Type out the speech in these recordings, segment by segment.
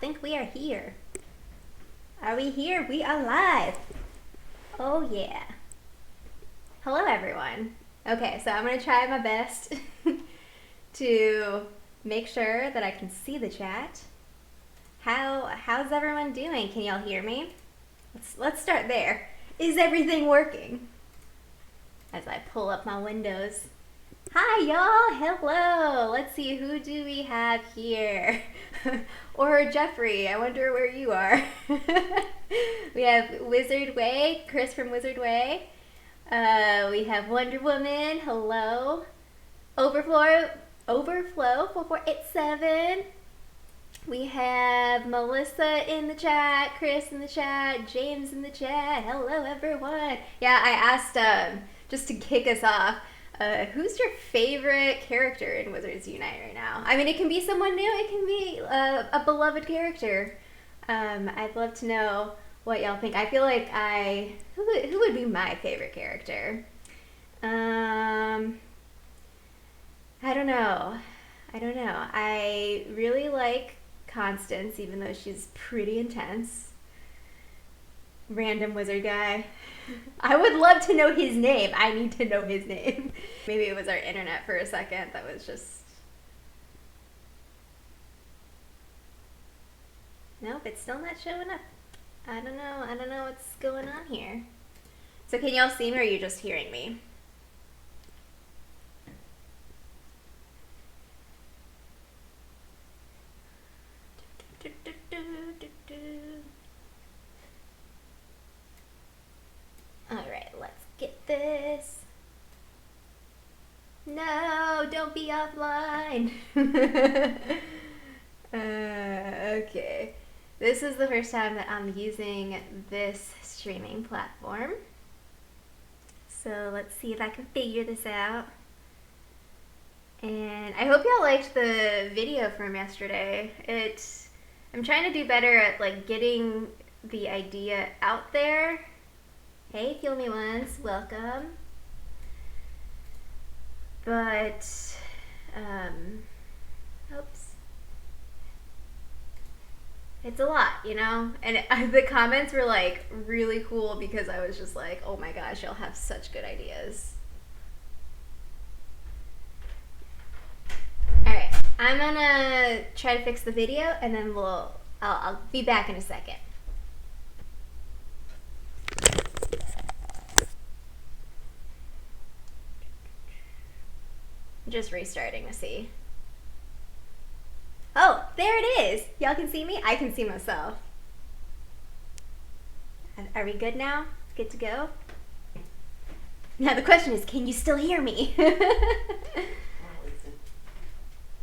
think we are here. Are we here? We are live. Oh yeah. Hello everyone. Okay, so I'm gonna try my best to make sure that I can see the chat. How's everyone doing? Can y'all hear me? Let's start there. Is everything working? As I pull up my windows. Hi y'all, hello. Let's see, who do we have here? Or Jeffrey, I wonder where you are. We have Wizard Way, Chris from Wizard Way. We have Wonder Woman, hello. Overflow 4487. We have Melissa in the chat, Chris in the chat, James in the chat. Hello everyone. Yeah, I asked just to kick us off, who's your favorite character in Wizards Unite right now? I mean, it can be someone new, it can be a beloved character. I'd love to know what y'all think. I feel like who would be my favorite character? I don't know. I really like Constance, even though she's pretty intense. Random wizard guy. I would love to know his name. I need to know his name. Maybe it was our internet for a second that was just... Nope, it's still not showing up. I don't know what's going on here. So can y'all see me, or are you just hearing me? Alright, let's get this. No, don't be offline. Okay. This is the first time that I'm using this streaming platform. So let's see if I can figure this out. And I hope y'all liked the video from yesterday. I'm trying to do better at like getting the idea out there. Hey, Feel Me Ones, welcome. But, oops. It's a lot, you know? And the comments were like really cool because I was just like, oh my gosh, y'all have such good ideas. Alright, I'm gonna try to fix the video and then I'll be back in a second. Just restarting to see. Oh, there it is. Y'all can see me? I can see myself. Are we good now? Good to go? Now the question is, can you still hear me?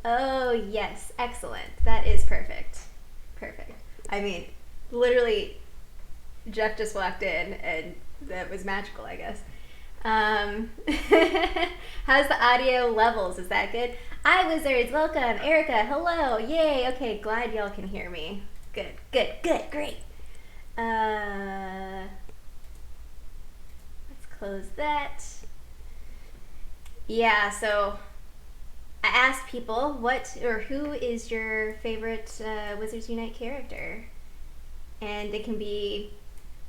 Oh, yes. Excellent. That is perfect. Perfect. I mean, literally, Jeff just walked in and that was magical, I guess. How's the audio levels? Is that good? Hi, Wizards. Welcome. Erica, hello. Yay. Okay, glad y'all can hear me. Good, great. Let's close that. Yeah, so I asked people who is your favorite Wizards Unite character? And it can be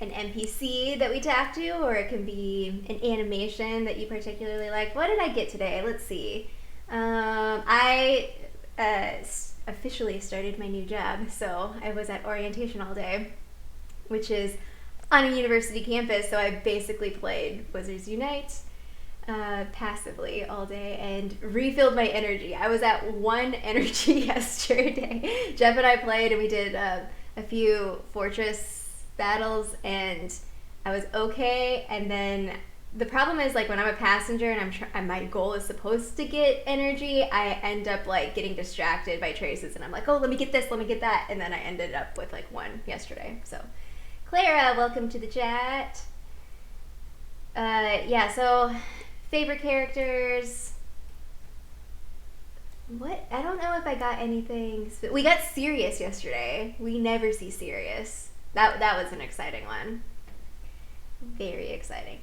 an NPC that we talked to, or it can be an animation that you particularly like. What did I get today? Let's see. I officially started my new job, so I was at orientation all day, which is on a university campus, so I basically played Wizards Unite passively all day and refilled my energy. I was at 1 energy yesterday. Jeff and I played and we did a few fortress battles and I was okay, and then the problem is, like, when I'm a passenger and my goal is supposed to get energy, I end up like getting distracted by traces and I'm like, oh, let me get this, let me get that, and then I ended up with like 1 yesterday. So Clara, welcome to the chat. Yeah, so favorite characters. What? I don't know if I got anything. We got Sirius yesterday. We never see Sirius. That was an exciting one. Very exciting.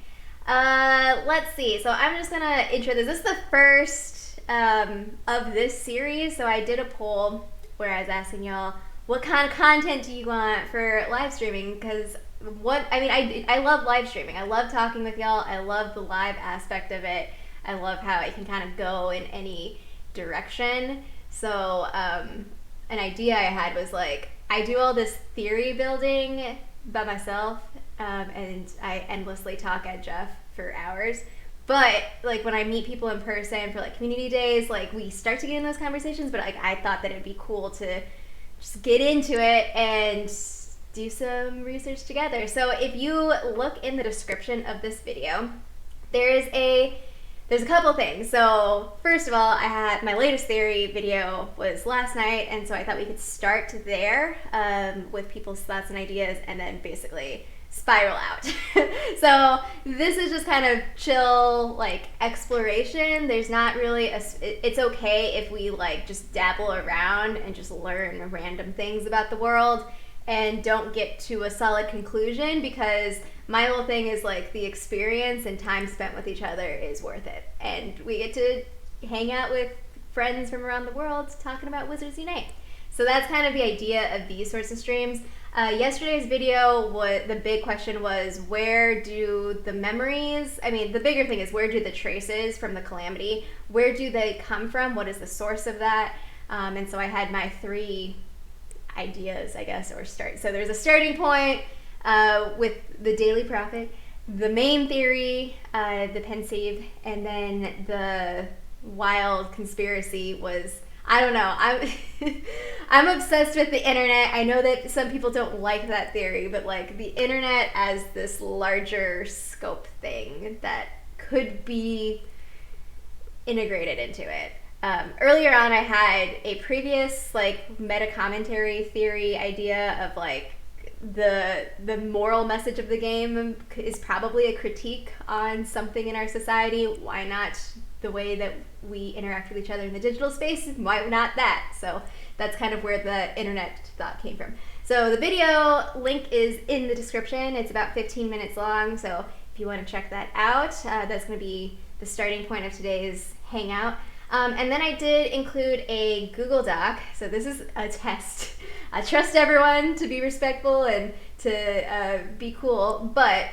Let's see. So I'm just gonna intro this. This is the first of this series. So I did a poll where I was asking y'all what kind of content do you want for live streaming? Because I love live streaming. I love talking with y'all. I love the live aspect of it. I love how it can kind of go in any direction. So an idea I had was like, I do all this theory building by myself, and I endlessly talk at Jeff for hours. But like when I meet people in person for like community days, like we start to get in those conversations. But like I thought that it'd be cool to just get into it and do some research together. So if you look in the description of this video, there's a couple things. So first of all, I had my latest theory video was last night, and so I thought we could start there with people's thoughts and ideas, and then basically spiral out. So this is just kind of chill, like exploration. There's not really it's okay if we like just dabble around and just learn random things about the world and don't get to a solid conclusion, because my whole thing is like the experience and time spent with each other is worth it. And we get to hang out with friends from around the world talking about Wizards Unite. So that's kind of the idea of these sorts of streams. Yesterday's video, the big question was, where do the memories, the bigger thing is, where do the traces from the Calamity, where do they come from? What is the source of that? And so I had my 3 ideas, I guess, or start. So there's a starting point with the Daily Prophet, the main theory, the pensive, and then the wild conspiracy was, I don't know, I'm obsessed with the internet. I know that some people don't like that theory, but like the internet as this larger scope thing that could be integrated into it. Earlier on, I had a previous like meta commentary theory idea of like the moral message of the game is probably a critique on something in our society. Why not the way that we interact with each other in the digital space? Why not that? So that's kind of where the internet thought came from. So the video link is in the description. It's about 15 minutes long, so if you want to check that out, that's going to be the starting point of today's hangout. And then I did include a Google Doc. So this is a test. I trust everyone to be respectful and to be cool, but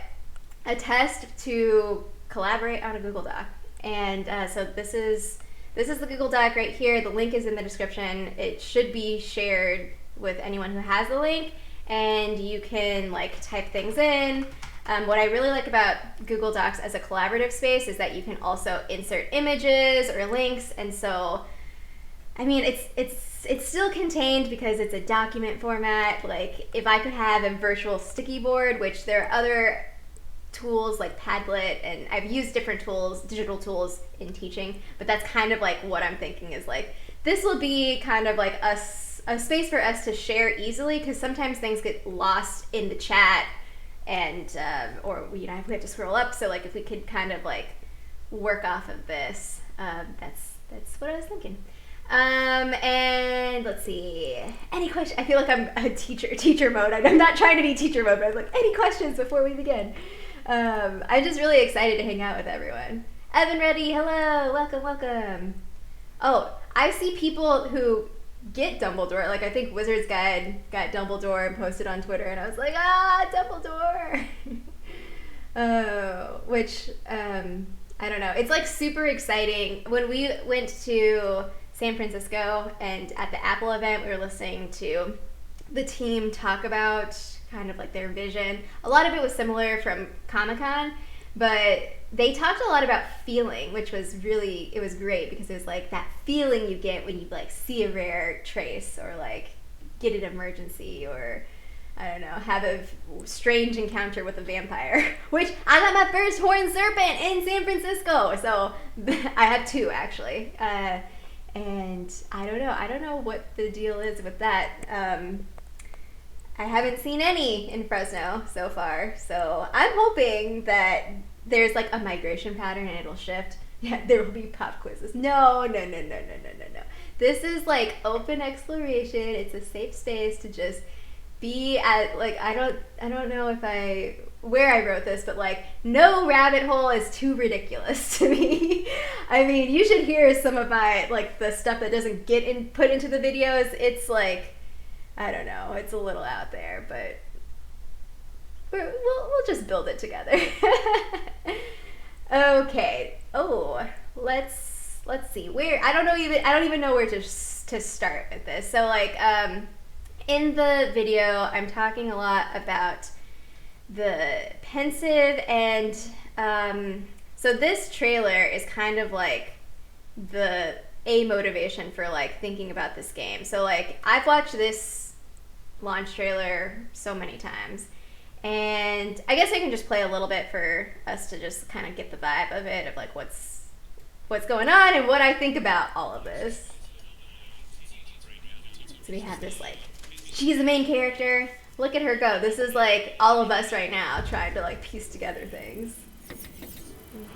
a test to collaborate on a Google Doc. And so this is the Google Doc right here. The link is in the description. It should be shared with anyone who has the link, and you can like type things in. What I really like about Google Docs as a collaborative space is that you can also insert images or links, and so it's still contained because it's a document format. Like if I could have a virtual sticky board, which there are other tools like Padlet, and I've used different tools, digital tools in teaching, but that's kind of like what I'm thinking is like, this will be kind of like a space for us to share easily, because sometimes things get lost in the chat and or we have to scroll up. So like if we could kind of like work off of this, that's what I was thinking. And let's see, any question? I feel like I'm a teacher mode. I'm not trying to be teacher mode, but I'm like, any questions before we begin? I'm just really excited to hang out with everyone. Evan Reddy, hello, welcome. Oh, I see people who get Dumbledore. Like I think Wizards Guide got Dumbledore and posted on Twitter, and I was like, Dumbledore. Which I don't know. It's like super exciting. When we went to San Francisco and at the Apple event, we were listening to the team talk about kind of like their vision. A lot of it was similar from Comic-Con, but they talked a lot about feeling, which was it was great, because it was like that feeling you get when you like see a rare trace, or like get an emergency, or I don't know, have a strange encounter with a vampire, which I got my first horned serpent in San Francisco. So I have 2 actually. And I don't know what the deal is with that. I haven't seen any in Fresno so far, so I'm hoping that there's like a migration pattern and it'll shift. Yeah, there will be pop quizzes. No. This is like open exploration. It's a safe space to just be at, like, I don't know where I wrote this, but like, no rabbit hole is too ridiculous to me. I mean, you should hear some of my, like, the stuff that doesn't get put into the videos. It's like, I don't know. It's a little out there, but we'll just build it together. Okay. Oh, let's see. I don't even know where to start with this. So like in the video, I'm talking a lot about the pensive, and so this trailer is kind of like the motivation for like thinking about this game. So like I've watched this launch trailer so many times, and I guess I can just play a little bit for us to just kind of get the vibe of it, of like what's going on and what I think about all of this. So we have this like, she's the main character. Look at her go. This is like all of us right now trying to like piece together things.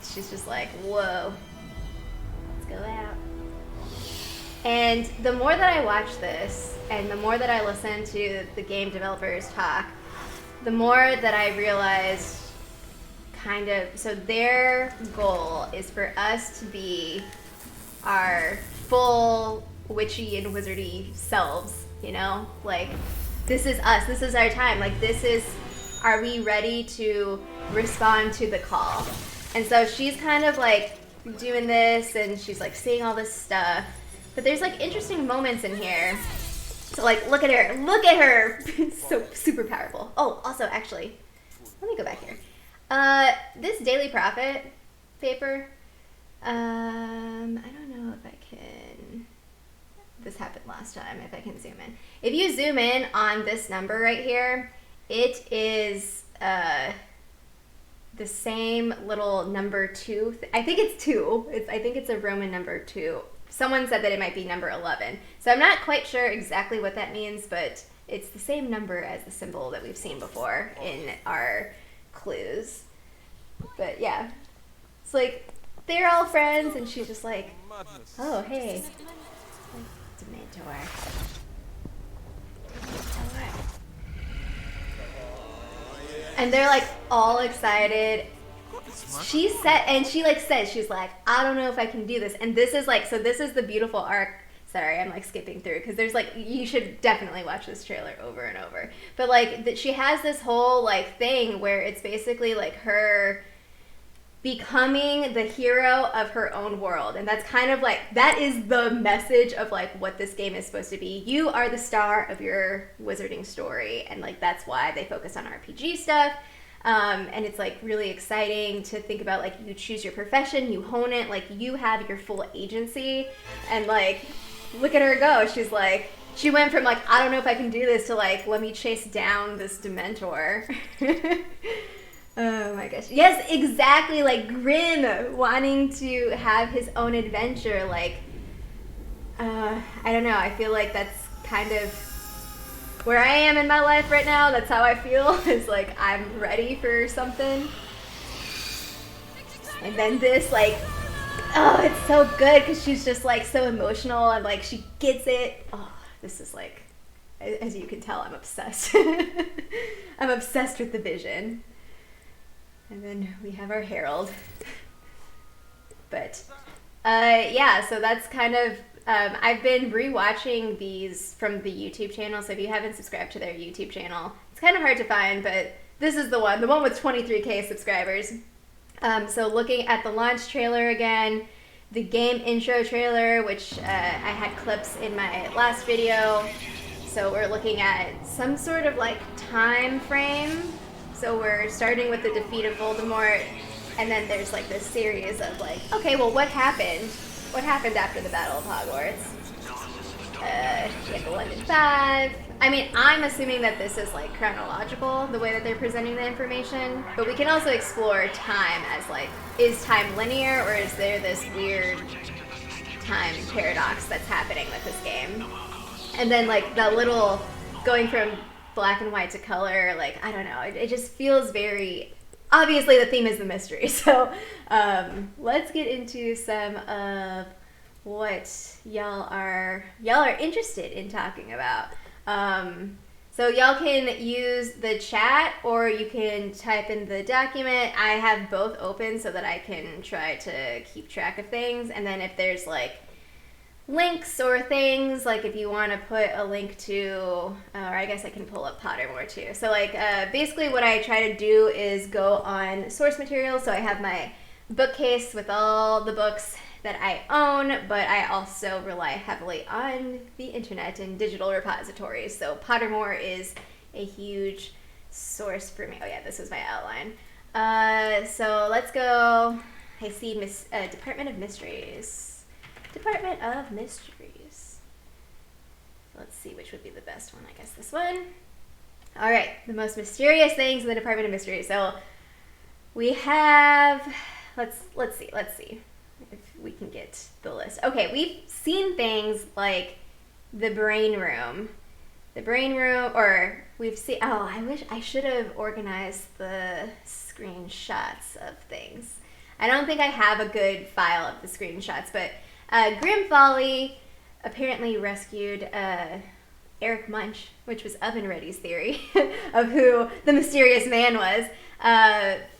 She's just like, whoa, let's go out. And the more that I watch this and the more that I listen to the game developers talk, the more that I realized kind of, so their goal is for us to be our full witchy and wizardy selves, you know? Like, this is us, this is our time, like are we ready to respond to the call? And so she's kind of like doing this, and she's like seeing all this stuff, but there's like interesting moments in here. So like, look at her, so super powerful. Oh, also actually, let me go back here. This Daily Prophet paper, I don't know if I can, this happened last time, if I can zoom in. If you zoom in on this number right here, it is the same little number 2. I think it's 2. I think it's a Roman number 2. Someone said that it might be number 11. So I'm not quite sure exactly what that means, but it's the same number as the symbol that we've seen before in our clues. But yeah, it's like they're all friends, and she's just like, oh, hey. Dementor. And they're like all excited. She said, and she like says, she's like, I don't know if I can do this. And this is like, so this is the beautiful arc. Sorry, I'm like skipping through because there's like, you should definitely watch this trailer over and over. But like, she has this whole like thing where it's basically like her becoming the hero of her own world. And that's kind of like, that is the message of like what this game is supposed to be. You are the star of your wizarding story. And like, that's why they focus on RPG stuff. And it's like really exciting to think about, like, you choose your profession, you hone it, like you have your full agency. And like, look at her go. She's like, she went from like, I don't know if I can do this, to like, let me chase down this Dementor. Oh my gosh. Yes, exactly. Like Grimm wanting to have his own adventure. Like, I don't know. I feel like that's kind of where I am in my life right now. That's how I feel. It's like, I'm ready for something. And then this, like, oh, it's so good because she's just like so emotional and like she gets it. Oh, this is like, as you can tell, I'm obsessed. I'm obsessed with the vision. And then we have our Herald. But yeah, so that's kind of, I've been rewatching these from the YouTube channel. So if you haven't subscribed to their YouTube channel, it's kind of hard to find, but this is the one with 23K subscribers. So looking at the launch trailer again, the game intro trailer, which I had clips in my last video. So we're looking at some sort of like time frame. So we're starting with the defeat of Voldemort, and then there's like this series of like, okay, well, what happened? What happened after the Battle of Hogwarts? You have the London 5. I mean, I'm assuming that this is like chronological, the way that they're presenting the information, but we can also explore time as like, is time linear, or is there this weird time paradox that's happening with this game? And then like the little going from black and white to color, like, I don't know, it just feels very, obviously the theme is the mystery. So let's get into some of what y'all are interested in talking about. So y'all can use the chat, or you can type in the document. I have both open so that I can try to keep track of things. And then if there's like links or things, like if you want to put a link to, or I guess I can pull up Pottermore too. So like basically what I try to do is go on source material. So I have my bookcase with all the books that I own, but I also rely heavily on the internet and digital repositories. So Pottermore is a huge source for me. Oh yeah, this was my outline. So let's go. I see Department of Mysteries. Department of Mysteries. Let's see which would be the best one. I guess this one. All right, the most mysterious things in the Department of Mysteries. So we have. Let's see if we can get the list. Okay, we've seen things like the brain room. Or we've seen. Oh, I wish I should have organized the screenshots of things. I don't think I have a good file of the screenshots, but Grimm Folly apparently rescued Eric Munch, which was Oven Ready's theory of who the mysterious man was,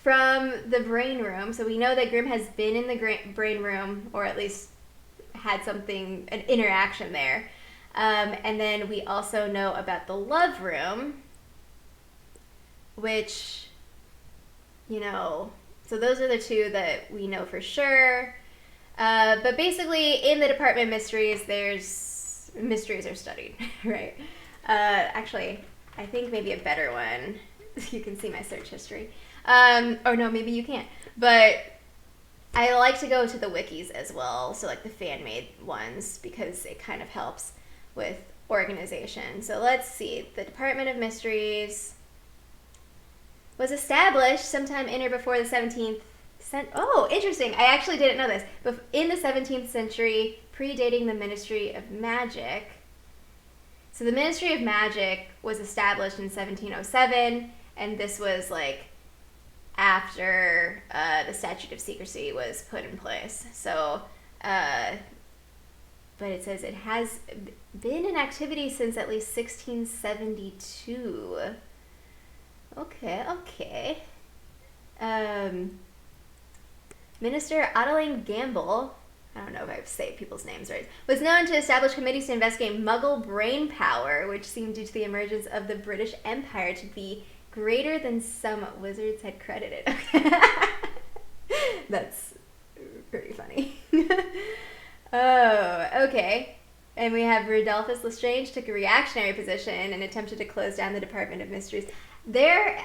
from the brain room. So we know that Grimm has been in the brain room, or at least had an interaction there. And then we also know about the love room, which, so those are the two that we know for sure. But basically, in the Department of Mysteries, mysteries are studied, right? Actually, I think maybe a better one. You can see my search history. Or no, maybe you can't. But I like to go to the wikis as well, so like the fan-made ones, because it kind of helps with organization. So let's see. The Department of Mysteries was established sometime in or before the 17th century. Oh, interesting. I actually didn't know this. But in the 17th century, predating the Ministry of Magic. So the Ministry of Magic was established in 1707, and this was like after the Statute of Secrecy was put in place. So, but it says it has been in activity since at least 1672. Okay. Minister Adeline Gamble, I don't know if I've said people's names right, was known to establish committees to investigate Muggle brain power, which seemed due to the emergence of the British Empire to be greater than some wizards had credited. That's pretty funny. Oh, okay. And we have Rodolphus Lestrange took a reactionary position and attempted to close down the Department of Mysteries. They're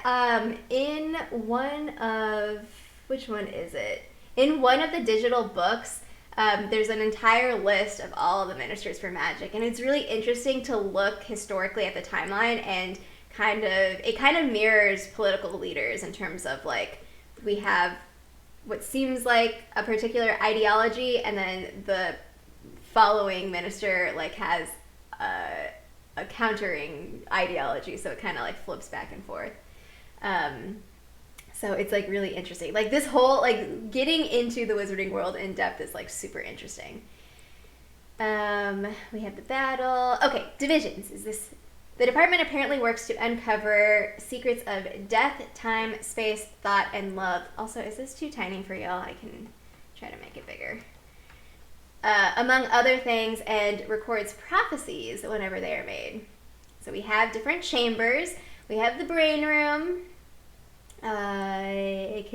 in one of, which one is it? In one of the digital books, there's an entire list of all of the ministers for magic, and it's really interesting to look historically at the timeline, and it kind of mirrors political leaders in terms of like we have what seems like a particular ideology, and then the following minister like has a countering ideology, so it kind of like flips back and forth. So it's like really interesting. Like this whole like getting into the wizarding world in depth is like super interesting. We have the battle. Okay, divisions. The department apparently works to uncover secrets of death, time, space, thought, and love. Also, is this too tiny for y'all? I can try to make it bigger. Among other things, and records prophecies whenever they are made. So we have different chambers. We have the brain room. It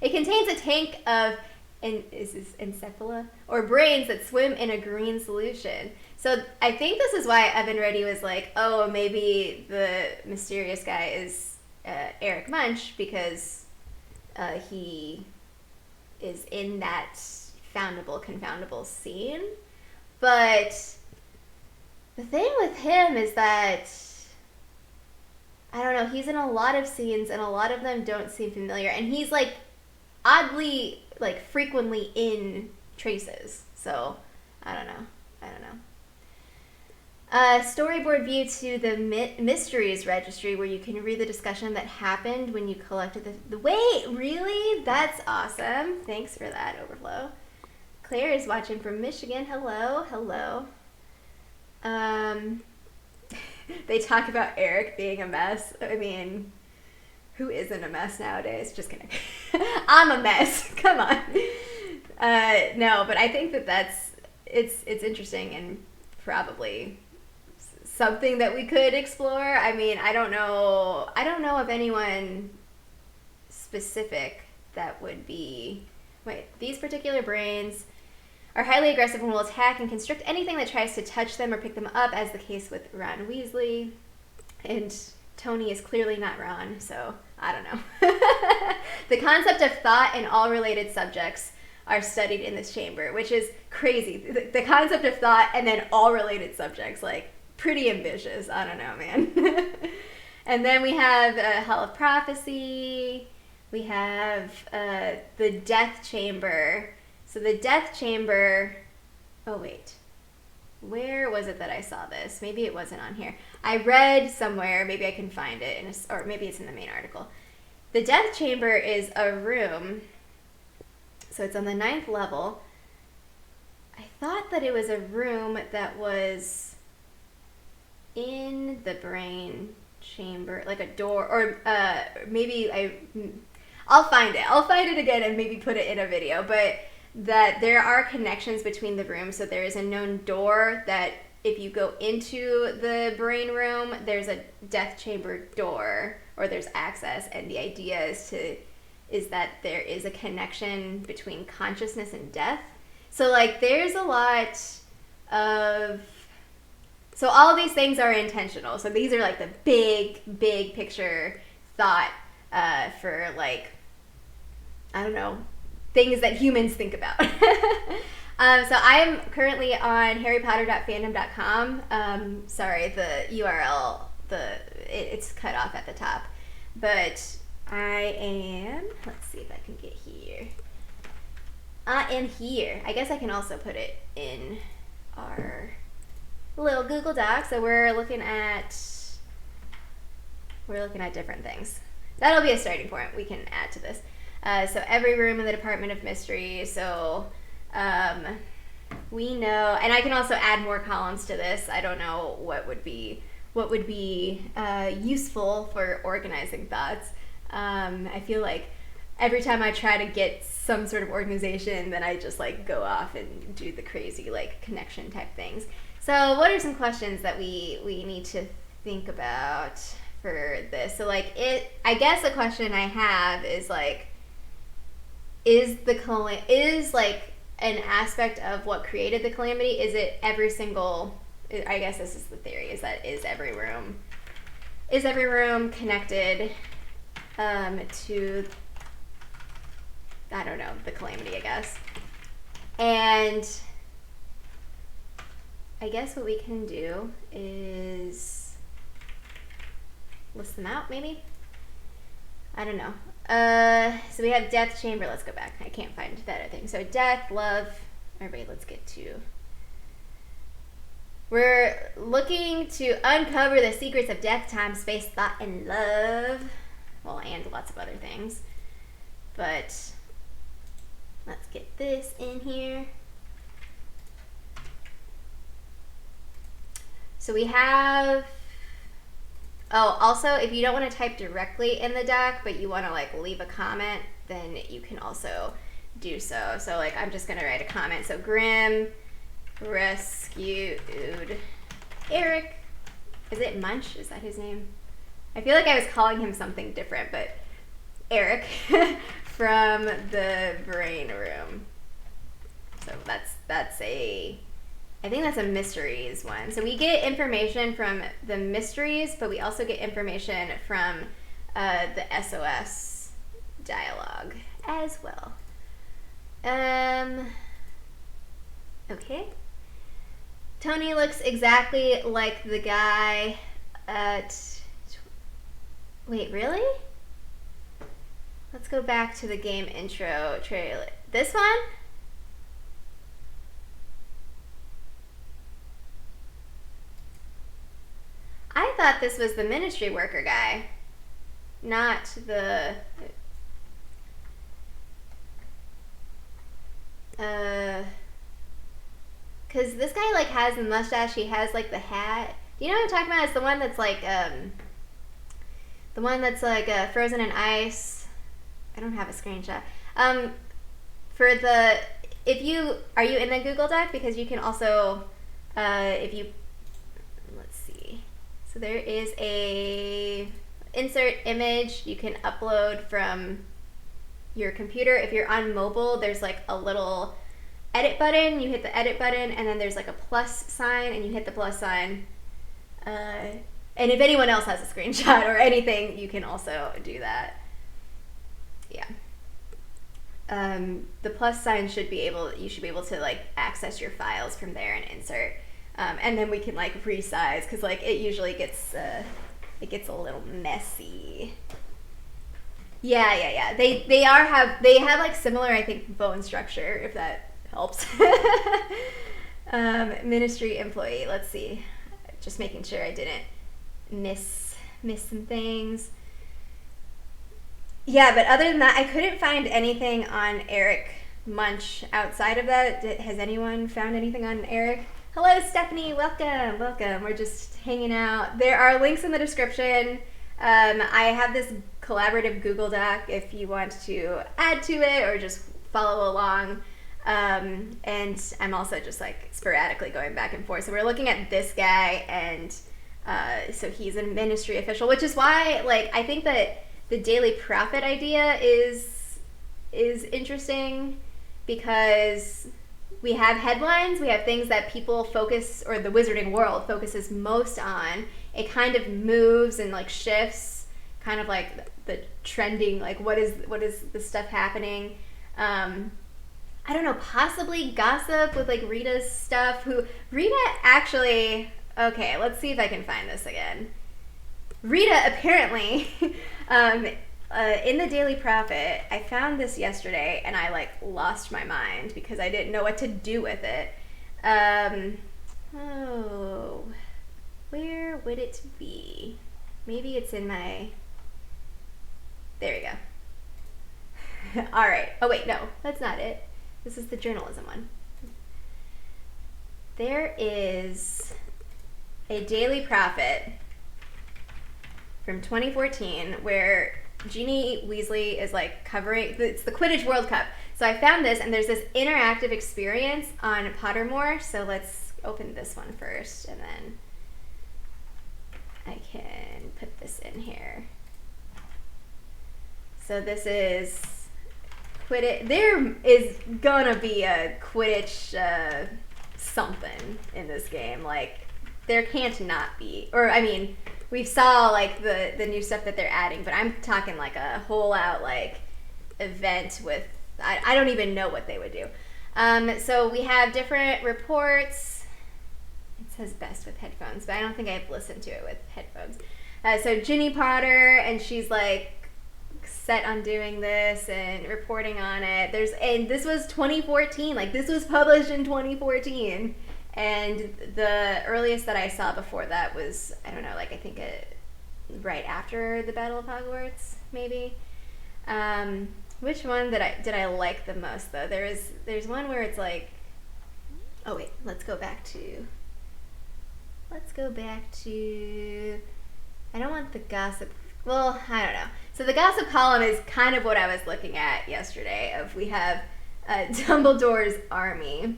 contains a tank of encephala, or brains that swim in a green solution. So I think this is why Evan Reddy was like, oh, maybe the mysterious guy is Eric Munch, because he is in that confoundable scene. But the thing with him is that, I don't know, he's in a lot of scenes and a lot of them don't seem familiar, and he's like oddly like frequently in traces. So I don't know. Storyboard view to the Mysteries Registry, where you can read the discussion that happened when you collected the wait, really? That's awesome. Thanks for that, Overflow. Claire is watching from Michigan. Hello. They talk about Eric being a mess. I mean, who isn't a mess nowadays? Just kidding. I'm a mess. Come on. No, but I think that's it's interesting and probably something that we could explore. I mean, I don't know of anyone specific that would be. Wait, these particular brains are highly aggressive and will attack and constrict anything that tries to touch them or pick them up, as the case with Ron Weasley. And Tony is clearly not Ron, so I don't know. The concept of thought and all related subjects are studied in this chamber, which is crazy. The concept of thought and then all related subjects, like, pretty ambitious. I don't know, man. And then we have Hell of Prophecy. We have the Death Chamber. So the Death Chamber... Oh, wait. Where was it that I saw this? Maybe it wasn't on here. I read somewhere, maybe I can find it, or maybe it's in the main article. The Death Chamber is a room, so it's on the 9th level. I thought that it was a room that was in the brain chamber, like a door, or maybe I'll find it. I'll find it again and maybe put it in a video, but that there are connections between the rooms. So there is a known door that if you go into the brain room, there's a death chamber door, or there's access, and the idea is that there is a connection between consciousness and death. So like there's a lot of, so all of these things are intentional. So these are like the big picture thought for, like, I don't know, things that humans think about. So I am currently on harrypotter.fandom.com. Sorry, the URL, it's cut off at the top. But I am, let's see if I can get here. I am here. I guess I can also put it in our little Google Doc. So we're looking at different things. That'll be a starting point. We can add to this. So every room in the Department of Mystery. So we know, and I can also add more columns to this. I don't know what would be useful for organizing thoughts. I feel like every time I try to get some sort of organization, then I just like go off and do the crazy like connection type things. So what are some questions that we need to think about for this? So like I guess a question I have is like, is like an aspect of what created the calamity? Is it every single, I guess this is the theory, is every room connected to, I don't know, the calamity, I guess. And I guess what we can do is list them out, maybe? I don't know. So we have Death Chamber. Let's go back. I can't find that other thing. So death, love. Everybody, let's get to. We're looking to uncover the secrets of death, time, space, thought, and love. Well, and lots of other things. But let's get this in here. So we have... Oh, also, if you don't want to type directly in the doc, but you want to like leave a comment, then you can also do so. So like, I'm just going to write a comment. So Grimm rescued Eric. Is it Munch? Is that his name? I feel like I was calling him something different, but Eric from the brain room. So that's a... I think that's a mysteries one. So we get information from the mysteries, but we also get information from the SOS dialogue as well. Okay. Tony looks exactly like the guy at... Wait, really? Let's go back to the game intro trailer. This one? I thought this was the ministry worker guy, not the... Cause this guy like has the mustache, he has like the hat. Do you know what I'm talking about? It's the one that's like, frozen in ice. I don't have a screenshot. For the Are you in the Google Doc? Because you can also, let's see. So there is a insert image you can upload from your computer. If you're on mobile, there's like a little edit button. You hit the edit button, and then there's like a plus sign, and you hit the plus sign. And if anyone else has a screenshot or anything, you can also do that. Yeah. The plus sign you should be able to like access your files from there and insert. And then we can like resize, because like it usually gets a little messy. Yeah. They have like similar, I think, bone structure, if that helps. Ministry employee. Let's see. Just making sure I didn't miss some things. Yeah, but other than that, I couldn't find anything on Eric Munch outside of that. Has anyone found anything on Eric? Hello, Stephanie. Welcome. We're just hanging out. There are links in the description. I have this collaborative Google Doc if you want to add to it or just follow along. And I'm also just like sporadically going back and forth. So we're looking at this guy, and so he's a ministry official, which is why like I think that the Daily Prophet idea is interesting, because we have headlines, we have things that people focus, or the wizarding world focuses most on. It kind of moves and like shifts, kind of like the trending, like what is the stuff happening. I don't know, possibly gossip with like Rita's stuff. Rita actually, okay, let's see if I can find this again. Rita apparently, in the Daily Prophet, I found this yesterday and I like lost my mind because I didn't know what to do with it. Where would it be? Maybe it's in my, there we go. All right. Oh wait, no, that's not it. This is the journalism one. There is a Daily Prophet from 2014 where Ginny Weasley is like covering, it's the Quidditch World Cup. So I found this, and there's this interactive experience on Pottermore. So let's open this one first, and then I can put this in here. So this is Quidditch. There is gonna be a Quidditch something in this game. Like, there can't not be. Or, I mean, we saw like the new stuff that they're adding, but I'm talking like a whole out like event with, I don't even know what they would do. So we have different reports. It says best with headphones, but I don't think I've listened to it with headphones. So Ginny Potter, and she's like set on doing this and reporting on it. And this was 2014, like this was published in 2014. And the earliest that I saw before that was, I don't know, like I think right after the Battle of Hogwarts, maybe. Which one did I like the most though? There's one where it's like, oh wait, let's go back to, I don't want the gossip, well, I don't know. So the gossip column is kind of what I was looking at yesterday, of we have Dumbledore's army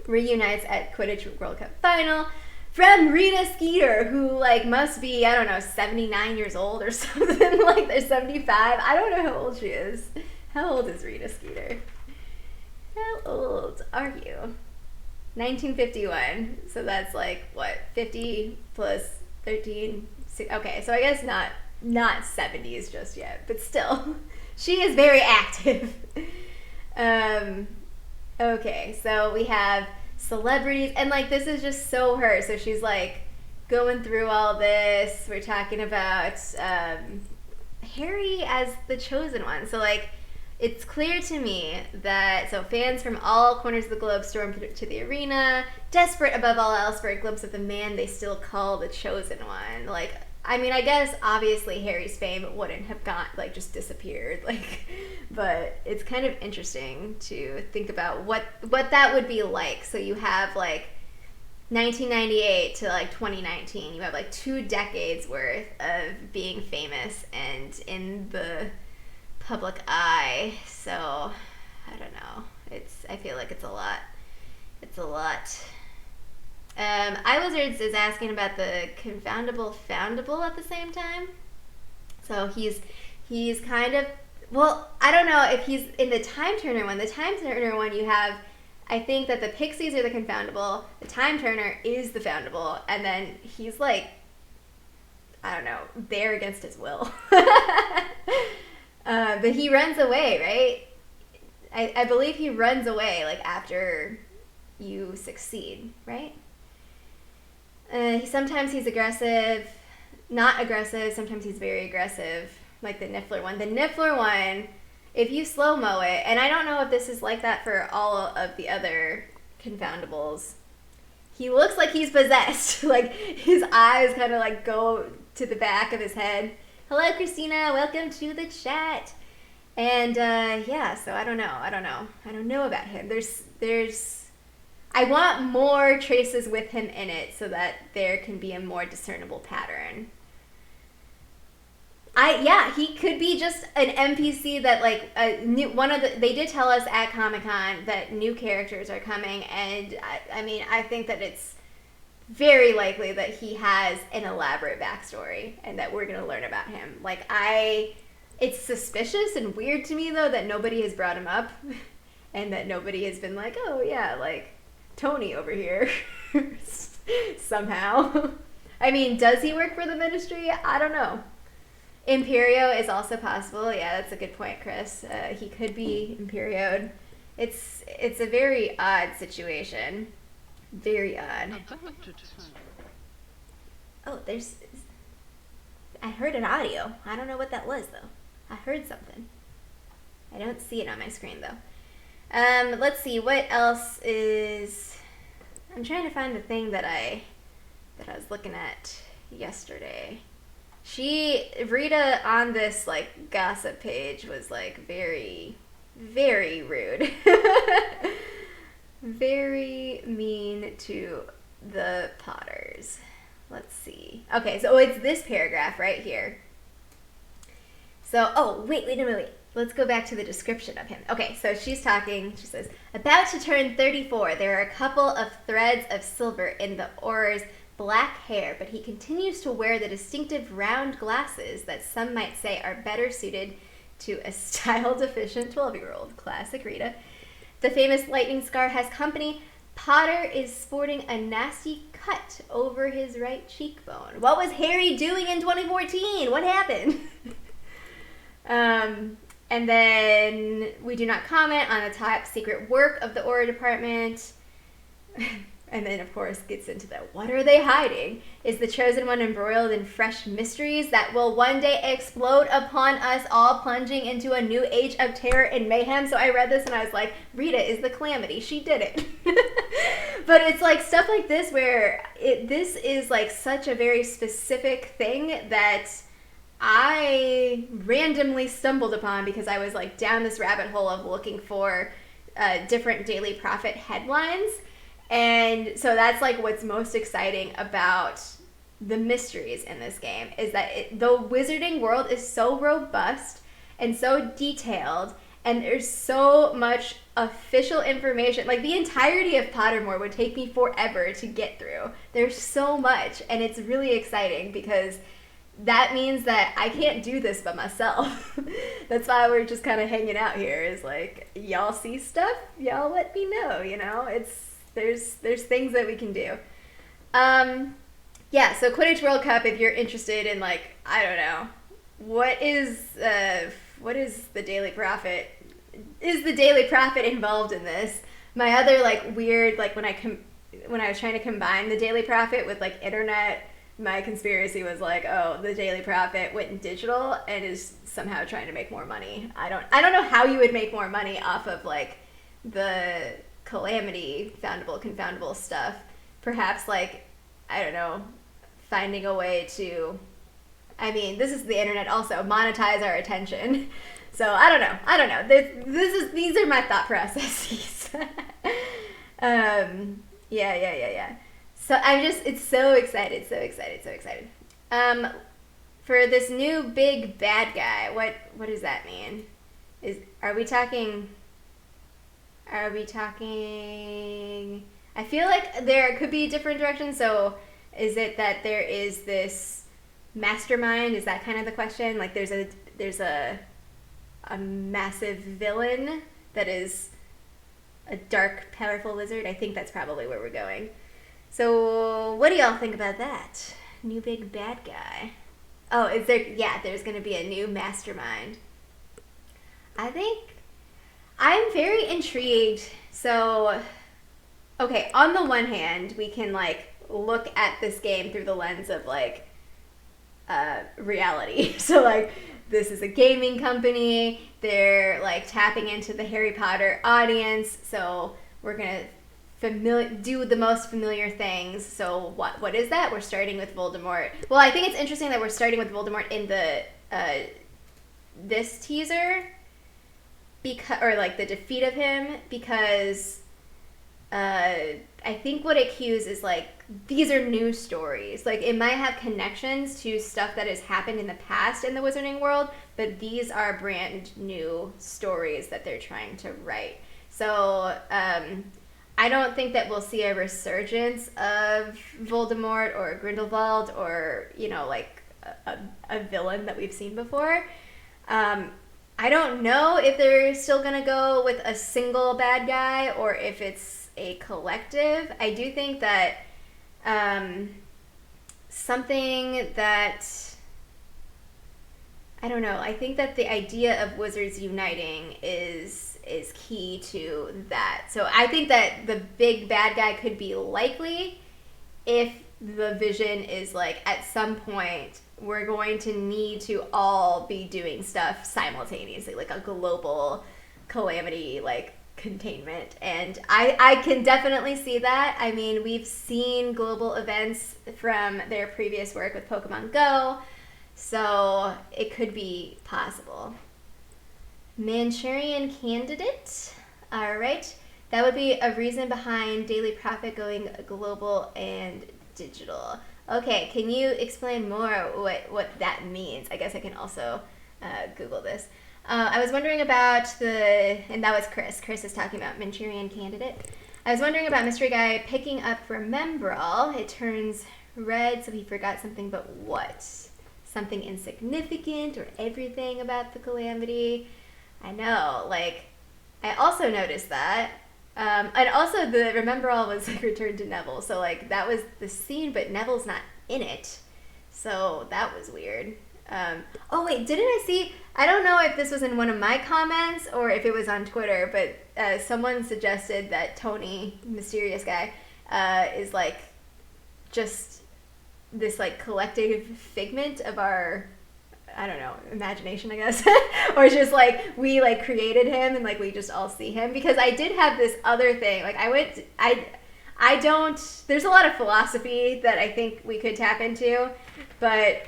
reunites at Quidditch World Cup final from Rita Skeeter, who like must be, I don't know, 79 years old or something. Like they're 75. I don't know how old she is. How old is Rita Skeeter? How old are you? 1951. So that's like what, 50 plus 13. Okay, so I guess not 70s just yet, but still, she is very active. Okay, so we have celebrities, and like this is just so her. So she's like going through all this. We're talking about Harry as the chosen one. So like it's clear to me that fans from all corners of the globe stormed to the arena, desperate above all else for a glimpse of the man they still call the chosen one. Like, I mean, I guess obviously Harry's fame wouldn't have just disappeared, but it's kind of interesting to think about what that would be like. So you have like 1998 to like 2019, you have like 2 decades worth of being famous and in the public eye. So I don't know. I feel like it's a lot. It's a lot. iWizards is asking about the confoundable foundable at the same time. So he's kind of, well, I don't know if he's in the Time Turner one. The Time Turner one, you have, I think that the pixies are the confoundable, the Time Turner is the foundable, and then he's like, I don't know, there against his will. But he runs away, right? I believe he runs away, like, after you succeed, right? Sometimes he's aggressive, not aggressive, sometimes he's very aggressive, like the Niffler one. The Niffler one, if you slow-mo it, and I don't know if this is like that for all of the other confoundables, he looks like he's possessed. Like, his eyes kind of, like, go to the back of his head. Hello, Christina. Welcome to the chat. And, yeah, so I don't know. I don't know about him. I want more traces with him in it so that there can be a more discernible pattern. He could be just an NPC that, like, they did tell us at Comic-Con that new characters are coming, and I think that it's very likely that he has an elaborate backstory and that we're going to learn about him. Like, it's suspicious and weird to me, though, that nobody has brought him up and that nobody has been like, oh, yeah, like, Tony over here somehow. I mean, does he work for the Ministry? I don't know. Imperio is also possible. Yeah, that's a good point, Chris. He could be Imperioed. It's a very odd situation. Very odd. Oh, I heard an audio. I don't know what that was, though. I heard something. I don't see it on my screen, though. Let's see, what else is... I'm trying to find the thing that I was looking at yesterday. Rita on this, like, gossip page was, like, very, very rude. Very mean to the Potters. Let's see. Okay, so it's this paragraph right here. So, wait. Let's go back to the description of him. Okay, so she's talking. She says, about to turn 34, there are a couple of threads of silver in the Auror's black hair, but he continues to wear the distinctive round glasses that some might say are better suited to a style-deficient 12-year-old. Classic Rita. The famous lightning scar has company. Potter is sporting a nasty cut over his right cheekbone. What was Harry doing in 2014? What happened? And then we do not comment on the top secret work of the Auror department. And then, of course, gets into the, what are they hiding? Is the Chosen One embroiled in fresh mysteries that will one day explode upon us all, plunging into a new age of terror and mayhem? So I read this and I was like, Rita is the Calamity. She did it. But it's like stuff like this where this is like such a very specific thing that I randomly stumbled upon because I was like down this rabbit hole of looking for different Daily Prophet headlines. And so that's like what's most exciting about the mysteries in this game is that the wizarding world is so robust and so detailed, and there's so much official information. Like the entirety of Pottermore would take me forever to get through. There's so much, and it's really exciting because that means that I can't do this by myself. That's why we're just kind of hanging out here, is like, y'all see stuff, y'all let me know, you know? There's things that we can do. Yeah, so Quidditch World Cup, if you're interested in, like, I don't know, what is the Daily Prophet? Is the Daily Prophet involved in this? My other, like, weird, like, when I was trying to combine the Daily Prophet with, like, internet, my conspiracy was like, oh, the Daily Prophet went digital and is somehow trying to make more money. I don't know how you would make more money off of, like, the Calamity foundable confoundable stuff. Perhaps, like, I don't know, finding a way to, I mean, this is the internet also, monetize our attention. So I don't know. These are my thought processes. Yeah. So it's so excited. For this new big bad guy, what does that mean? Are we talking Are we talking... I feel like there could be different directions. So is it that there is this mastermind? Is that kind of the question? Like there's a massive villain that is a dark, powerful wizard? I think that's probably where we're going. So what do y'all think about that? New big bad guy. Oh, is there... Yeah, there's going to be a new mastermind. I think I'm very intrigued. So, okay, on the one hand, we can, like, look at this game through the lens of, like, reality. So, like, this is a gaming company. They're, like, tapping into the Harry Potter audience. So we're going to do the most familiar things. So what is that? We're starting with Voldemort. Well, I think it's interesting that we're starting with Voldemort in the this teaser, because, or like the defeat of him, because I think what it cues is like these are new stories. Like it might have connections to stuff that has happened in the past in the wizarding world, but these are brand new stories that they're trying to write. So I don't think that we'll see a resurgence of Voldemort or Grindelwald or, you know, like a villain that we've seen before. I don't know if they're still going to go with a single bad guy or if it's a collective. I do think that something that... I don't know. I think that the idea of wizards uniting is key to that. So I think that the big bad guy could be likely if the vision is like at some point we're going to need to all be doing stuff simultaneously, like a global calamity, like containment. And I can definitely see that. I mean, we've seen global events from their previous work with Pokemon Go, so it could be possible. Manchurian Candidate. All right. That would be a reason behind Daily Prophet going global and digital. Okay, can you explain more what that means? I guess I can also Google this. I was wondering about and that was Chris. Chris is talking about Manchurian Candidate. I was wondering about Mystery Guy picking up Remembrall. It turns red, so he forgot something, but what? Something insignificant or everything about the Calamity? I know, like, I also noticed that. And also the Remembrall was like returned to Neville, so like that was the scene, but Neville's not in it. So that was weird. Oh wait, didn't I see, I don't know if this was in one of my comments or if it was on Twitter, but someone suggested that Tony, mysterious guy, is like just this like collective figment of our, I don't know, imagination, I guess. Or just like we like created him and like we just all see him. Because I did have this other thing, like I don't, there's a lot of philosophy that I think we could tap into, but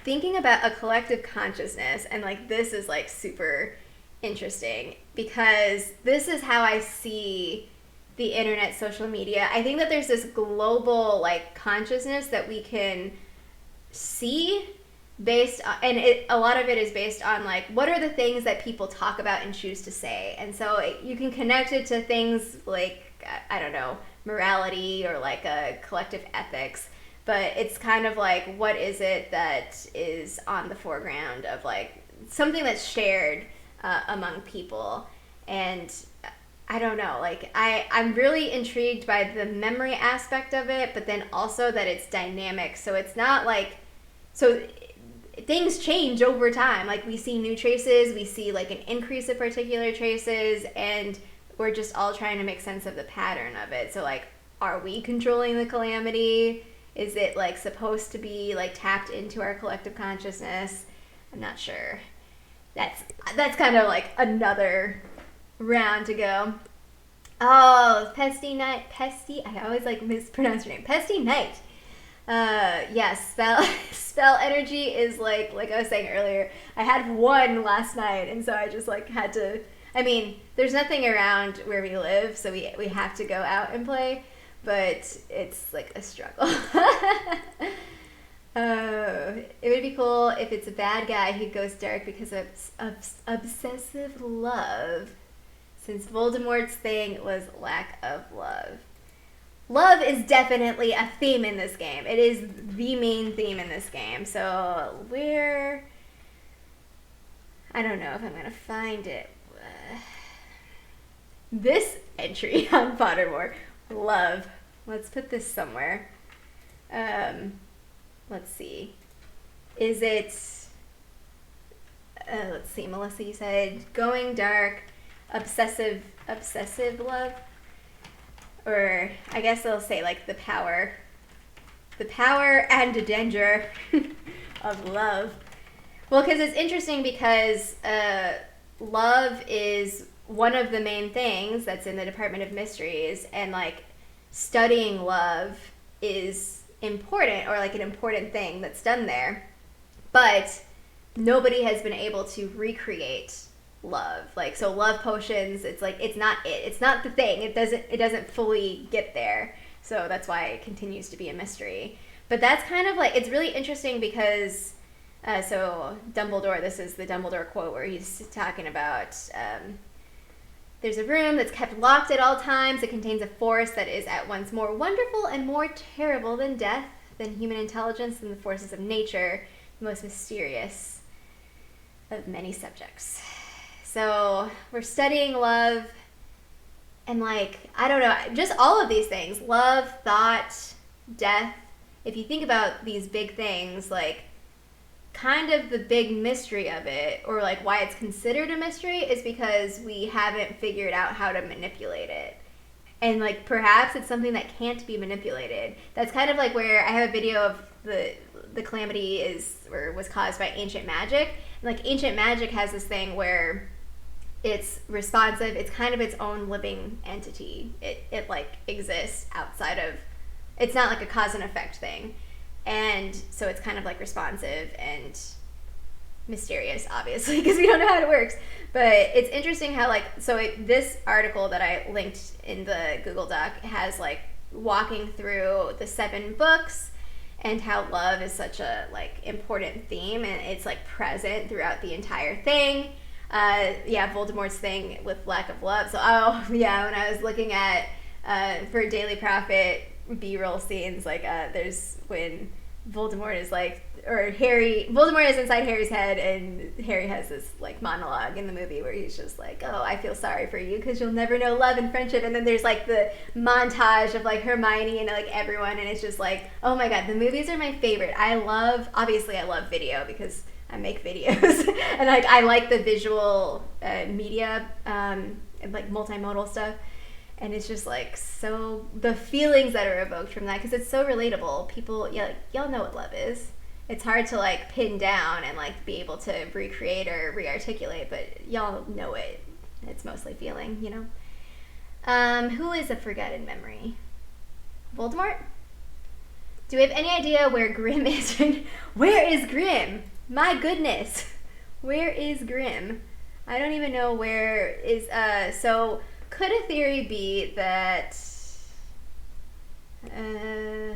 thinking about a collective consciousness, and like this is like super interesting because this is how I see the internet, social media. I think that there's this global like consciousness that we can see based on, and a lot of it is based on like what are the things that people talk about and choose to say. And so you can connect it to things like, I don't know, morality or like a collective ethics, but it's kind of like what is it that is on the foreground of like something that's shared among people. And I don't know, like I'm really intrigued by the memory aspect of it, but then also that it's dynamic. So it's not like, so things change over time. Like we see new traces, we see like an increase of particular traces, and we're just all trying to make sense of the pattern of it. So like, are we controlling the Calamity? Is it like supposed to be like tapped into our collective consciousness? I'm not sure. That's kind of like another round to go. Oh, Pesty Night. Pesty? I always like mispronounce your name. Pesty Night. Yeah, spell energy is like I was saying earlier, I had one last night, and so I just like had to, I mean, there's nothing around where we live, so we have to go out and play, but it's like a struggle. It would be cool if it's a bad guy who goes dark because of obsessive love. since Voldemort's thing was lack of love. Love is definitely a theme in this game. It is the main theme in this game. So I don't know if I'm going to find it. This entry on Pottermore, love. Let's put this somewhere. Let's see. Is it, let's see, Melissa, you said going dark, obsessive love? Or I guess they'll say like the power and the danger of love. Well, because it's interesting because love is one of the main things that's in the Department of Mysteries, and like studying love is important, or like an important thing that's done there, but nobody has been able to recreate love. Like, so love potions, it's like it's not the thing. It doesn't fully get there, so that's why it continues to be a mystery. But that's kind of like, it's really interesting because so Dumbledore, this is the Dumbledore quote where he's talking about there's a room that's kept locked at all times. It contains a force that is at once more wonderful and more terrible than death, than human intelligence, than the forces of nature, the most mysterious of many subjects. So we're studying love, and like, I don't know, just all of these things, love, thought, death. If you think about these big things, like kind of the big mystery of it, or like why it's considered a mystery, is because we haven't figured out how to manipulate it. And like perhaps it's something that can't be manipulated. That's kind of like where I have a video of the Calamity was caused by ancient magic. And like ancient magic has this thing where it's responsive, it's kind of its own living entity. It like exists outside of, it's not like a cause and effect thing. And so it's kind of like responsive and mysterious, obviously, because we don't know how it works. But it's interesting how like, so this article that I linked in the Google Doc has like walking through the 7 books and how love is such a like important theme, and it's like present throughout the entire thing. Voldemort's thing with lack of love. So when I was looking at for Daily Prophet B-roll scenes, like there's when Voldemort is like, or Voldemort is inside Harry's head, and Harry has this like monologue in the movie where he's just like, oh, I feel sorry for you because you'll never know love and friendship. And then there's like the montage of like Hermione and like everyone, and it's just like, oh my god, the movies are my favorite. Obviously I love video because I make videos and like I like the visual media and like multimodal stuff. And it's just like, so the feelings that are evoked from that, because it's so relatable. People, y'all know what love is. It's hard to like pin down and like be able to recreate or re-articulate, but y'all know it. It's mostly feeling, you know. Who is a forgotten memory? Voldemort? Do we have any idea where Grimm is? Where is Grimm? My goodness. Where is Grimm? I don't even know where is, so could a theory be that, well,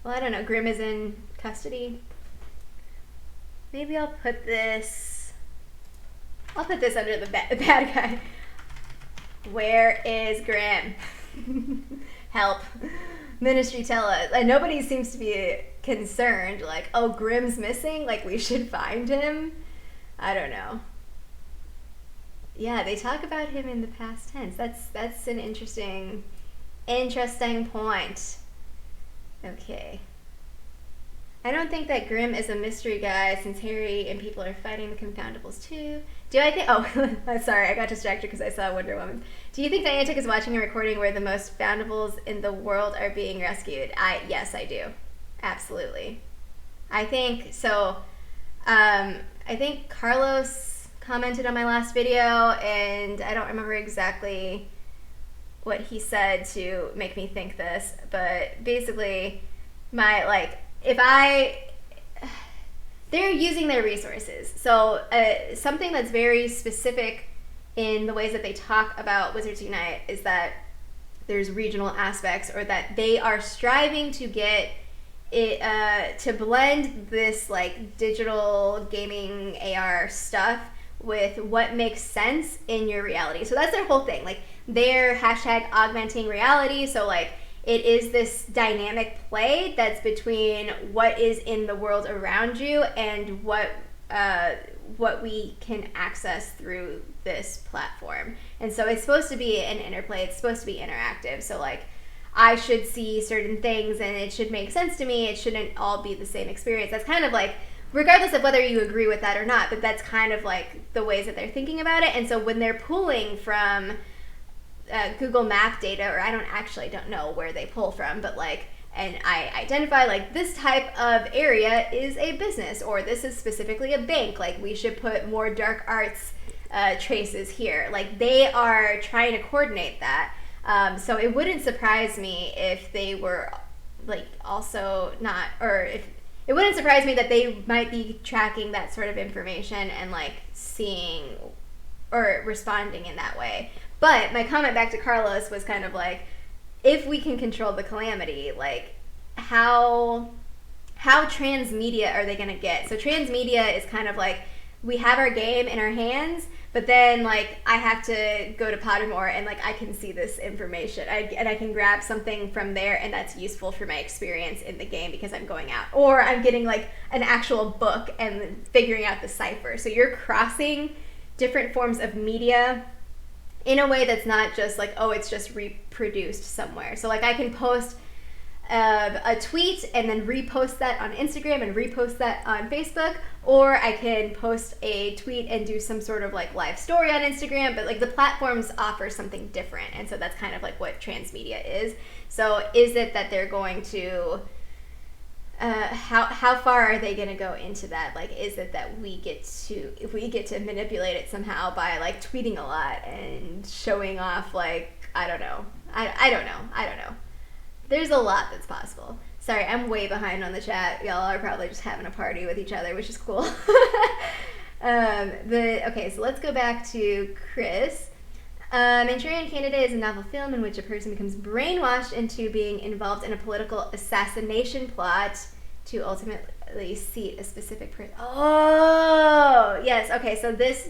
I don't know, Grimm is in custody? Maybe I'll put this under the bad guy. Where is Grimm? Help. Ministry, tell us. And nobody seems to be concerned, like, oh, Grimm's missing, like we should find him. I don't know. Yeah, they talk about him in the past tense. That's an interesting point. Okay. I don't think that Grimm is a mystery guy, since Harry and people are fighting the Confoundables too. Do I think... Oh, sorry, I got distracted because I saw Wonder Woman. Do you think Niantic is watching a recording where the most Foundables in the world are being rescued? Yes, I do. Absolutely. I think so. I think Carlos commented on my last video, and I don't remember exactly what he said to make me think this, but basically they're using their resources. So something that's very specific in the ways that they talk about Wizards Unite is that there's regional aspects, or that they are striving to get it to blend this like digital gaming AR stuff with what makes sense in your reality. So that's their whole thing. Like, their hashtag augmenting reality. So like, it is this dynamic play that's between what is in the world around you and what we can access through this platform. And so it's supposed to be an interplay. It's supposed to be interactive. So like, I should see certain things and it should make sense to me. It shouldn't all be the same experience. That's kind of like, regardless of whether you agree with that or not, but that's kind of like the ways that they're thinking about it. And so when they're pulling from Google Map data, or I don't know where they pull from, but like, and I identify like this type of area is a business, or this is specifically a bank, like we should put more dark arts traces here. Like, they are trying to coordinate that. So it wouldn't surprise me if they were like also not, or if it wouldn't surprise me that they might be tracking that sort of information and like seeing or responding in that way. But my comment back to Carlos was kind of like, if we can control the Calamity, like how transmedia are they going to get? So transmedia is kind of like, we have our game in our hands, but then like I have to go to Pottermore and like I can see this information and I can grab something from there, and that's useful for my experience in the game because I'm going out, or I'm getting like an actual book and figuring out the cipher. So you're crossing different forms of media in a way that's not just like, oh, it's just reproduced somewhere. So like, I can post a tweet and then repost that on Instagram and repost that on Facebook, or I can post a tweet and do some sort of like live story on Instagram, but like the platforms offer something different. And so that's kind of like what transmedia is. So is it that they're going to how far are they going to go into that? Like, is it that we get to manipulate it somehow by like tweeting a lot and showing off, like, I don't know. I don't know. There's a lot that's possible. Sorry, I'm way behind on the chat. Y'all are probably just having a party with each other, which is cool. Okay, so let's go back to Chris. Manchurian Candidate is a novel film in which a person becomes brainwashed into being involved in a political assassination plot to ultimately seat a specific person. Oh, yes. Okay, so this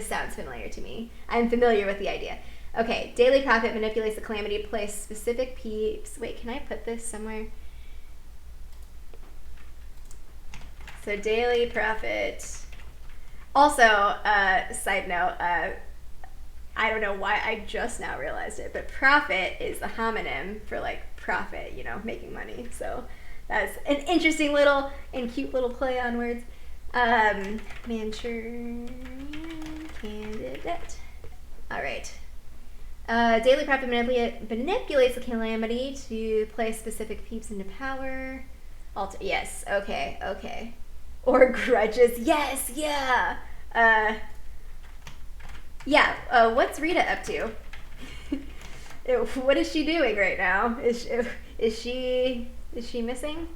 sounds familiar to me. I'm familiar with the idea. Okay, Daily Prophet manipulates the Calamity to place specific peeps. Wait, can I put this somewhere? So Daily Prophet. Also, side note, I don't know why I just now realized it, but profit is the homonym for like profit, you know, making money. So that's an interesting little and cute little play on words. Manchurian Candidate. All right. Daily Prophet manipulates the Calamity to place specific peeps into power. Yes, okay. Or grudges. Yes, yeah. What's Rita up to? What is she doing right now? Is she missing?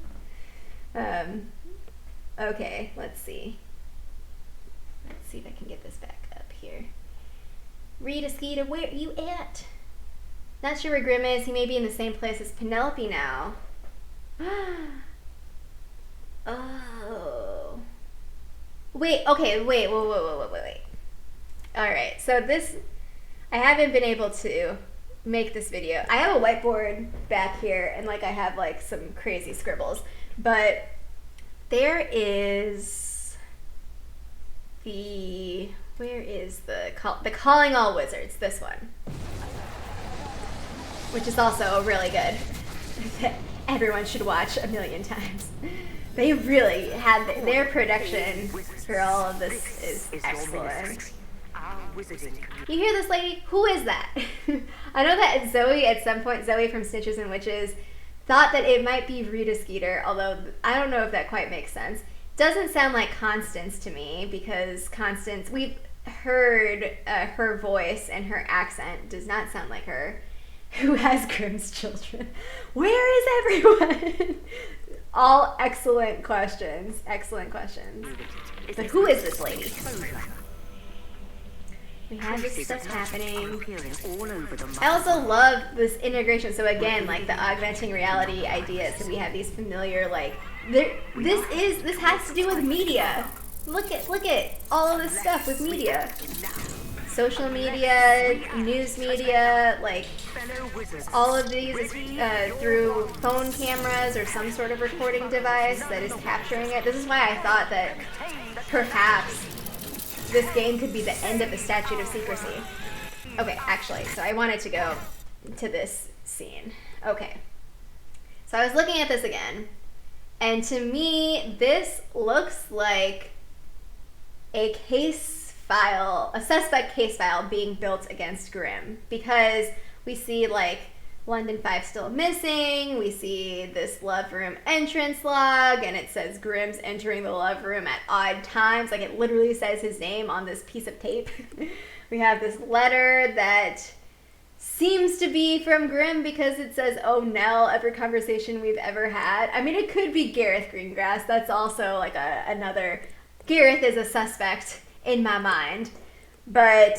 Okay, let's see. Let's see if I can get this back up here. Rita Skeeter, where are you at? Not sure where Grimm is. He may be in the same place as Penelope now. Oh. Wait, okay, wait. Alright, so this, I haven't been able to make this video. I have a whiteboard back here, and like I have like some crazy scribbles, but there is where is the Calling All Wizards, this one, which is also really good. Everyone should watch 1,000,000 times. They really had their production for all of this is excellent. You hear this, lady? Who is that? I know that Zoe, at some point, Zoe from Snitches and Witches, thought that it might be Rita Skeeter, although I don't know if that quite makes sense. Doesn't sound like Constance to me, because Constance, we've heard her voice and her accent does not sound like her. Who has Grimm's children? Where is everyone? All excellent questions. Excellent questions. But who is this lady? We have this stuff happening. I also love this integration. So again, like the augmenting reality idea. So we have these familiar, like, this has to do with media. Look at all of this stuff with media. Social media, news media, like all of these is through phone cameras or some sort of recording device that is capturing it. This is why I thought that perhaps this game could be the end of the statute of secrecy. Okay, actually, so I wanted to go to this scene. Okay. So I was looking at this again, and to me, this looks like a case file, a suspect case file being built against Grimm, because we see like London 5 still missing, we see this love room entrance log, and it says Grimm's entering the love room at odd times, like it literally says his name on this piece of tape. We have this letter that seems to be from Grimm because it says, "Oh Nell, every conversation we've ever had." I mean, it could be Gareth Greengrass. That's also like another... Gareth is a suspect in my mind. But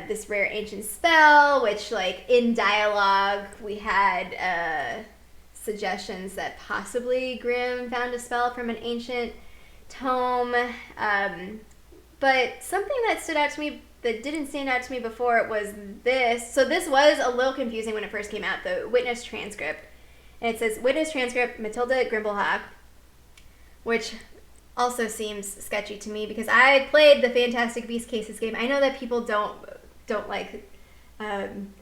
this rare ancient spell, which like in dialogue we had suggestions that possibly Grimm found a spell from an ancient tome. But something that stood out to me that didn't stand out to me before was this. So this was a little confusing when it first came out, the witness transcript. And it says, witness transcript, Matilda Grimblehawk, which also seems sketchy to me because I played the Fantastic Beast Cases game. I know that people don't like, aren't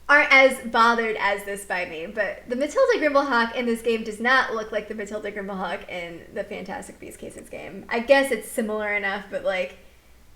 as bothered as this by me, but the Matilda Grimblehawk in this game does not look like the Matilda Grimblehawk in the Fantastic Beast Cases game. I guess it's similar enough, but like,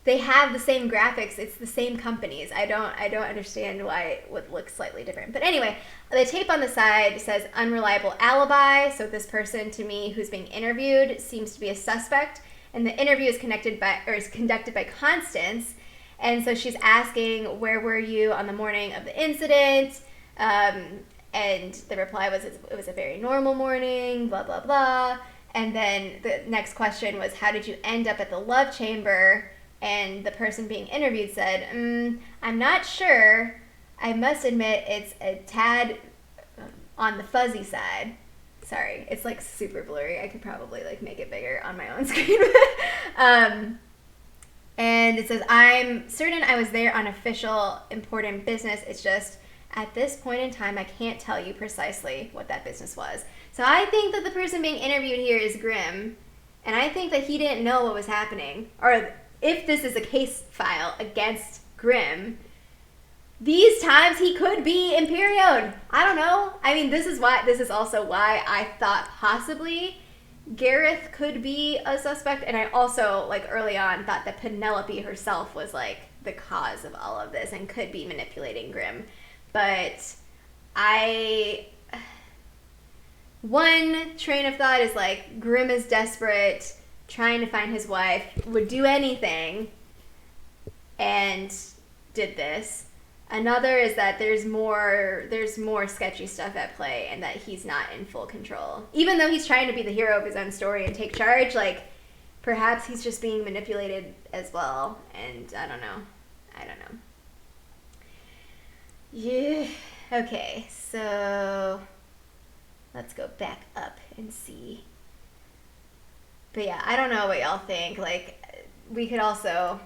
they have the same graphics. It's the same companies. I don't understand why it would look slightly different. But anyway, the tape on the side says unreliable alibi. So this person, to me, who's being interviewed seems to be a suspect. And the interview is conducted by Constance. And so she's asking, where were you on the morning of the incident? And the reply was, it was a very normal morning, blah, blah, blah. And then the next question was, how did you end up at the love chamber? And the person being interviewed said, I'm not sure. I must admit it's a tad on the fuzzy side. Sorry, it's like super blurry. I could probably like make it bigger on my own screen. And it says, I'm certain I was there on official important business. It's just at this point in time, I can't tell you precisely what that business was. So I think that the person being interviewed here is Grimm. And I think that he didn't know what was happening, or if this is a case file against Grimm, these times he could be Imperioed. I don't know. I mean, this is also why I thought possibly Gareth could be a suspect. And I also, like early on, thought that Penelope herself was like the cause of all of this and could be manipulating Grimm. But one train of thought is like, Grimm is desperate, trying to find his wife, would do anything, and did this. Another is that there's more sketchy stuff at play and that he's not in full control. Even though he's trying to be the hero of his own story and take charge, like, perhaps he's just being manipulated as well, and I don't know. Yeah, okay, so let's go back up and see. But yeah, I don't know what y'all think. Like, we could also,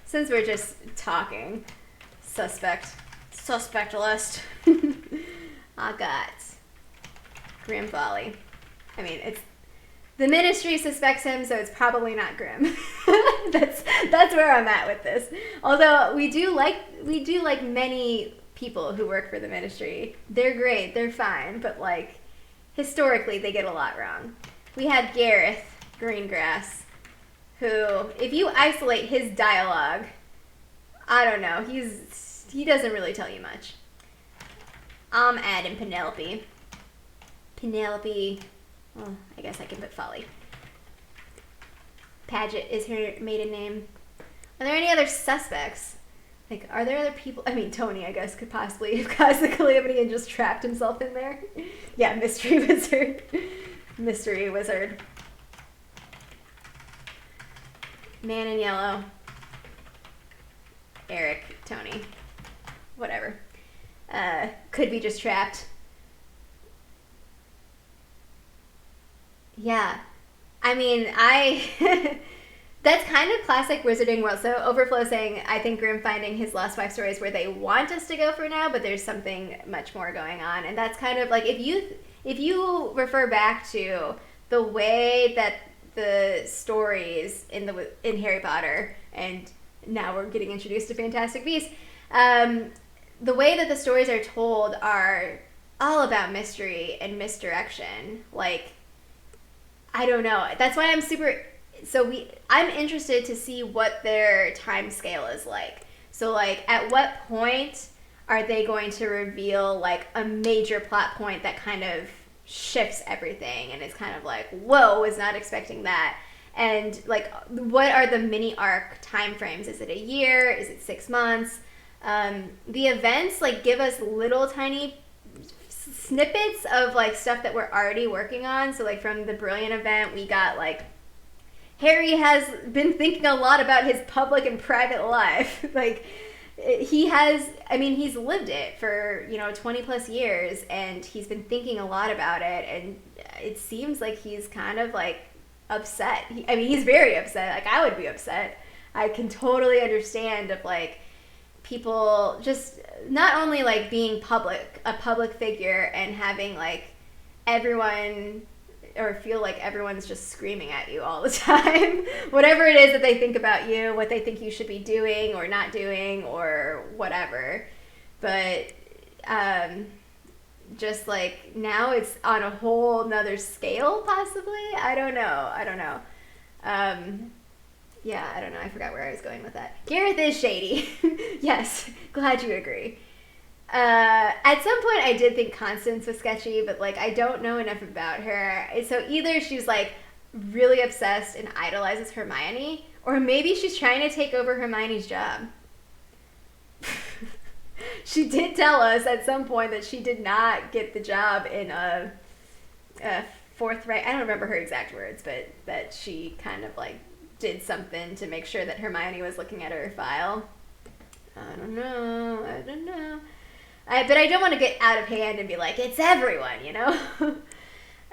since we're just talking, suspect list. I got Grimm Folly. I mean, the Ministry suspects him, so it's probably not Grimm. That's where I'm at with this. Although we do like many people who work for the Ministry. They're great, they're fine, but like, historically, they get a lot wrong. We have Gareth Greengrass, who, if you isolate his dialogue, I don't know, he doesn't really tell you much. I'm adding Penelope. Well, I guess I can put Folly. Paget is her maiden name. Are there any other suspects? Like, are there other people? I mean, Tony, I guess, could possibly have caused the calamity and just trapped himself in there. Yeah, mystery wizard. Mystery wizard. Man in yellow. Eric, Tony. Whatever. Could be just trapped. Yeah. I mean, I that's kind of classic Wizarding World. So Overflow saying, I think Grimm finding his Lost Wife stories where they want us to go for now, but there's something much more going on. And that's kind of like, if you refer back to the way that the stories in Harry Potter, and now we're getting introduced to Fantastic Beasts, the way that the stories are told are all about mystery and misdirection. Like, I don't know. That's why I'm interested to see what their time scale is like. So, like, at what point are they going to reveal, like, a major plot point that kind of shifts everything? And it's kind of like, whoa, was not expecting that. And, like, what are the mini arc time frames? Is it a year? Is it 6 months? The events, like, give us little tiny snippets of, like, stuff that we're already working on. So, like, from the Brilliant event, we got, like, Harry has been thinking a lot about his public and private life. Like, he's lived it for, 20 plus years, and he's been thinking a lot about it, and it seems like he's kind of, like, upset. He's very upset. Like, I would be upset. I can totally understand of, like, people just not only, like, being a public figure and having, like, everyone, or feel like everyone's just screaming at you all the time. Whatever it is that they think about you, what they think you should be doing or not doing or whatever. But just, like, now it's on a whole nother scale, possibly. I don't know. Yeah, I don't know. I forgot where I was going with that. Gareth is shady. Yes, glad you agree. At some point I did think Constance was sketchy, but, like, I don't know enough about her. So either she's, like, really obsessed and idolizes Hermione, or maybe she's trying to take over Hermione's job. She did tell us at some point that she did not get the job in a forthright, I don't remember her exact words, but that she kind of, like, did something to make sure that Hermione was looking at her file. I don't know. But I don't want to get out of hand and be like, it's everyone,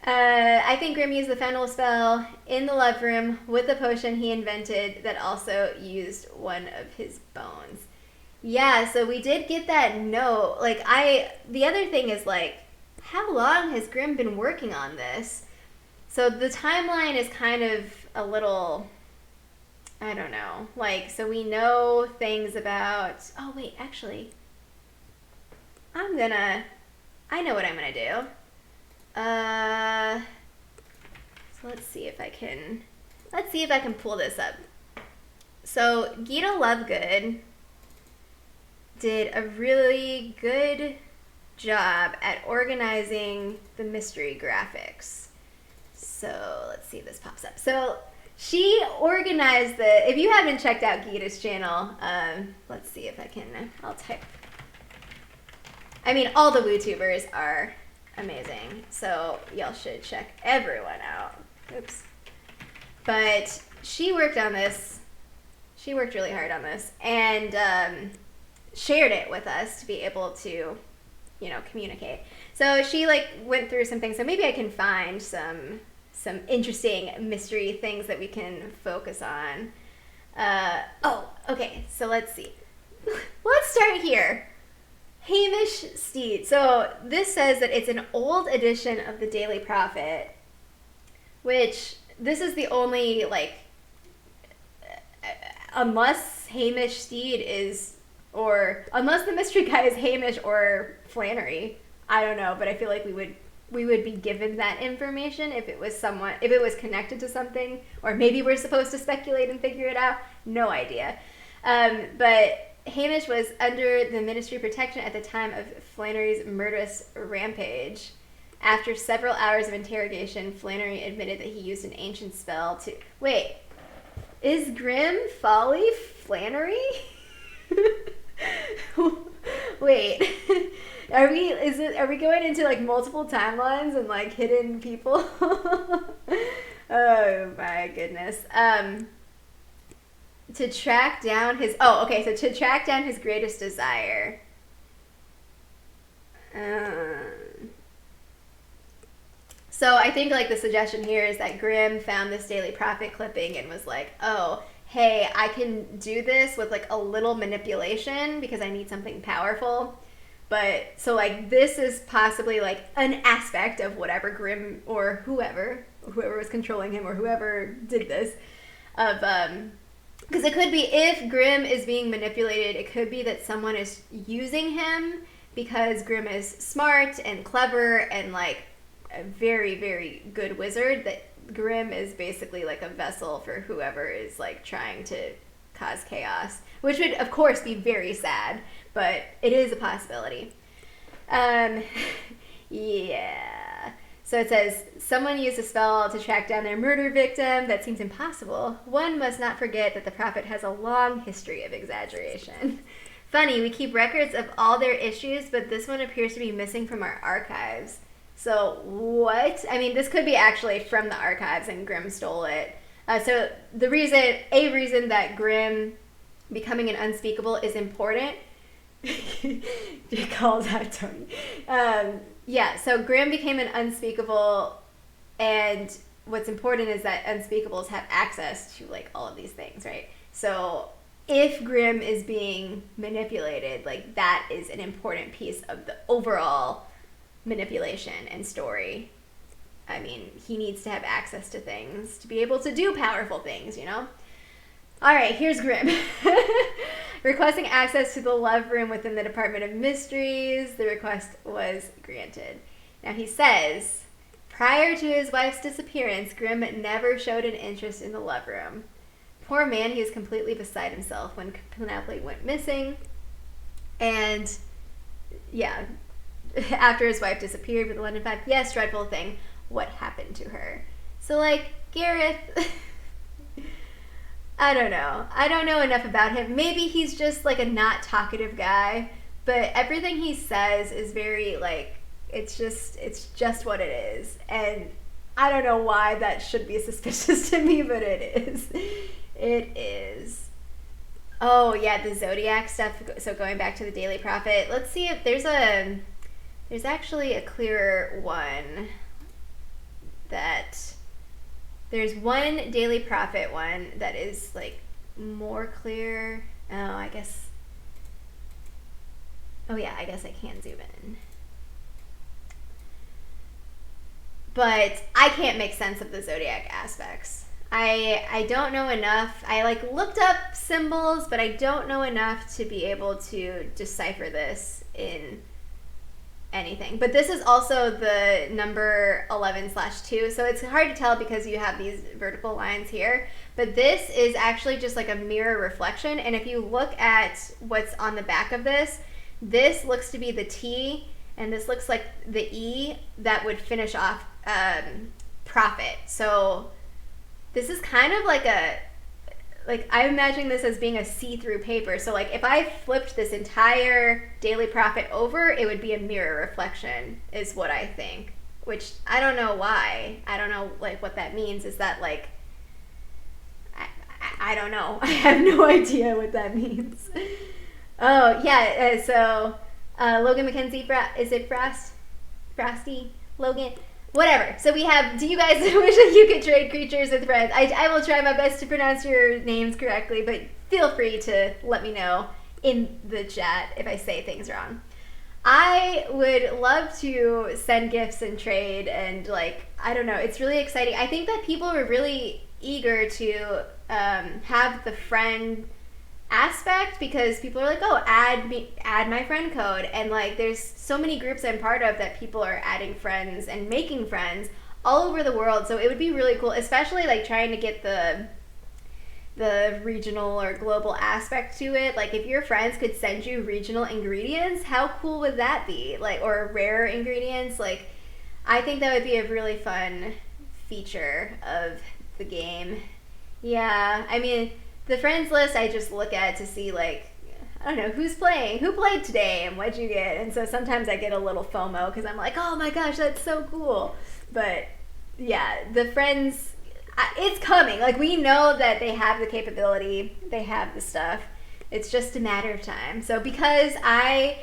I think Grimm used the Fennel spell in the love room with the potion he invented that also used one of his bones. Yeah, so we did get that note. Like, the other thing is, like, how long has Grimm been working on this? So the timeline is kind of a little, I don't know. Like, so we know things about, oh wait, actually, I know what I'm gonna do. So let's see if I can pull this up. So Gita Lovegood did a really good job at organizing the mystery graphics. So let's see if this pops up. So she organized if you haven't checked out Gita's channel, let's see if I'll type. All the WooTubers are amazing, so y'all should check everyone out. Oops. But she worked on this. She worked really hard on this and shared it with us to be able to, communicate. So she, like, went through some things. So maybe I can find some interesting mystery things that we can focus on. Okay. So let's see. Let's start here. Hamish Steed. So this says that it's an old edition of the Daily Prophet, which this is the only, like, unless Hamish Steed is, or unless the mystery guy is Hamish or Flannery, I don't know, but I feel like we would be given that information if it was connected to something, or maybe we're supposed to speculate and figure it out. No idea. But Hamish was under the ministry protection at the time of Flannery's murderous rampage. After several hours of interrogation, Flannery admitted that he used an ancient spell to... Wait, is Grimm Folly Flannery? Wait, are we going into, like, multiple timelines and, like, hidden people? Oh my goodness. To track down his greatest desire. So I think like the suggestion here is that Grimm found this Daily Prophet clipping and was like, oh, hey, I can do this with like a little manipulation because I need something powerful. But so like this is possibly like an aspect of whatever Grimm or whoever was controlling him or whoever did this of because it could be, if Grimm is being manipulated, it could be that someone is using him because Grimm is smart and clever and like a very, very good wizard, that Grimm is basically like a vessel for whoever is like trying to cause chaos, which would of course be very sad, but it is a possibility. Yeah. So it says, someone used a spell to track down their murder victim. That seems impossible. One must not forget that the prophet has a long history of exaggeration. Funny, we keep records of all their issues, but this one appears to be missing from our archives. So what? I mean, this could be actually from the archives and Grimm stole it. So a reason that Grimm becoming an unspeakable is important. You called out Tony. Yeah, so Grimm became an unspeakable, and what's important is that unspeakables have access to like all of these things, right? So if Grimm is being manipulated, like that is an important piece of the overall manipulation and story. I mean, he needs to have access to things to be able to do powerful things, you know? All right, here's Grimm. Requesting access to the love room within the Department of Mysteries. The request was granted. Now he says, prior to his wife's disappearance, Grimm never showed an interest in the love room. Poor man, he was completely beside himself when Penelope went missing. And yeah, after his wife disappeared with the London Five, yes, dreadful thing. What happened to her? So like, Gareth... I don't know. I don't know enough about him. Maybe he's just like a not talkative guy, but everything he says is very like, it's just what it is. And I don't know why that should be suspicious to me, but it is. It is. Oh yeah, the Zodiac stuff. So going back to the Daily Prophet, let's see if there's actually a clearer one that... There's one Daily Prophet one that is like more clear. Oh, I guess. Oh yeah, I guess I can zoom in. But I can't make sense of the Zodiac aspects. I don't know enough. I like looked up symbols, but I don't know enough to be able to decipher this in anything. But this is also the number 11/2, so it's hard to tell because you have these vertical lines here, but this is actually just like a mirror reflection. And if you look at what's on the back of this looks to be the T, and this looks like the E that would finish off prophet. So this is kind of like I imagine this as being a see-through paper. So like if I flipped this entire Daily Prophet over, it would be a mirror reflection is what I think, which I don't know why. I don't know like what that means. Is that like, I don't know. I have no idea what that means. Oh yeah, so Logan McKenzie, is it Frosty? Logan? Whatever. So we have, do you guys wish that you could trade creatures with friends? I will try my best to pronounce your names correctly, but feel free to let me know in the chat if I say things wrong. I would love to send gifts and trade, and like, I don't know, it's really exciting. I think that people are really eager to have the friend aspect, because people are like, oh, add my friend code, and like there's so many groups I'm part of that people are adding friends and making friends all over the world. So it would be really cool, especially like trying to get the regional or global aspect to it. Like if your friends could send you regional ingredients, how cool would that be? Like, or rare ingredients. Like I think that would be a really fun feature of the game. Yeah, I mean, the friends list I just look at to see like, I don't know, who played today and what'd you get. And so sometimes I get a little FOMO because I'm like, oh my gosh, that's so cool. But yeah, the friends, it's coming. Like we know that they have the capability, they have the stuff. It's just a matter of time. So because I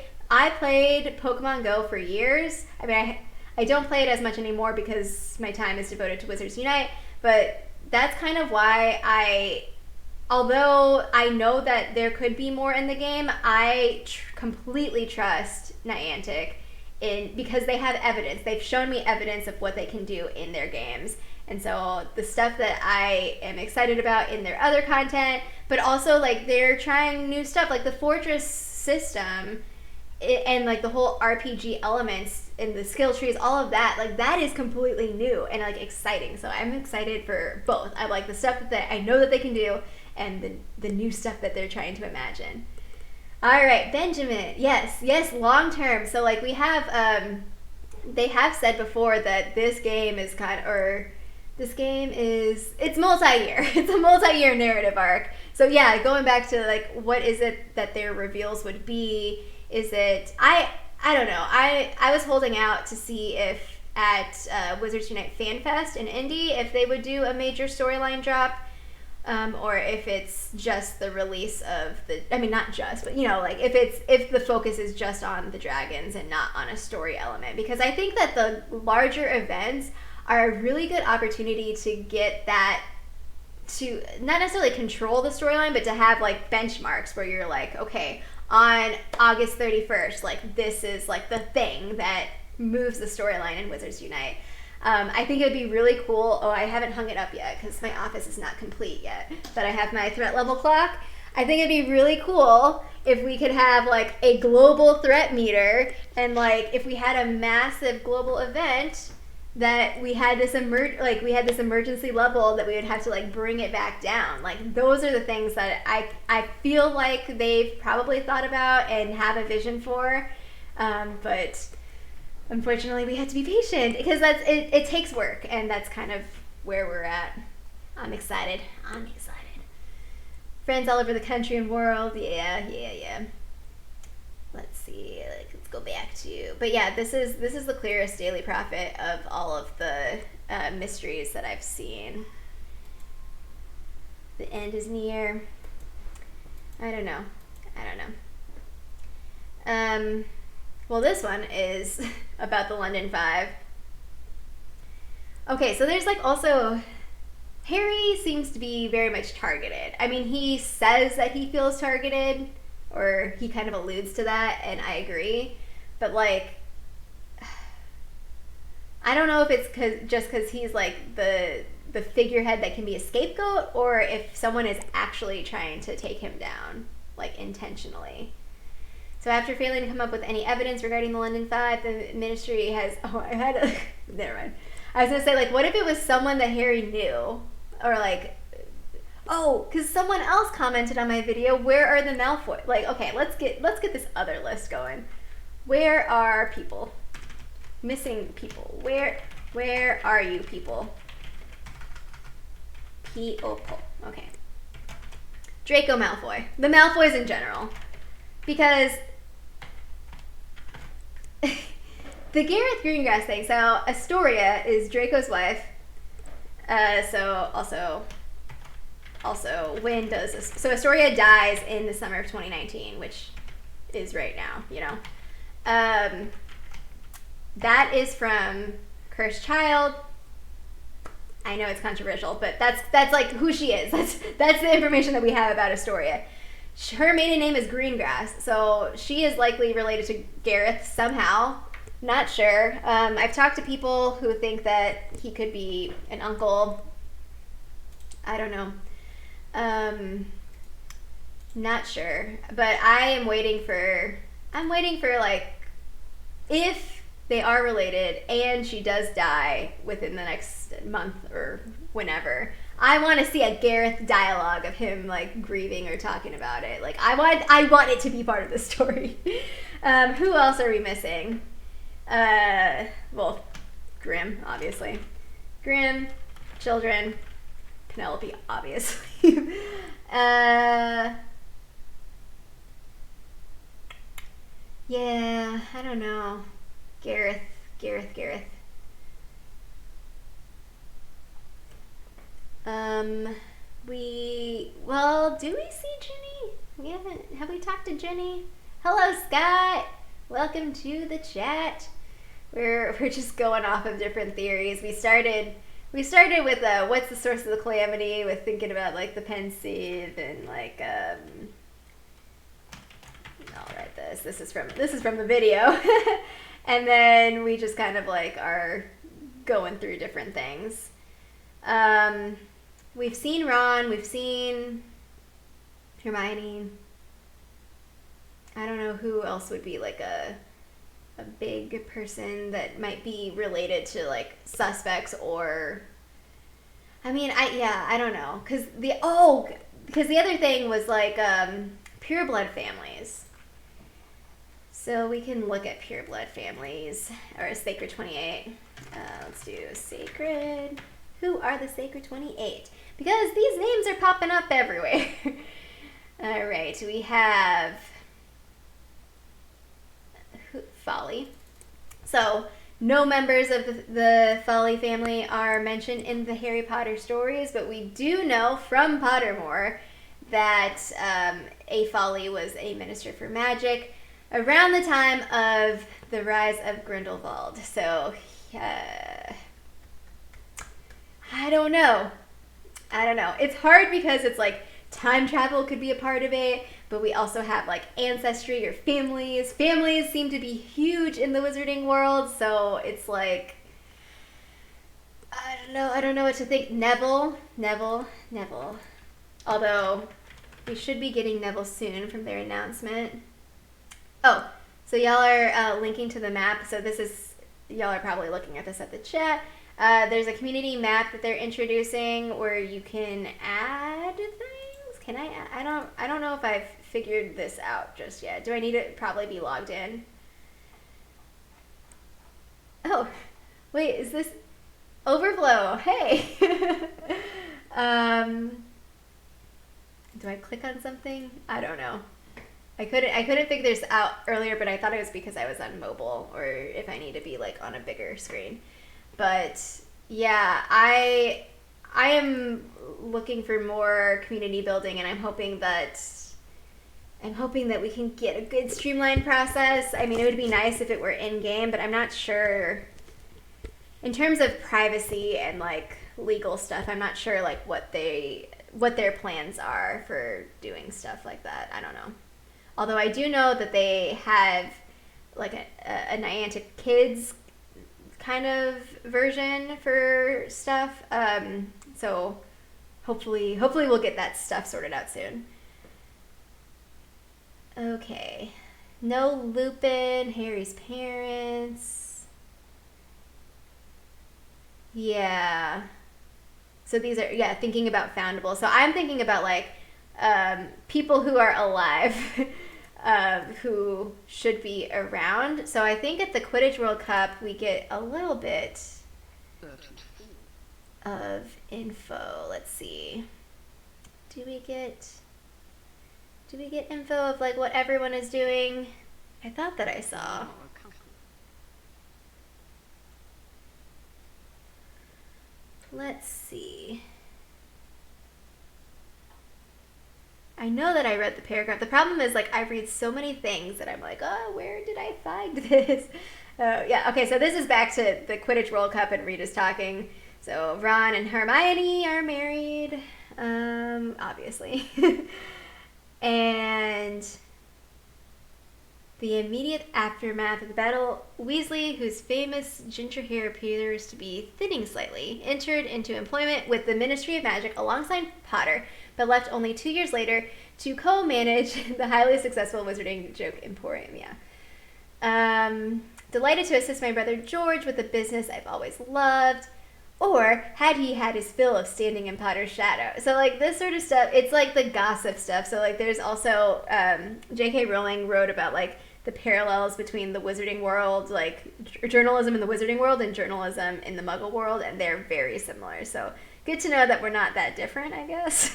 played Pokemon Go for years, I mean, I don't play it as much anymore because my time is devoted to Wizards Unite, but that's kind of why although I know that there could be more in the game, I completely trust Niantic because they have evidence. They've shown me evidence of what they can do in their games. And so the stuff that I am excited about in their other content, but also like they're trying new stuff, like the Fortress system and like the whole RPG elements and the skill trees, all of that, like that is completely new and like exciting. So I'm excited for both. I like the stuff that I know that they can do and the new stuff that they're trying to imagine. All right, Benjamin. Yes, long term. So like we have, they have said before that this game is it's multi-year. It's a multi-year narrative arc. So yeah, going back to like what is it that their reveals would be? Is it I don't know. I was holding out to see if at Wizards Unite Fan Fest in Indy if they would do a major storyline drop. Or if it's just the release of not just, but like if the focus is just on the dragons and not on a story element, because I think that the larger events are a really good opportunity to get that, to not necessarily control the storyline, but to have like benchmarks where you're like, okay, on August 31st, like this is like the thing that moves the storyline in Wizards Unite. I think it would be really cool. Oh, I haven't hung it up yet because my office is not complete yet, but I have my threat level clock. I think it'd be really cool if we could have like a global threat meter, and like if we had a massive global event that we had this emergency level that we would have to like bring it back down. Like those are the things that I feel like they've probably thought about and have a vision for, but unfortunately, we have to be patient because it takes work, and that's kind of where we're at. I'm excited. Friends all over the country and world. Yeah. Let's see. Let's go back to. But yeah, this is the clearest daily prophet of all of the mysteries that I've seen. The end is near. I don't know. Well, this one is about the London 5. Okay, so there's like also, Harry seems to be very much targeted. I mean, he says that he feels targeted, or he kind of alludes to that, and I agree. But like, I don't know if it's just because he's like the figurehead that can be a scapegoat, or if someone is actually trying to take him down, like intentionally. So after failing to come up with any evidence regarding the London 5, the ministry has... never mind. I was going to say, like, what if it was someone that Harry knew? Or, like... Oh, because someone else commented on my video, where are the Malfoy... Like, okay, let's get this other list going. Where are people? Missing people. Where are you, people? P-O-P-O. Okay. Draco Malfoy. The Malfoys in general. Because... the Gareth Greengrass thing. So Astoria is Draco's wife. So also when does this? So Astoria dies in the summer of 2019, which is right now. That is from Cursed Child. I know it's controversial, but that's like who she is. That's the information that we have about Astoria. Her maiden name is Greengrass, so she is likely related to Gareth somehow. Not sure. I've talked to people who think that he could be an uncle. I don't know. Not sure. But I'm waiting for like, if they are related and she does die within the next month or whenever, I want to see a Gareth dialogue of him like grieving or talking about it. Like I want it to be part of the story. Who else are we missing? Well, Grimm, obviously. Grimm, children, Penelope, obviously. Yeah, I don't know. Gareth. Do we see Jenny? Have we talked to Jenny? Hello, Scott. Welcome to the chat. we're just going off of different theories. We started with what's the source of the calamity, with thinking about like the pensive and like I'll write this. This is from the video. And then we just kind of like are going through different things. We've seen Ron, we've seen Hermione. I don't know who else would be like a big person that might be related to like suspects, or I mean, I don't know, because the other thing was like pureblood families. So we can look at pureblood families, or Sacred 28. Let's do Sacred. Who are the Sacred 28? Because these names are popping up everywhere. All right, we have Folly. So no members of the Folly family are mentioned in the Harry Potter stories, but we do know from Pottermore that a Folly was a minister for magic around the time of the rise of Grindelwald. So I don't know. It's hard because it's like time travel could be a part of it, but we also have like ancestry or families. Families seem to be huge in the wizarding world, so it's like I don't know what to think. Neville. Although we should be getting Neville soon from their announcement. Oh, so y'all are linking to the map. So y'all are probably looking at this at the chat. There's a community map that they're introducing where you can add things. Can I? I don't know if I've figured this out just yet. Do I need to probably be logged in? Oh, wait, is this Overflow? Hey. Do I click on something? I don't know. I couldn't figure this out earlier, but I thought it was because I was on mobile, or if I need to be like on a bigger screen. But yeah, I am looking for more community building, and I'm hoping that we can get a good streamlined process. I mean, it would be nice if it were in game, but I'm not sure in terms of privacy and like legal stuff. I'm not sure like what their plans are for doing stuff like that. I don't know. Although I do know that they have like a Niantic Kids kind of version for stuff. So hopefully we'll get that stuff sorted out soon. Okay. No Lupin, Harry's parents. Yeah. So these are, thinking about foundable. So I'm thinking about like people who are alive who should be around. So I think at the Quidditch World Cup we get a little bit of info. Let's see. Do we get info of like what everyone is doing? I thought that I saw. Let's see. I know that I read the paragraph. The problem is, like, I read so many things that I'm like, oh, where did I find this? Yeah, okay, so this is back to the Quidditch World Cup and Rita's talking. So Ron and Hermione are married, obviously. And the immediate aftermath of the battle, Weasley, whose famous ginger hair appears to be thinning slightly, entered into employment with the Ministry of Magic alongside Potter, but left only 2 years later to co-manage the highly successful Wizarding Joke Emporium. Delighted to assist my brother George with the business I've always loved. Or had he had his fill of standing in Potter's shadow? So, like, this sort of stuff, it's like the gossip stuff. So, like, there's also, J.K. Rowling wrote about, like, the parallels between the wizarding world, like, journalism in the wizarding world and journalism in the muggle world, and they're very similar. So, good to know that we're not that different, I guess.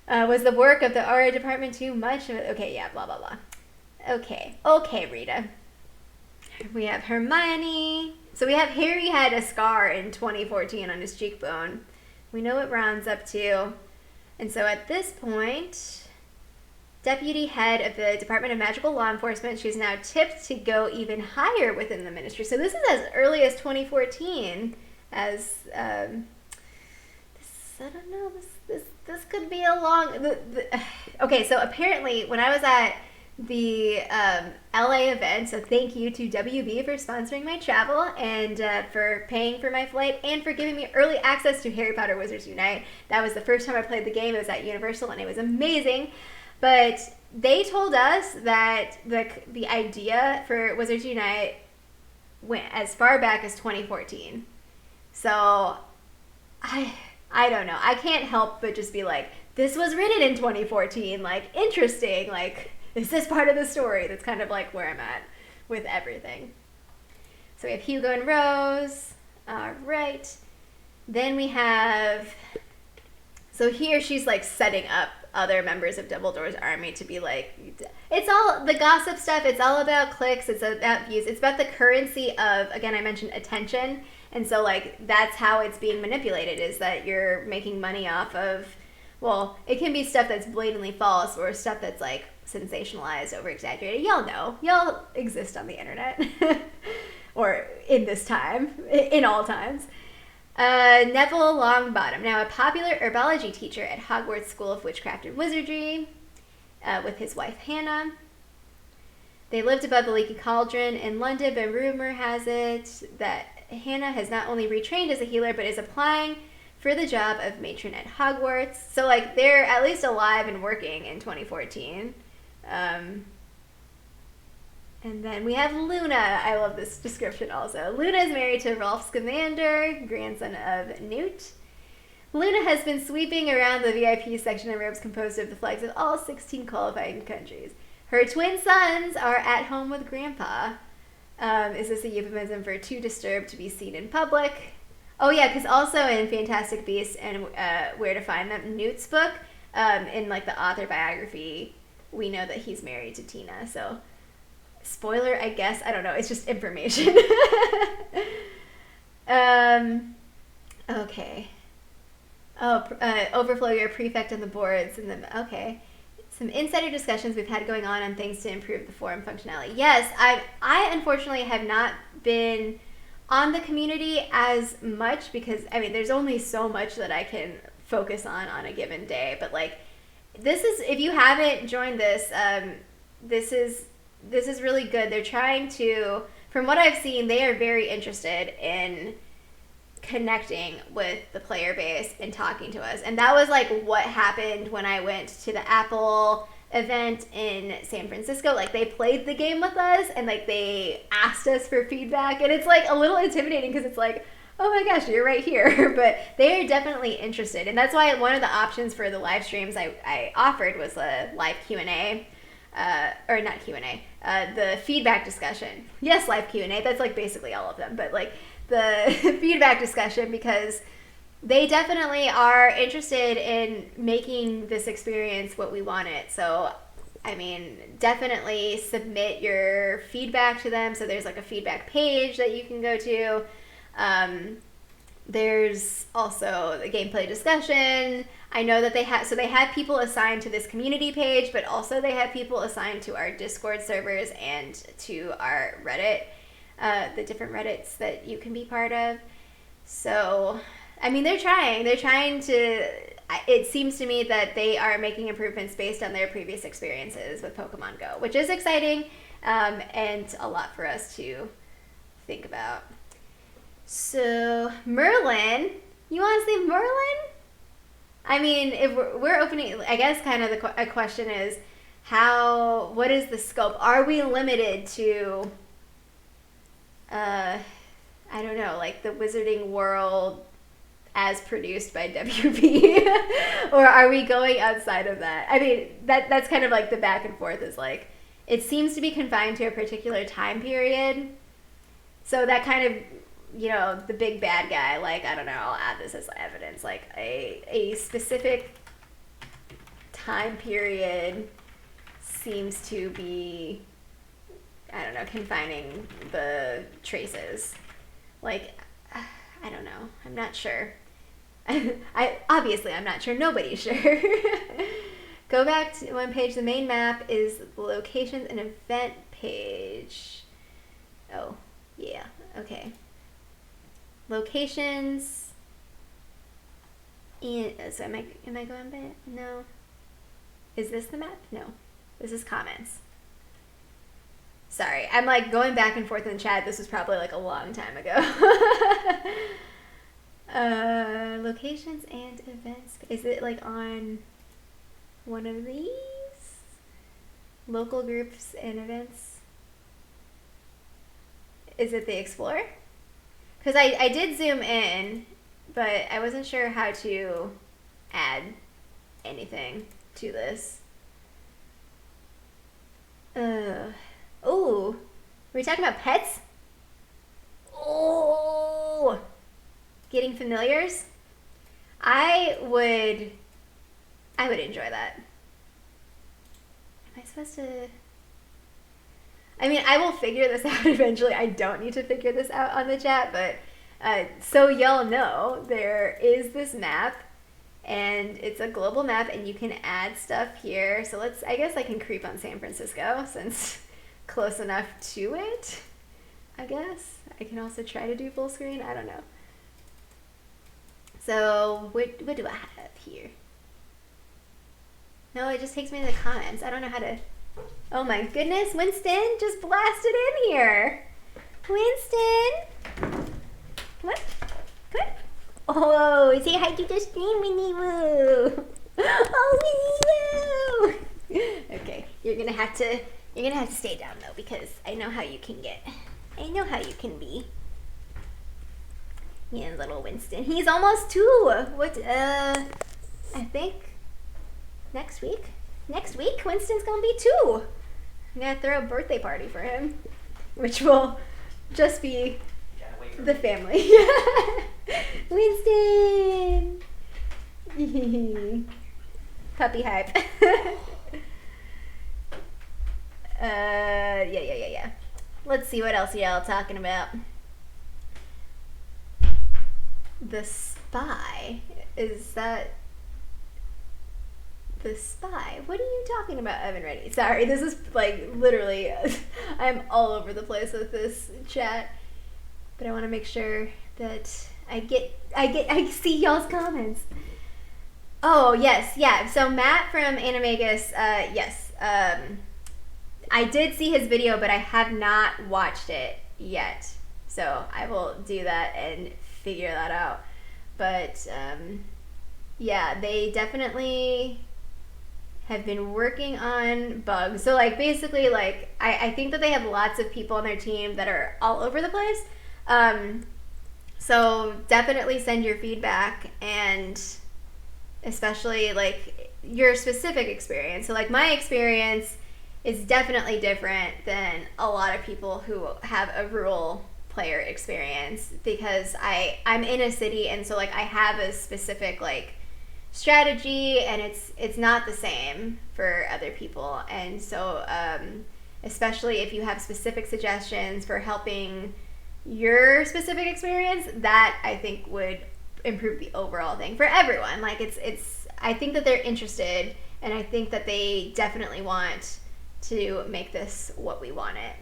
Was the work of the RA department too much? Okay, yeah, blah, blah, blah. Okay, Rita. We have Hermione. So we have Harry had a scar in 2014 on his cheekbone. We know what Ron's up to. And so at this point, deputy head of the Department of Magical Law Enforcement. She's now tipped to go even higher within the ministry. So this is as early as 2014. As I don't know, this could be a long. Okay, so apparently when I was at the LA event, so thank you to WB for sponsoring my travel and for paying for my flight and for giving me early access to Harry Potter Wizards Unite. That was the first time I played the game. It was at Universal and it was amazing. But they told us that the idea for Wizards Unite went as far back as 2014. So I don't know. I can't help but just be like, this was written in 2014. Like, interesting. Like, is this part of the story? That's kind of like where I'm at with everything. So we have Hugo and Rose. All right. Then we have... So here she's like setting up other members of Dumbledore's army to be like... It's all the gossip stuff. It's all about clicks. It's about views. It's about the currency of, again, I mentioned attention. And so like that's how it's being manipulated, is that you're making money off of... Well, it can be stuff that's blatantly false or stuff that's like sensationalized, over-exaggerated. Y'all know. Y'all exist on the internet. Or in this time. In all times. Neville Longbottom, now a popular herbology teacher at Hogwarts School of Witchcraft and Wizardry, with his wife Hannah. They lived above the Leaky Cauldron in London, but rumor has it that Hannah has not only retrained as a healer, but is applying for the job of matron at Hogwarts. So, like, they're at least alive and working in 2014. And then we have Luna. I love this description also. Luna is married to Rolf Scamander, grandson of Newt. Luna has been sweeping around the VIP section in robes composed of the flags of all 16 qualifying countries. Her twin sons are at home with Grandpa. Is this a euphemism for too disturbed to be seen in public? Oh yeah, because also in Fantastic Beasts and Where to Find Them, Newt's book, in like the author biography, we know that he's married to Tina. So, spoiler, I guess. I don't know. It's just information. Okay. Oh, Overflow, your prefect on the boards. And then, okay. Some insider discussions we've had going on things to improve the forum functionality. Yes, I unfortunately have not been on the community as much because, I mean, there's only so much that I can focus on a given day. But, like, this is, if you haven't joined this, this is really good. They're trying to, from what I've seen, they are very interested in connecting with the player base and talking to us. And that was like what happened when I went to the Apple event in San Francisco. Like, they played the game with us and like they asked us for feedback, and it's like a little intimidating because it's like, oh my gosh, you're right here. But they are definitely interested, and that's why one of the options for the live streams I offered was a live Q&A. Or not Q&A, the feedback discussion. Yes, live Q&A, that's like basically all of them, but like the feedback discussion, because they definitely are interested in making this experience what we want it. So, I mean, definitely submit your feedback to them. So there's like a feedback page that you can go to. There's also the gameplay discussion. I know that they had people assigned to this community page, but also they had people assigned to our Discord servers and to our Reddit, the different Reddits that you can be part of. So, I mean, they're trying to, it seems to me that they are making improvements based on their previous experiences with Pokemon Go, which is exciting, and a lot for us to think about. So, Merlin, you want to say Merlin? I mean, if we're opening, I guess kind of a question is, what is the scope? Are we limited to, I don't know, like the Wizarding World as produced by WB? Or are we going outside of that? I mean, that's kind of like the back and forth is like, it seems to be confined to a particular time period. So that kind of, you know, the big bad guy, like, I don't know, I'll add this as evidence, like a specific time period seems to be, I don't know, confining the traces. Like, I don't know, I'm not sure. I'm not sure, nobody's sure. Go back to one page. The main map is the locations and event page. Oh, yeah. Okay. Locations. And so am I going back? No. Is this the map? No. This is comments. Sorry, I'm like going back and forth in the chat. This was probably like a long time ago. Locations and events. Is it like on one of these? Local groups and events. Is it the Explorer? Because I did zoom in, but I wasn't sure how to add anything to this. Oh, were we talking about pets? Oh, getting familiars. I would enjoy that. Am I supposed to? I mean, I will figure this out eventually. I don't need to figure this out on the chat, but so y'all know, there is this map, and it's a global map, and you can add stuff here. So I guess I can creep on San Francisco since close enough to it, I guess. I can also try to do full screen. I don't know. So what do I have here? No, it just takes me to the comments. I don't know how to. Oh my goodness, Winston just blasted in here. Winston, come on, come on. Oh, say hi to the stream, Winnie Woo. Oh, Winnie Woo. Okay, you're gonna have to stay down though, because I know how you can get. I know how you can be. Yeah, little Winston. He's almost 2. What? I think next week. Next week, Winston's gonna be 2. I'm gonna throw a birthday party for him, which will just be the family. Winston! Puppy hype. Yeah. Let's see what else y'all talking about. The Spy. Is that The Spy? What are you talking about, Evan Reddy? Sorry, this is like literally I'm all over the place with this chat, but I want to make sure that I see y'all's comments. Oh yes, yeah. So Matt from Animagus, yes. I did see his video, but I have not watched it yet. So I will do that and figure that out. But yeah, they definitely have been working on bugs. So like basically like I think that they have lots of people on their team that are all over the place. So definitely send your feedback, and especially like your specific experience. So like my experience is definitely different than a lot of people who have a rural player experience, because I'm in a city, and so like I have a specific like strategy, and it's not the same for other people. And so especially if you have specific suggestions for helping your specific experience, that I think would improve the overall thing for everyone. Like it's I think that they're interested, and I think that they definitely want to make this what we want it.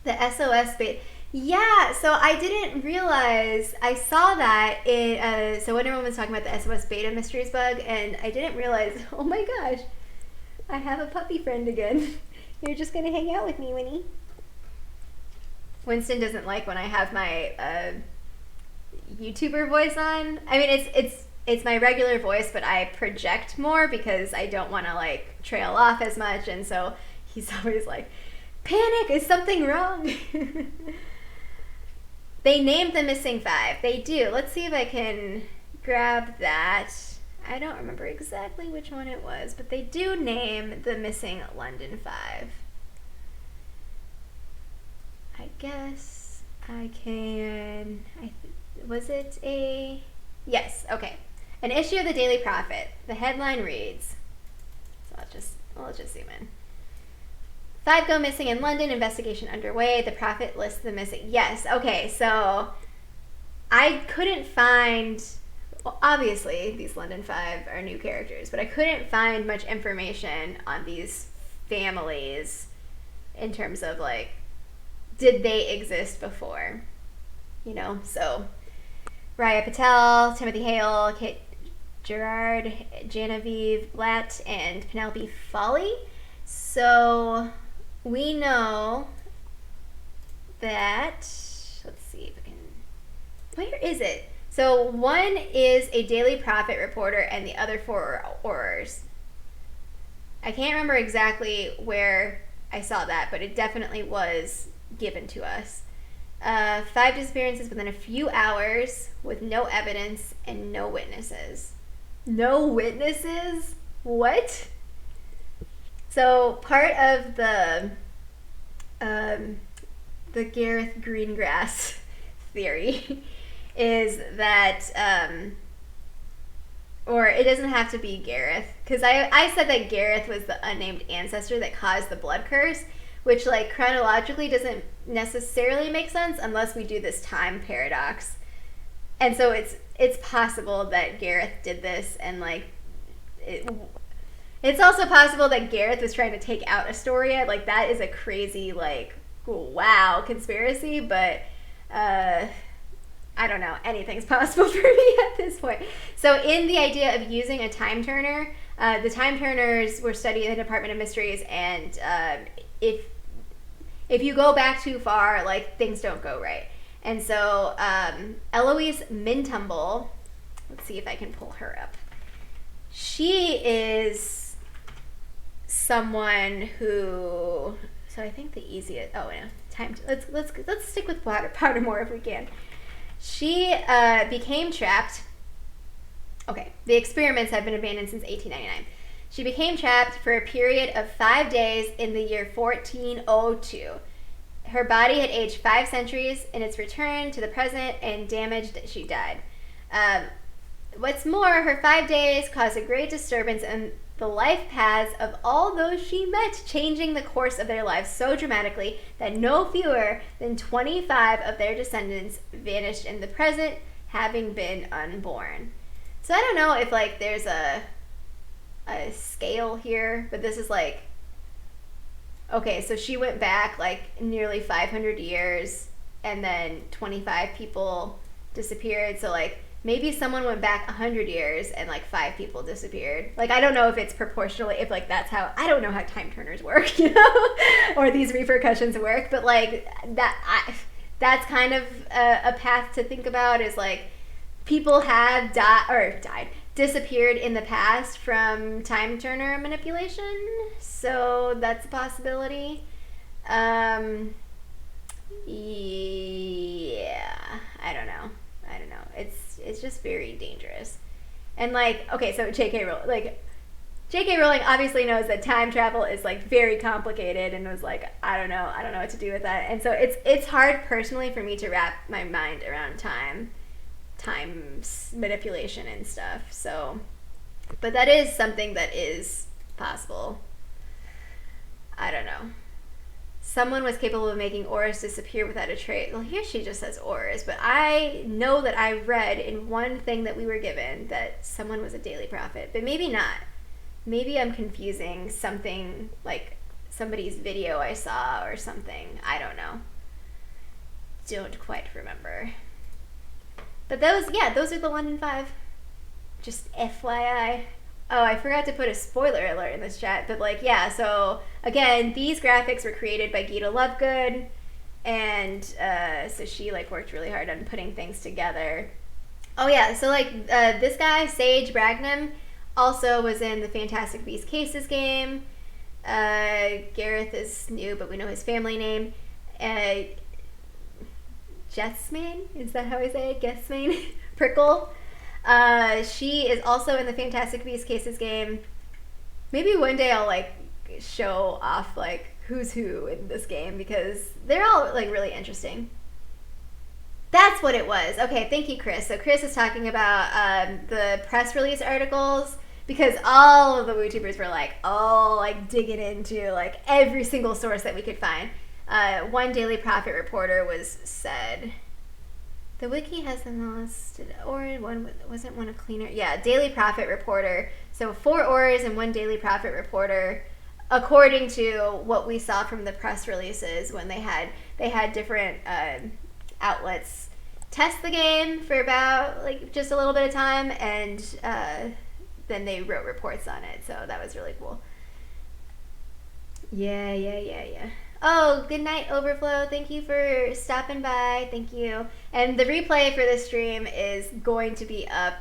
The SOS beta. Yeah, so I didn't realize, I saw that it, so when everyone was talking about the SOS beta mysteries bug, and I didn't realize, oh my gosh, I have a puppy friend again. You're just gonna hang out with me, Winnie. Winston doesn't like when I have my YouTuber voice on. I mean, it's my regular voice, but I project more because I don't want to like trail off as much, and so he's always like, panic, is something wrong? They named the missing 5. They do. Let's see if I can grab that. I don't remember exactly which one it was, but they do name the missing London 5. I guess I can. Was it a? Yes. Okay. An issue of the Daily Prophet. The headline reads. So I'll just zoom in. 5 go missing in London. Investigation underway. The Prophet lists the missing. Yes. Okay. So I couldn't find well, obviously these London Five are new characters, but I couldn't find much information on these families in terms of like, did they exist before? You know, so Raya Patel, Timothy Hale, Kate Gerard, Genevieve Blatt, and Penelope Folly. So we know that, let's see if I can, where is it? So one is a Daily Prophet reporter and the other four are Aurors. I can't remember exactly where I saw that, but it definitely was given to us. 5 disappearances within a few hours with no evidence and no witnesses. No witnesses? What? So part of the Gareth Greengrass theory is that, or it doesn't have to be Gareth, because I said that Gareth was the unnamed ancestor that caused the blood curse, which like chronologically doesn't necessarily make sense unless we do this time paradox. And so it's possible that Gareth did this, and like it's also possible that Gareth was trying to take out Astoria. Like that is a crazy like wow conspiracy, but I don't know, anything's possible for me at this point. So in the idea of using a time turner, the time turners were studied in the Department of Mysteries, and if you go back too far, like things don't go right. And so Eloise Mintumble, let's see if I can pull her up. She is someone who, so I think the easiest, oh yeah, let's stick with Pottermore if we can. She became trapped. Okay, the experiments have been abandoned since 1899. She became trapped for a period of 5 days in the year 1402. Her body had aged 5 centuries in its return to the present and damaged that she died. What's more, her 5 days caused a great disturbance in the life paths of all those she met, changing the course of their lives so dramatically that no fewer than 25 of their descendants vanished in the present, having been unborn. So I don't know if like there's a scale here, but this is like, okay, so she went back like nearly 500 years and then 25 people disappeared. So like maybe someone went back 100 years and like 5 people disappeared. Like I don't know if it's proportionally, if like that's how, I don't know how time turners work, you know, or these repercussions work, but like that's kind of a path to think about, is like people have disappeared in the past from time turner manipulation, so that's a possibility. Yeah, I don't know. It's just very dangerous. And like, okay, so J.K. Rowling obviously knows that time travel is like very complicated, and was like, I don't know what to do with that. And so it's hard personally for me to wrap my mind around time manipulation and stuff. So, but that is something that is possible. I don't know. Someone was capable of making auras disappear without a trace. Well, here she just says auras, but I know that I read in one thing that we were given that someone was a Daily Prophet, but maybe not. Maybe I'm confusing something, like somebody's video I saw or something. I don't know. Don't quite remember. But those are the London 5. Just FYI. Oh, I forgot to put a spoiler alert in this chat, but like, yeah, so again, these graphics were created by Gita Lovegood, and so she like worked really hard on putting things together. Oh yeah, so like this guy, Sage Bragnam, also was in the Fantastic Beasts Cases game. Gareth is new, but we know his family name. Jessmane, is that how I say it? Jessmane Prickle. She is also in the Fantastic Beasts Cases game. Maybe one day I'll like show off like who's who in this game, because they're all like really interesting. That's what it was. Okay, thank you, Chris. So Chris is talking about the press release articles, because all of the WooTubers were like, digging into like every single source that we could find. One Daily Prophet reporter was said, The wiki has the most, or one wasn't one a cleaner. Yeah, daily profit reporter. So 4 ores and 1 daily profit reporter, according to what we saw from the press releases when they had different outlets test the game for about like just a little bit of time, and then they wrote reports on it. So that was really cool. Yeah. Oh, good night, Overflow. Thank you for stopping by. Thank you. And the replay for this stream is going to be up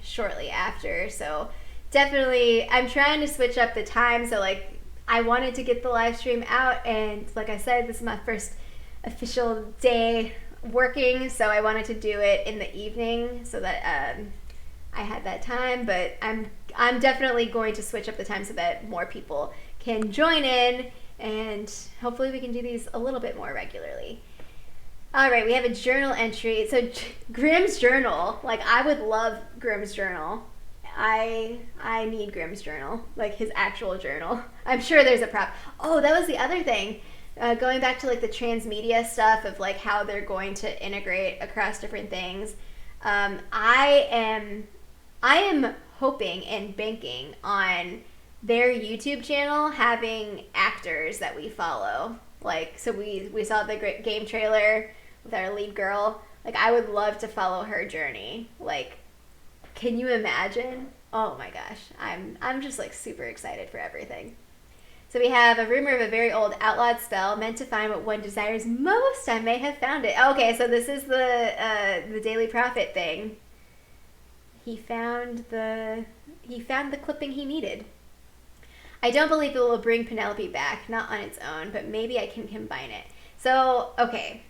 shortly after. So definitely, I'm trying to switch up the time. So like, I wanted to get the live stream out, and like I said, this is my first official day working. So I wanted to do it in the evening so that I had that time. But I'm definitely going to switch up the time so that more people can join in, and hopefully we can do these a little bit more regularly. All right, we have a journal entry. So Grimm's journal, like I would love Grimm's journal. I need Grimm's journal, like his actual journal. I'm sure there's a prop. Oh, that was the other thing. Going back to like the transmedia stuff of like how they're going to integrate across different things. I am hoping and banking on their YouTube channel having actors that we follow. Like, so we saw the great game trailer with our lead girl. Like, I would love to follow her journey. Like, can you imagine? Oh my gosh, I'm just like super excited for everything. So we have a rumor of a very old outlawed spell meant to find what one desires most. I may have found it. Okay, so this is the Daily Prophet thing. He found the clipping he needed. I don't believe it will bring Penelope back, not on its own, but maybe I can combine it. So, okay,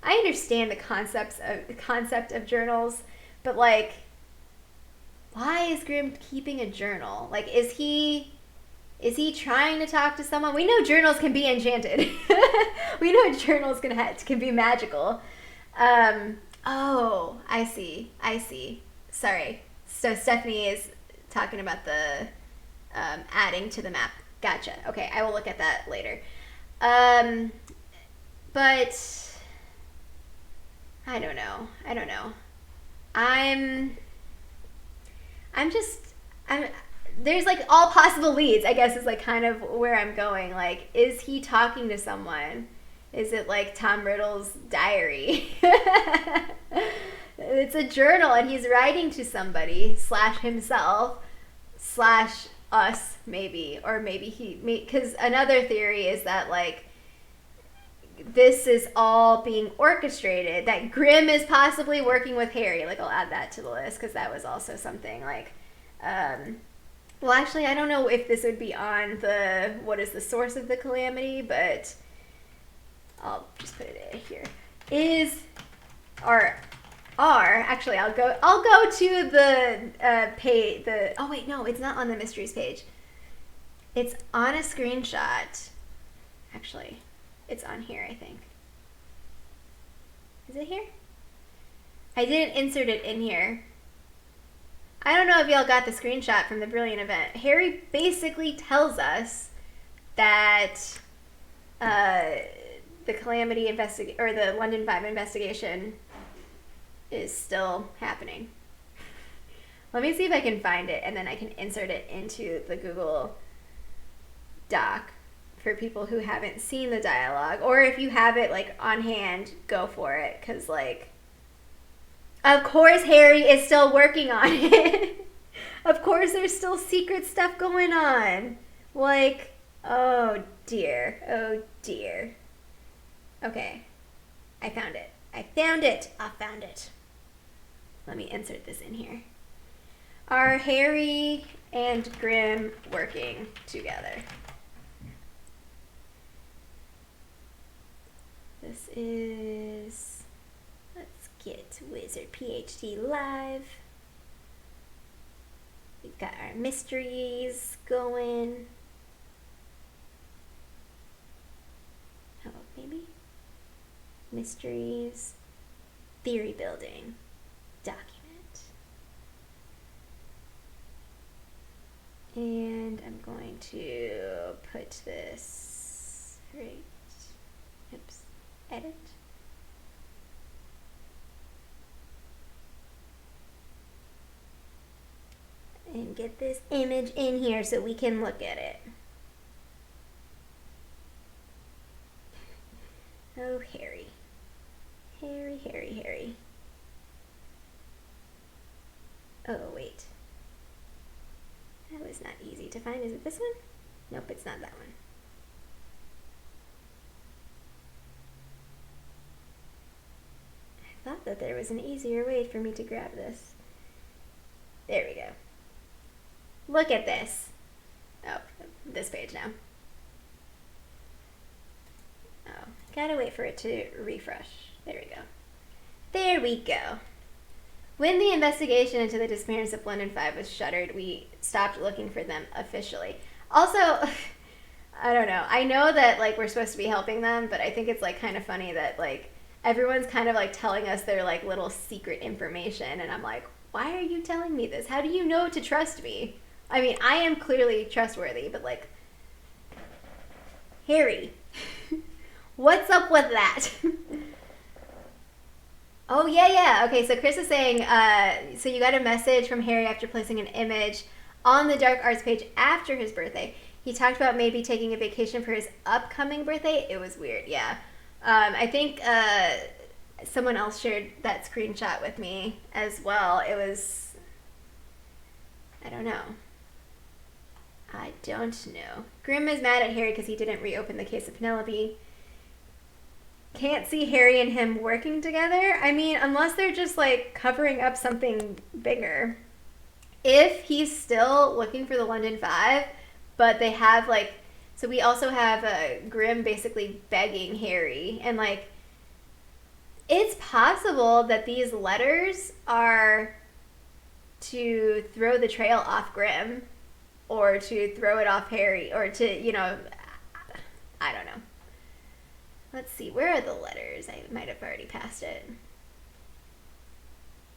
I understand the concept of journals, but like, why is Grimm keeping a journal? Like, is he trying to talk to someone? We know journals can be enchanted. We know journals can be magical. Oh, I see. Sorry. So Stephanie is talking about the adding to the map. Gotcha. Okay, I will look at that later. But I don't know. There's like all possible leads, I guess, is like kind of where I'm going. Like, is he talking to someone? Is it like Tom Riddle's diary? It's a journal, and he's writing to somebody / himself / us, maybe, or maybe because another theory is that like this is all being orchestrated, that Grimm is possibly working with Harry. Like, I'll add that to the list because that was also something like well, actually, I don't know if this would be on the what is the source of the Calamity, but I'll just put it in here. Actually, I'll go to the oh wait, no, it's not on the mysteries page. It's on a screenshot. Actually, it's on here, I think. Is it here? I didn't insert it in here. I don't know if y'all got the screenshot from the Brilliant event. Harry basically tells us that the Calamity or the London 5 investigation is still happening. Let me see if I can find it, and then I can insert it into the Google Doc for people who haven't seen the dialogue, or if you have it like on hand, go for it, because like, of course Harry is still working on it. Of course there's still secret stuff going on. Like, oh dear. Okay, I found it. Let me insert this in here. Are Harry and Grimm working together? This is, let's get WizardPhD live. We've got our mysteries going. How about maybe mysteries, theory building, document. And I'm going to put this right, oops, edit. Get this image in here so we can look at it. Oh, Harry. Harry, Harry, Harry. Oh, wait. That was not easy to find. Is it this one? Nope, it's not that one. I thought that there was an easier way for me to grab this. There we go. Look at this. Oh, this page now. Oh, gotta wait for it to refresh. There we go. There we go. When the investigation into the disappearance of London 5 was shuttered, we stopped looking for them officially. Also, I don't know. I know that, like, we're supposed to be helping them, but I think it's, like, kind of funny that, like, everyone's kind of, like, telling us their, like, little secret information, and I'm like, why are you telling me this? How do you know to trust me? I mean, I am clearly trustworthy, but, like, Harry, what's up with that? Oh, yeah. Okay, so Chris is saying, so you got a message from Harry after placing an image on the Dark Arts page after his birthday. He talked about maybe taking a vacation for his upcoming birthday. It was weird, yeah. I think someone else shared that screenshot with me as well. It was, I don't know. Grimm is mad at Harry because he didn't reopen the case of Penelope. Can't see Harry and him working together. I mean, unless they're just, like, covering up something bigger. If he's still looking for the London 5, but they have, like, so we also have Grimm basically begging Harry, and, like, it's possible that these letters are to throw the trail off Grimm, or to throw it off Harry, or to, you know, I don't know. Let's see, where are the letters? I might have already passed it.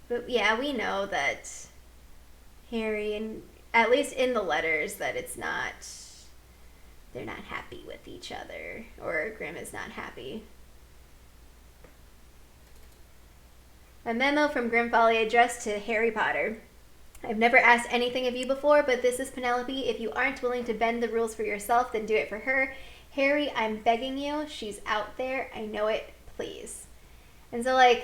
But yeah, we know that Harry, and at least in the letters, that it's not, they're not happy with each other, or Grimm is not happy. A memo from Grimm Folly addressed to Harry Potter. I've never asked anything of you before, but this is Penelope. If you aren't willing to bend the rules for yourself, then do it for her. Harry, I'm begging you. She's out there. I know it. Please. And so, like,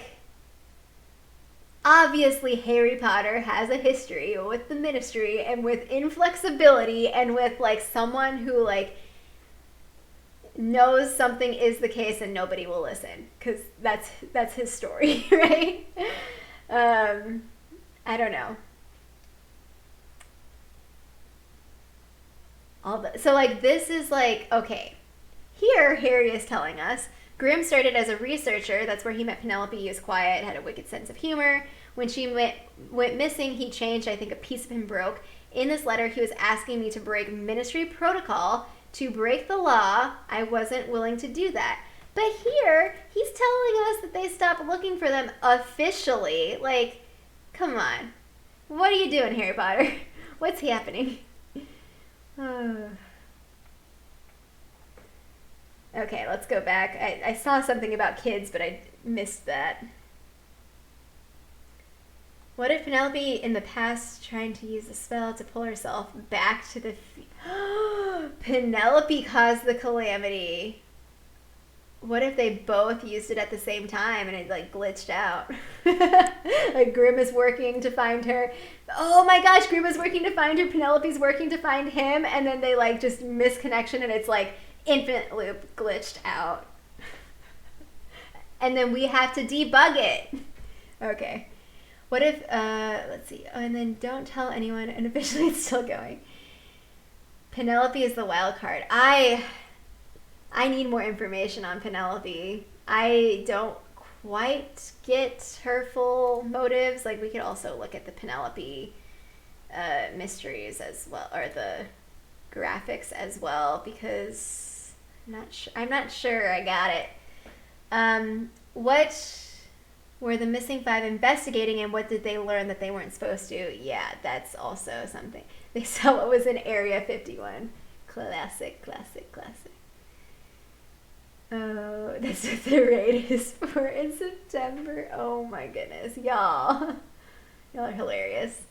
obviously Harry Potter has a history with the Ministry and with inflexibility and with, like, someone who, like, knows something is the case and nobody will listen. Because that's his story, right? I don't know. So, like, this is, like, okay. Here, Harry is telling us, Grimm started as a researcher. That's where he met Penelope. He was quiet, had a wicked sense of humor. When she went missing, he changed. I think a piece of him broke. In this letter, he was asking me to break Ministry protocol, to break the law. I wasn't willing to do that. But here, he's telling us that they stopped looking for them officially. Like, come on. What are you doing, Harry Potter? What's happening? Okay, let's go back. I saw something about kids, but I missed that. What if Penelope in the past trying to use the spell to pull herself back to the Penelope caused the calamity. What if they both used it at the same time and it, like, glitched out? Like, Grimm is working to find her. Oh my gosh, Grimm is working to find her. Penelope's working to find him. And then they, like, just miss connection and it's, like, infinite loop glitched out. And then we have to debug it. Okay. What if, let's see. Oh, and then don't tell anyone, and officially it's still going. Penelope is the wild card. I need more information on Penelope. I don't quite get her full motives. Like, we could also look at the Penelope mysteries as well, or the graphics as well, because I'm not sure I got it. What were the missing 5 investigating, and what did they learn that they weren't supposed to? Yeah, that's also something. They saw what was in Area 51. Classic. Oh, that's what the raid is for in September. Oh my goodness. Y'all are hilarious.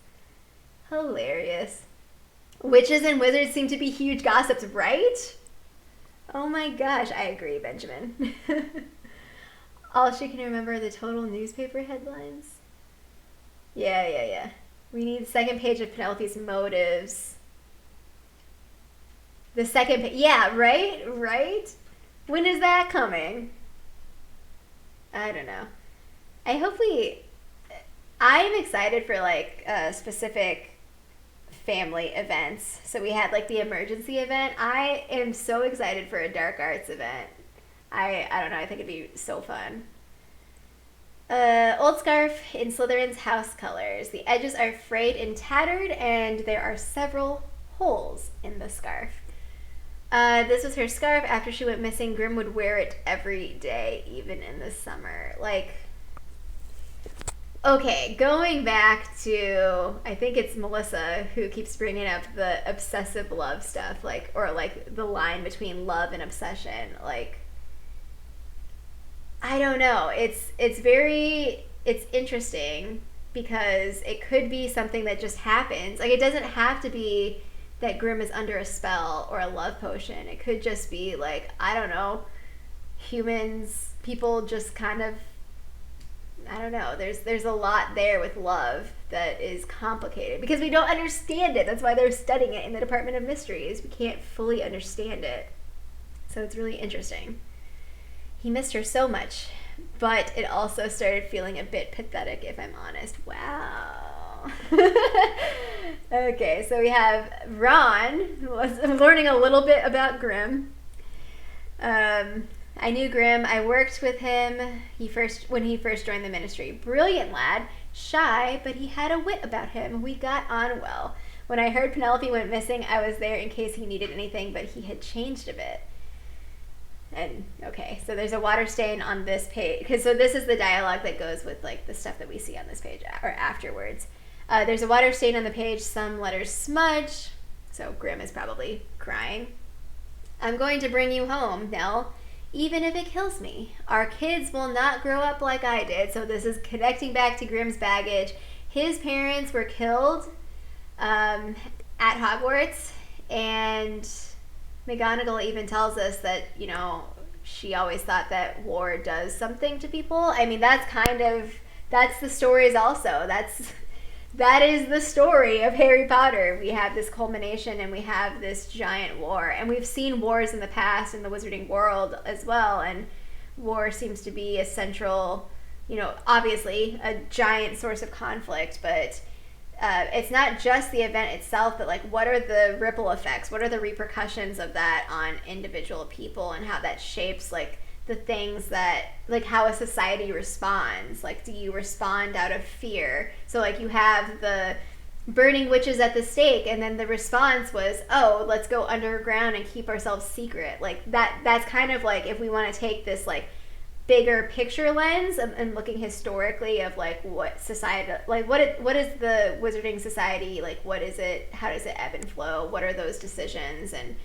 Hilarious. Witches and wizards seem to be huge gossips, right? Oh my gosh, I agree, Benjamin. All she can remember are the total newspaper headlines. Yeah. We need the second page of Penelope's motives. The second page. Yeah, right? When is that coming? I don't know. I'm excited for like specific family events. So we had like the emergency event. I am so excited for a dark arts event. I don't know, I think it'd be so fun. Old scarf in Slytherin's house colors. The edges are frayed and tattered, and there are several holes in the scarf. This was her scarf. After she went missing, Grimm would wear it every day, even in the summer. Like, okay, going back to, I think it's Melissa who keeps bringing up the obsessive love stuff, like, or like the line between love and obsession. Like, I don't know. It's interesting because it could be something that just happens. Like, it doesn't have to be that Grimm is under a spell or a love potion. It could just be like, I don't know, people just kind of, I don't know. There's a lot there with love that is complicated because we don't understand it. That's why they're studying it in the Department of Mysteries. We can't fully understand it. So it's really interesting. He missed her so much, but it also started feeling a bit pathetic, if I'm honest. Wow. Okay, so we have Ron, learning a little bit about Grimm. I knew Grimm. I worked with him when he first joined the ministry. Brilliant lad, shy, but he had a wit about him. We got on well. When I heard Penelope went missing, I was there in case he needed anything, but he had changed a bit. And okay, so there's a water stain on this page, because so this is the dialogue that goes with like the stuff that we see on this page or afterwards. There's a water stain on the page, some letters smudge, so Grimm is probably crying. I'm going to bring you home, Nell, even if it kills me. Our kids will not grow up like I did. So this is connecting back to Grimm's baggage. His parents were killed at Hogwarts, and McGonagall even tells us that, you know, she always thought that war does something to people. I mean, that's the stories also. That is the story of Harry Potter. We have this culmination and we have this giant war. And we've seen wars in the past in the wizarding world as well. And war seems to be a central, you know, obviously a giant source of conflict, but it's not just the event itself, but like what are the ripple effects? What are the repercussions of that on individual people and how that shapes like the things that, like how a society responds? Like, do you respond out of fear? So like you have the burning witches at the stake, and then the response was, oh, let's go underground and keep ourselves secret. Like that's kind of like, if we want to take this like bigger picture lens and looking historically of like what society, like what is the wizarding society, like what is it, how does it ebb and flow, what are those decisions? And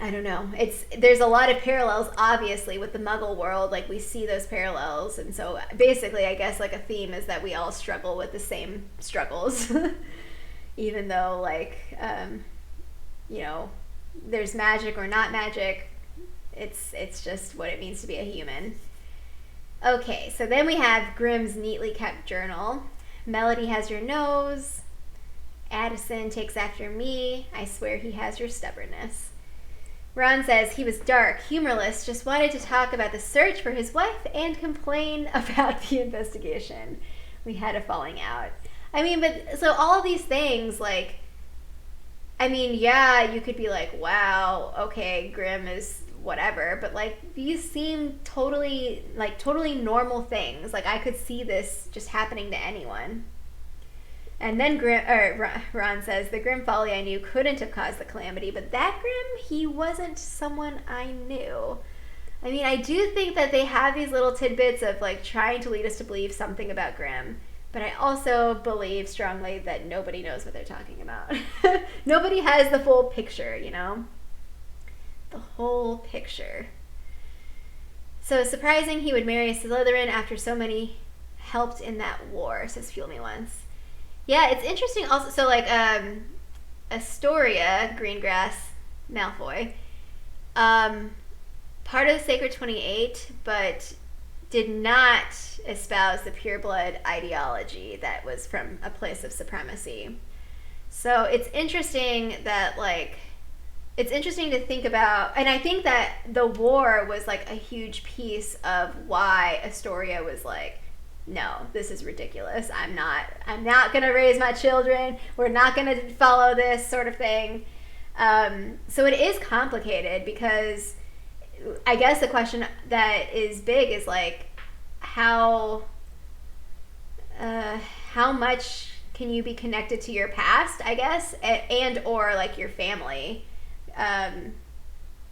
I don't know, there's a lot of parallels obviously with the Muggle world, like we see those parallels. And so basically I guess like a theme is that we all struggle with the same struggles even though like you know, there's magic or not magic. It's just what it means to be a human. Okay, so then we have Grimm's neatly kept journal. Melody has your nose. Addison takes after me. I swear he has your stubbornness. Ron says he was dark, humorless, just wanted to talk about the search for his wife and complain about the investigation. We had a falling out. I mean, but so all of these things, like, I mean, yeah, you could be like, wow, okay, Grimm is whatever, but like these seem totally normal things. Like I could see this just happening to anyone. And then Ron says, the Grimm Folly I knew couldn't have caused the calamity, but that Grimm, he wasn't someone I knew. I mean, I do think that they have these little tidbits of like trying to lead us to believe something about Grimm, but I also believe strongly that nobody knows what they're talking about. Nobody has the full picture, you know? The whole picture. So surprising he would marry a Slytherin after so many helped in that war, says Fuel Me Once. Yeah, it's interesting also. So, like, Astoria, Greengrass, Malfoy, um, part of the Sacred 28, but did not espouse the pureblood ideology that was from a place of supremacy. So it's interesting that, like, it's interesting to think about, and I think that the war was like a huge piece of why Astoria was like, no, this is ridiculous. I'm not gonna raise my children. We're not gonna follow this sort of thing. So it is complicated because I guess the question that is big is like how how much can you be connected to your past, I guess, and or like your family, um,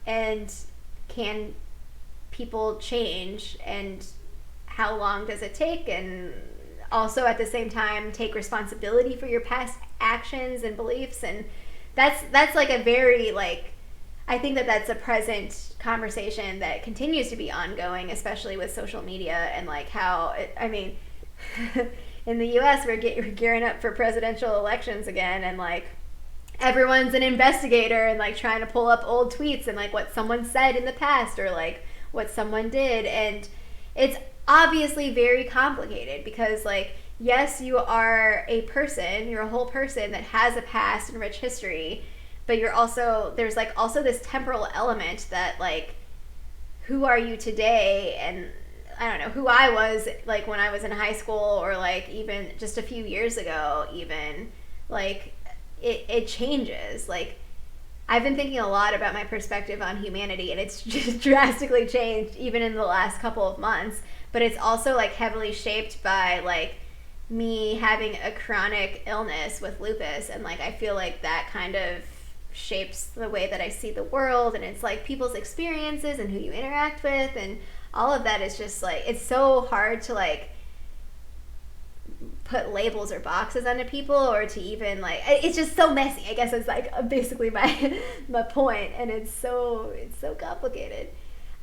and can people change, and how long does it take, and also at the same time take responsibility for your past actions and beliefs. And that's like a very like, I think that that's a present conversation that continues to be ongoing, especially with social media and like how I mean in the US we're gearing up for presidential elections again, and like everyone's an investigator and like trying to pull up old tweets and like what someone said in the past or like what someone did. And it's obviously very complicated because like yes, you are a person, you're a whole person that has a past and rich history, but you're also, there's like also this temporal element that like who are you today, and I don't know who I was like when I was in high school or like even just a few years ago even, like it changes. Like I've been thinking a lot about my perspective on humanity, and it's just drastically changed even in the last couple of months. But it's also like heavily shaped by like me having a chronic illness with lupus, and like I feel like that kind of shapes the way that I see the world, and it's like people's experiences and who you interact with, and all of that is just like, it's so hard to like put labels or boxes onto people, or to even like, it's just so messy, I guess is like basically my my point. And it's so complicated.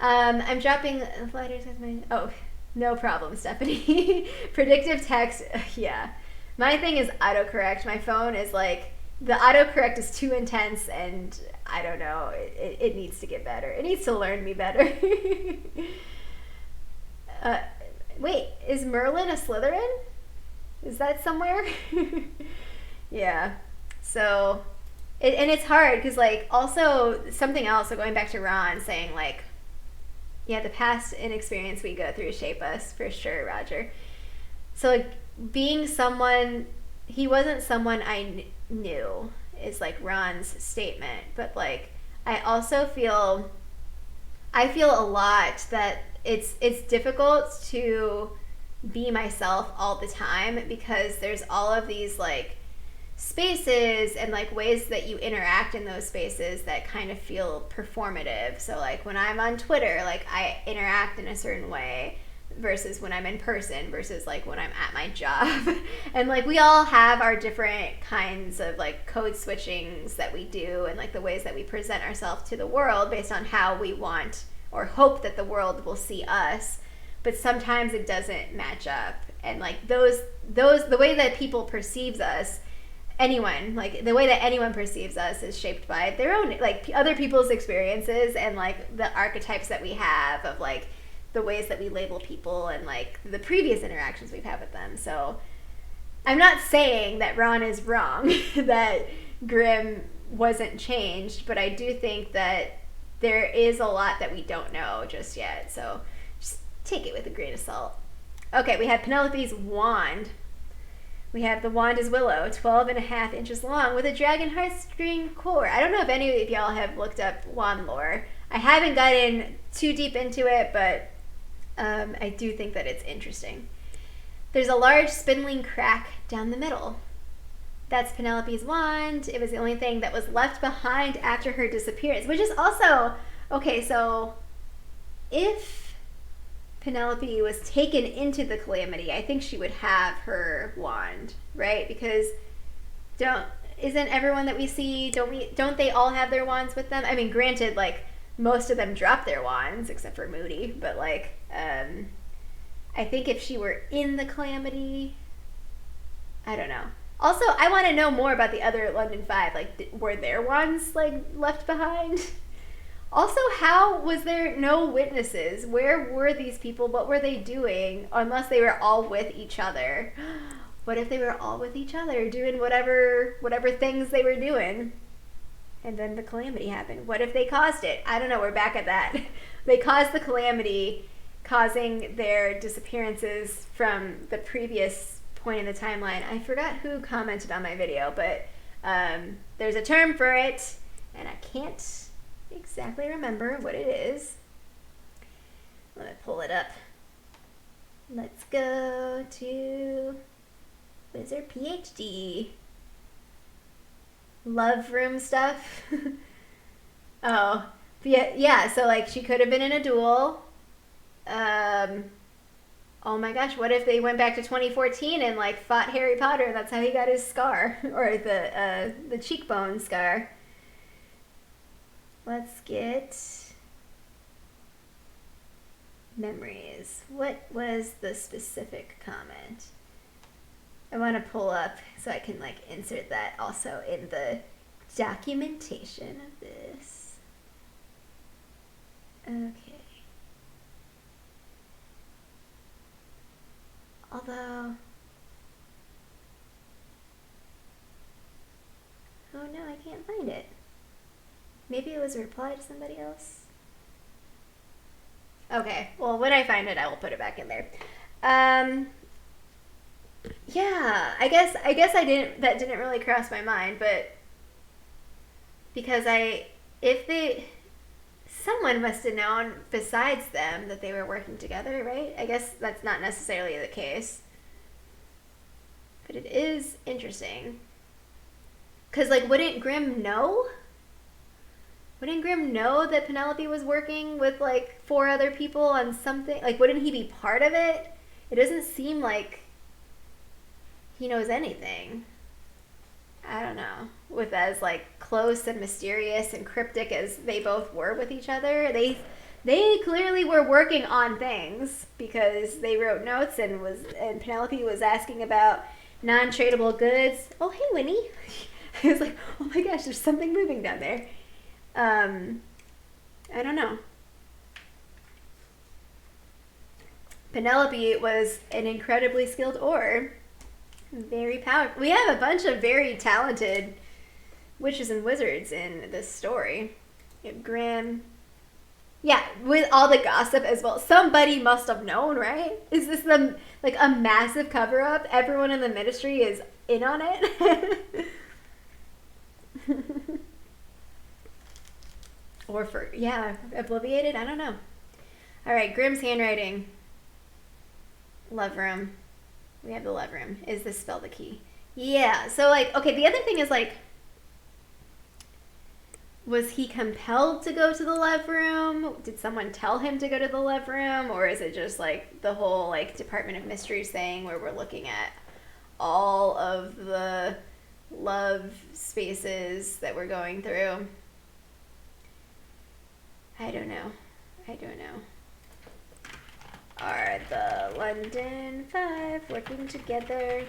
I'm dropping letters as my, oh, no problem, Stephanie. Predictive text, yeah, my thing is autocorrect. My phone is like, the autocorrect is too intense, and I don't know, it needs to get better. It needs to learn me better. Wait, is Merlin a Slytherin? Is that somewhere? Yeah. So, and it's hard because, like, also something else, so going back to Ron saying, like, yeah, the past and experience we go through shape us, for sure, Roger. So, like, being someone, he wasn't someone I knew, is, like, Ron's statement. But, like, I also feel, I feel a lot that it's difficult to be myself all the time because there's all of these like spaces and like ways that you interact in those spaces that kind of feel performative. So like when I'm on Twitter, like I interact in a certain way versus when I'm in person versus like when I'm at my job. And like we all have our different kinds of like code switchings that we do, and like the ways that we present ourselves to the world based on how we want or hope that the world will see us. But sometimes it doesn't match up, and like those the way that people perceives us, anyone, like the way that anyone perceives us is shaped by their own, like other people's experiences, and like the archetypes that we have of like the ways that we label people and like the previous interactions we've had with them. So I'm not saying that Ron is wrong, that Grimm wasn't changed, but I do think that there is a lot that we don't know just yet. So take it with a grain of salt. Okay, we have Penelope's wand. We have the wand is willow, 12.5 inches long with a dragon heartstring core. I don't know if any of y'all have looked up wand lore. I haven't gotten too deep into it, but I do think that it's interesting. There's a large spindling crack down the middle. That's Penelope's wand. It was the only thing that was left behind after her disappearance, which is also, okay, so if Penelope was taken into the Calamity, I think she would have her wand, right? Because isn't everyone that we see, don't they all have their wands with them? I mean, granted, like most of them drop their wands except for Moody, but like I think if she were in the Calamity, I don't know. Also, I want to know more about the other London Five. Like, were their ones like left behind? Also, how was there no witnesses? Where were these people? What were they doing? Unless they were all with each other. What if they were all with each other doing whatever things they were doing? And then the calamity happened. What if they caused it? I don't know. We're back at that. They caused the calamity, causing their disappearances from the previous point in the timeline. I forgot who commented on my video, but there's a term for it, and I can't exactly remember what it is. Let me pull it up. Let's go to WizardPhD. Love room stuff. Oh, yeah. So like she could have been in a duel. Oh my gosh, what if they went back to 2014 and like fought Harry Potter? That's how he got his scar, or the cheekbone scar. Let's get memories. What was the specific comment? I want to pull up so I can like insert that also in the documentation of this. Okay. Although, oh no, I can't find it. Maybe it was a reply to somebody else. Okay, well, when I find it, I will put it back in there. Yeah, I guess I didn't. That didn't really cross my mind, but because someone must have known besides them that they were working together, right? I guess that's not necessarily the case, but it is interesting. Cause like, wouldn't Grimm know? Wouldn't Grimm know that Penelope was working with like 4 other people on something? Like, wouldn't he be part of it? It doesn't seem like he knows anything. I don't know. With as like close and mysterious and cryptic as they both were with each other, they clearly were working on things because they wrote notes and Penelope was asking about non-tradable goods. Oh, hey, Winnie. I was like, oh my gosh, there's something moving down there. I don't know. Penelope was an incredibly skilled oar. Very powerful. We have a bunch of very talented witches and wizards in this story. You have Grimm. Yeah, with all the gossip as well. Somebody must have known, right? Is this like a massive cover-up? Everyone in the ministry is in on it? Or obliviated? I don't know. All right, Grimm's handwriting. Love room. We have the love room. Is this spell the key? Yeah, so like, okay, the other thing is like, was he compelled to go to the love room? Did someone tell him to go to the love room? Or is it just like the whole like Department of Mysteries thing where we're looking at all of the love spaces that we're going through? I don't know. Are the London Five working together?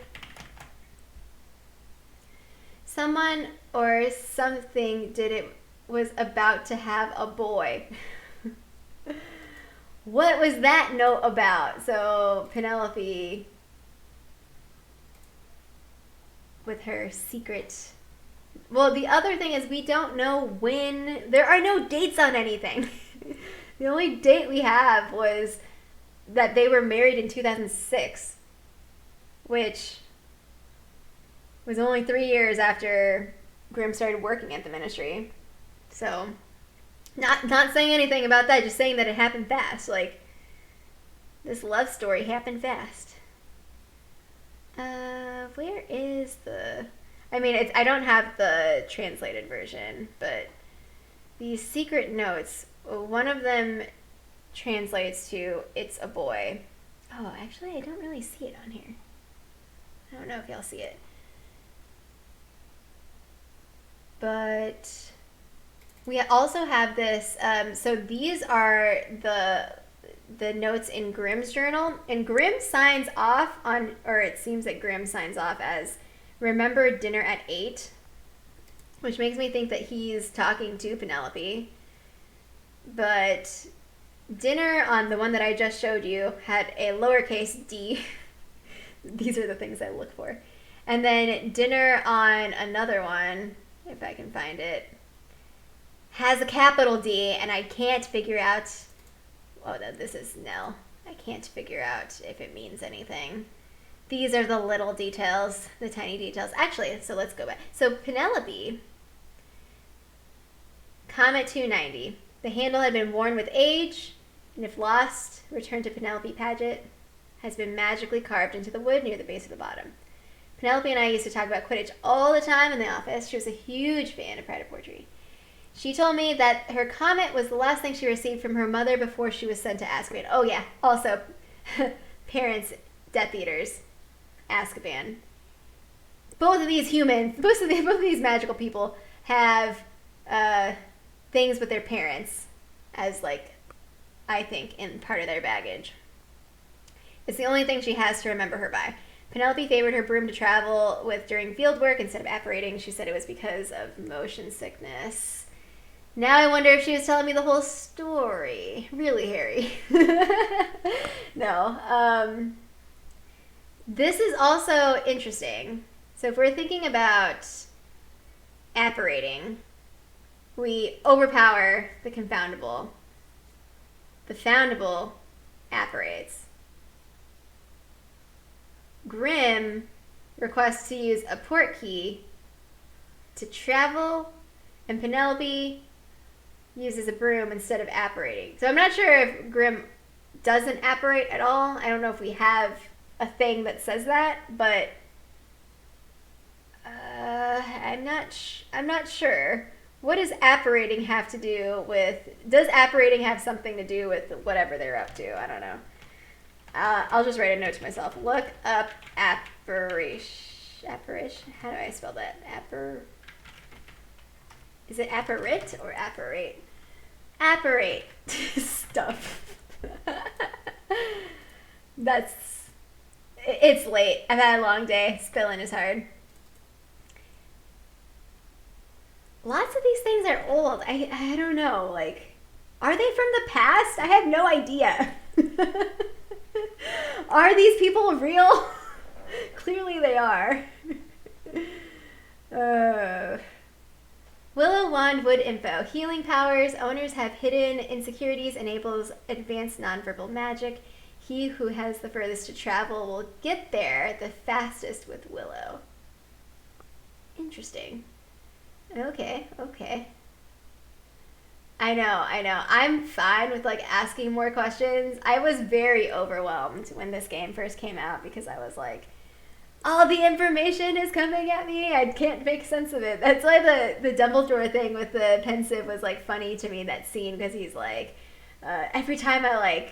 Someone or something was about to have a boy. What was that note about? So Penelope with her secret. Well, the other thing is we don't know when. There are no dates on anything. The only date we have was that they were married in 2006, which was only 3 years after Grimm started working at the ministry. So, not saying anything about that, just saying that it happened fast. Like, this love story happened fast. Where is the... I mean, I don't have the translated version, but these secret notes, one of them translates to "it's a boy." Oh, actually, I don't really see it on here. I don't know if y'all see it. But we also have this, so these are the notes in Grimm's journal, and Grimm signs off on, or it seems that Grimm signs off as remember dinner at 8, which makes me think that he's talking to Penelope. But dinner on the one that I just showed you had a lowercase d. These are the things I look for. And then dinner on another one, if I can find it, has a capital D, and I can't figure out... Oh, no, this is nil. I can't figure out if it means anything. These are the little details, the tiny details. Actually, so let's go back. So Penelope, Comet 290. The handle had been worn with age, and if lost, returned to Penelope Paget, has been magically carved into the wood near the base of the bottom. Penelope and I used to talk about Quidditch all the time in the office. She was a huge fan of Pride of Poetry. She told me that her comet was the last thing she received from her mother before she was sent to Azkaban. Oh yeah, also, parents, Death Eaters, Azkaban. Both of these humans, both of these magical people have things with their parents as, like, I think, in part of their baggage. It's the only thing she has to remember her by. Penelope favored her broom to travel with during field work instead of apparating. She said it was because of motion sickness. Now I wonder if she was telling me the whole story. Really, Harry? No. This is also interesting. So if we're thinking about apparating, we overpower the confoundable. The foundable apparates. Grimm requests to use a port key to travel, and Penelope uses a broom instead of apparating. So I'm not sure if Grimm doesn't apparate at all. I don't know if we have a thing that says that, but I'm not sure. What does apparating have to do with... Does apparating have something to do with whatever they're up to? I don't know. I'll just write a note to myself. Look up apparition. Apparition? How do I spell that? Is it apparate or apparate? Apparate stuff. It's late. I've had a long day. Spilling is hard. Lots of these things are old. I don't know. Like, are they from the past? I have no idea. Are these people real? Clearly they are. Willow Wand Wood info. Healing powers. Owners have hidden insecurities. Enables advanced nonverbal magic. He who has the furthest to travel will get there the fastest with Willow. Interesting. Okay. I know. I'm fine with, like, asking more questions. I was very overwhelmed when this game first came out because I was like, all the information is coming at me. I can't make sense of it. That's why the Dumbledore thing with the pensive was, like, funny to me, that scene, because he's like, every time I, like,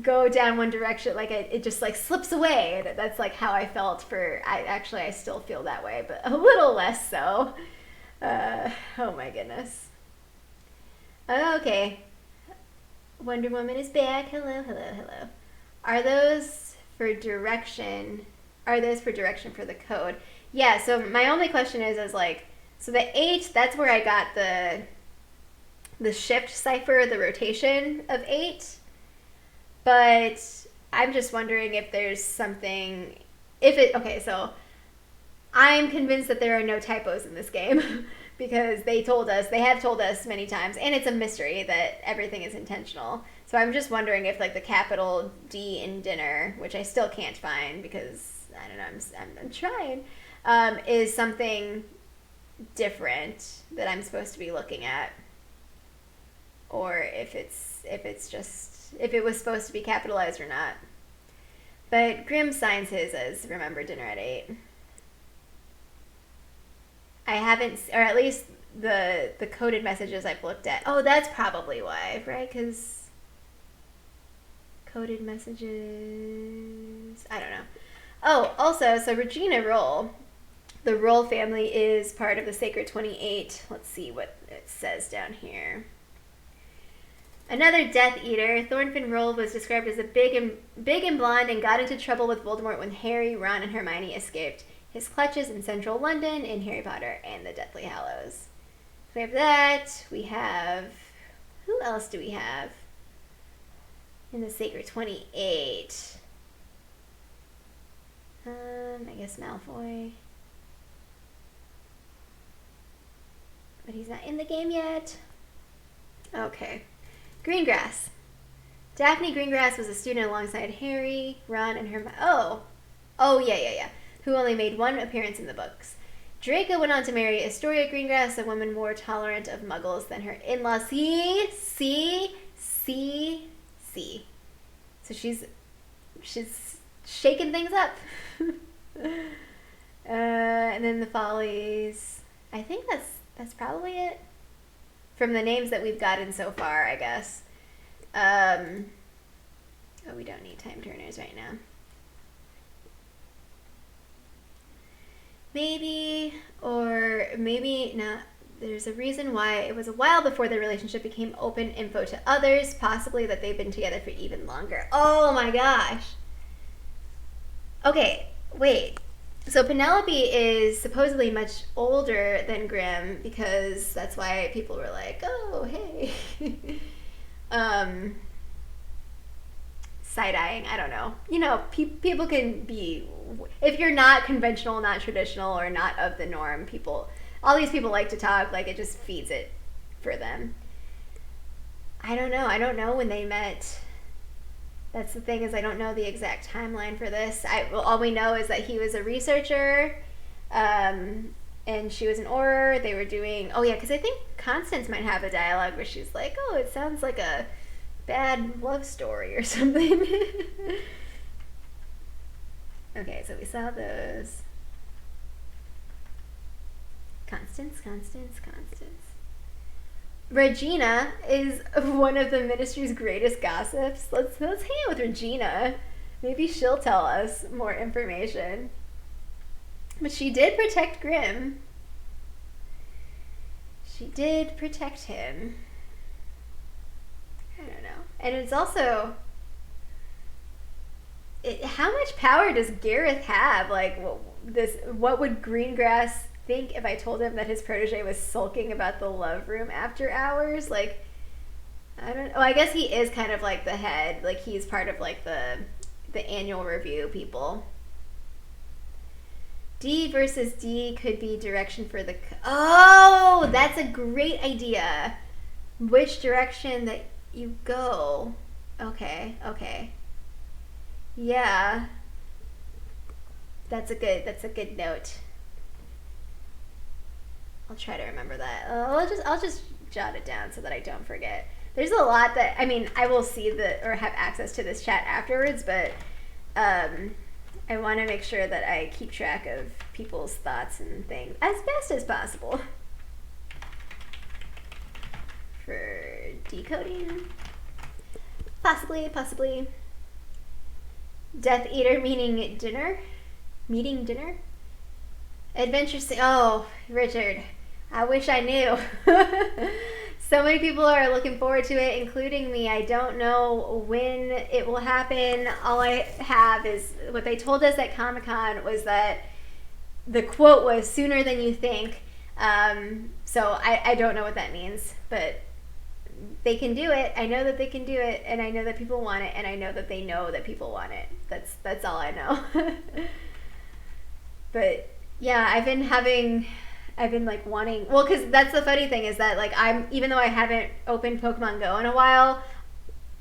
go down one direction, like, it just, like, slips away. That's, like, how I felt I still feel that way, but a little less so. Oh my goodness. Okay. Wonder Woman is back. Hello. Are those for direction? Are those for direction for the code? Yeah, so my only question is like, so the 8, that's where I got the shift cipher, the rotation of 8. But I'm just wondering if there's something, okay, so I'm convinced that there are no typos in this game because they have told us many times, and it's a mystery that everything is intentional. So I'm just wondering if, like, the capital D in dinner, which I still can't find because, I don't know, I'm trying, is something different that I'm supposed to be looking at. Or if it was supposed to be capitalized or not. But Grimm signs his as remember dinner at 8. I haven't, or at least the coded messages I've looked at. Oh, that's probably why, right? Because coded messages, I don't know. Oh, also, so Regina Roll, the Roll family is part of the Sacred 28. Let's see what it says down here. Another Death Eater, Thornfinn Roll was described as big and blonde and got into trouble with Voldemort when Harry, Ron, and Hermione escaped. his clutches in central London in Harry Potter and the Deathly Hallows. We have that. We have... Who else do we have in the Sacred 28? I guess Malfoy. But he's not in the game yet. Okay. Greengrass. Daphne Greengrass was a student alongside Harry, Ron, and Hermione. Oh, yeah. Who only made one appearance in the books. Draco went on to marry Astoria Greengrass, a woman more tolerant of muggles than her in-laws. See. So she's shaking things up. And then the Follies. I think that's probably it. From the names that we've gotten so far, I guess. We don't need time turners right now. Maybe, or maybe not. There's a reason why it was a while before their relationship became open info to others, possibly that they've been together for even longer. Oh my gosh. Okay, wait. So Penelope is supposedly much older than Grimm because that's why people were like, oh, hey. Side-eyeing, I don't know. You know, people can be, if you're not conventional, not traditional, or not of the norm, all these people like to talk, like it just feeds it for them. I don't know when they met. That's the thing, is I don't know the exact timeline for this. All we know is that he was a researcher, and she was an Auror. They were doing, because I think Constance might have a dialogue where she's like, oh, it sounds like a bad love story or something. Okay, so we saw those. Constance. Regina is one of the Ministry's greatest gossips. Let's hang out with Regina. Maybe she'll tell us more information. But she did protect Grimm. She did protect him. I don't know. And it's also... how much power does Gareth have? Like, what would Greengrass think if I told him that his protege was sulking about the love room after hours? Like, I don't know. I guess he is kind of like the head. Like, he's part of like the annual review people. D versus D could be direction for the... Oh, that's a great idea. Which direction that you go. Okay. Yeah. That's a good note. I'll try to remember that. I'll just jot it down so that I don't forget. There's a lot that, I mean, I will see or have access to this chat afterwards, but I want to make sure that I keep track of people's thoughts and things as best as possible. For decoding. Possibly. Death Eater meaning dinner? Meeting dinner? Adventure oh, Richard, I wish I knew. So many people are looking forward to it, including me. I don't know when it will happen. All I have is what they told us at Comic-Con was that the quote was sooner than you think. So I don't know what that means, but they can do it. I know that they can do it, and I know that people want it, and I know that they know that people want it. That's all I know. But yeah, I've been like wanting, well, because that's the funny thing is that like even though I haven't opened Pokemon Go in a while,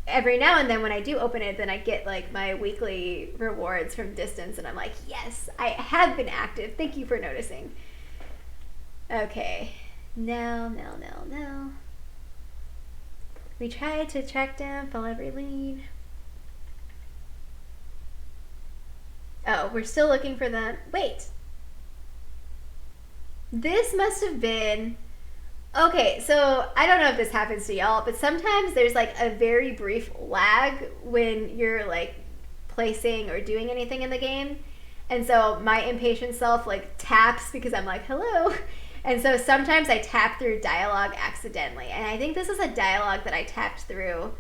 every now and then when I do open it, then I get like my weekly rewards from distance, and I'm like, yes, I have been active. Thank you for noticing. Okay, now. We tried to track down, follow every lead. Oh, we're still looking for them. Wait. This must have been... Okay, so I don't know if this happens to y'all, but sometimes there's like a very brief lag when you're like placing or doing anything in the game. And so my impatient self like taps because I'm like, hello. And so sometimes I tap through dialogue accidentally. And I think this is a dialogue that I tapped through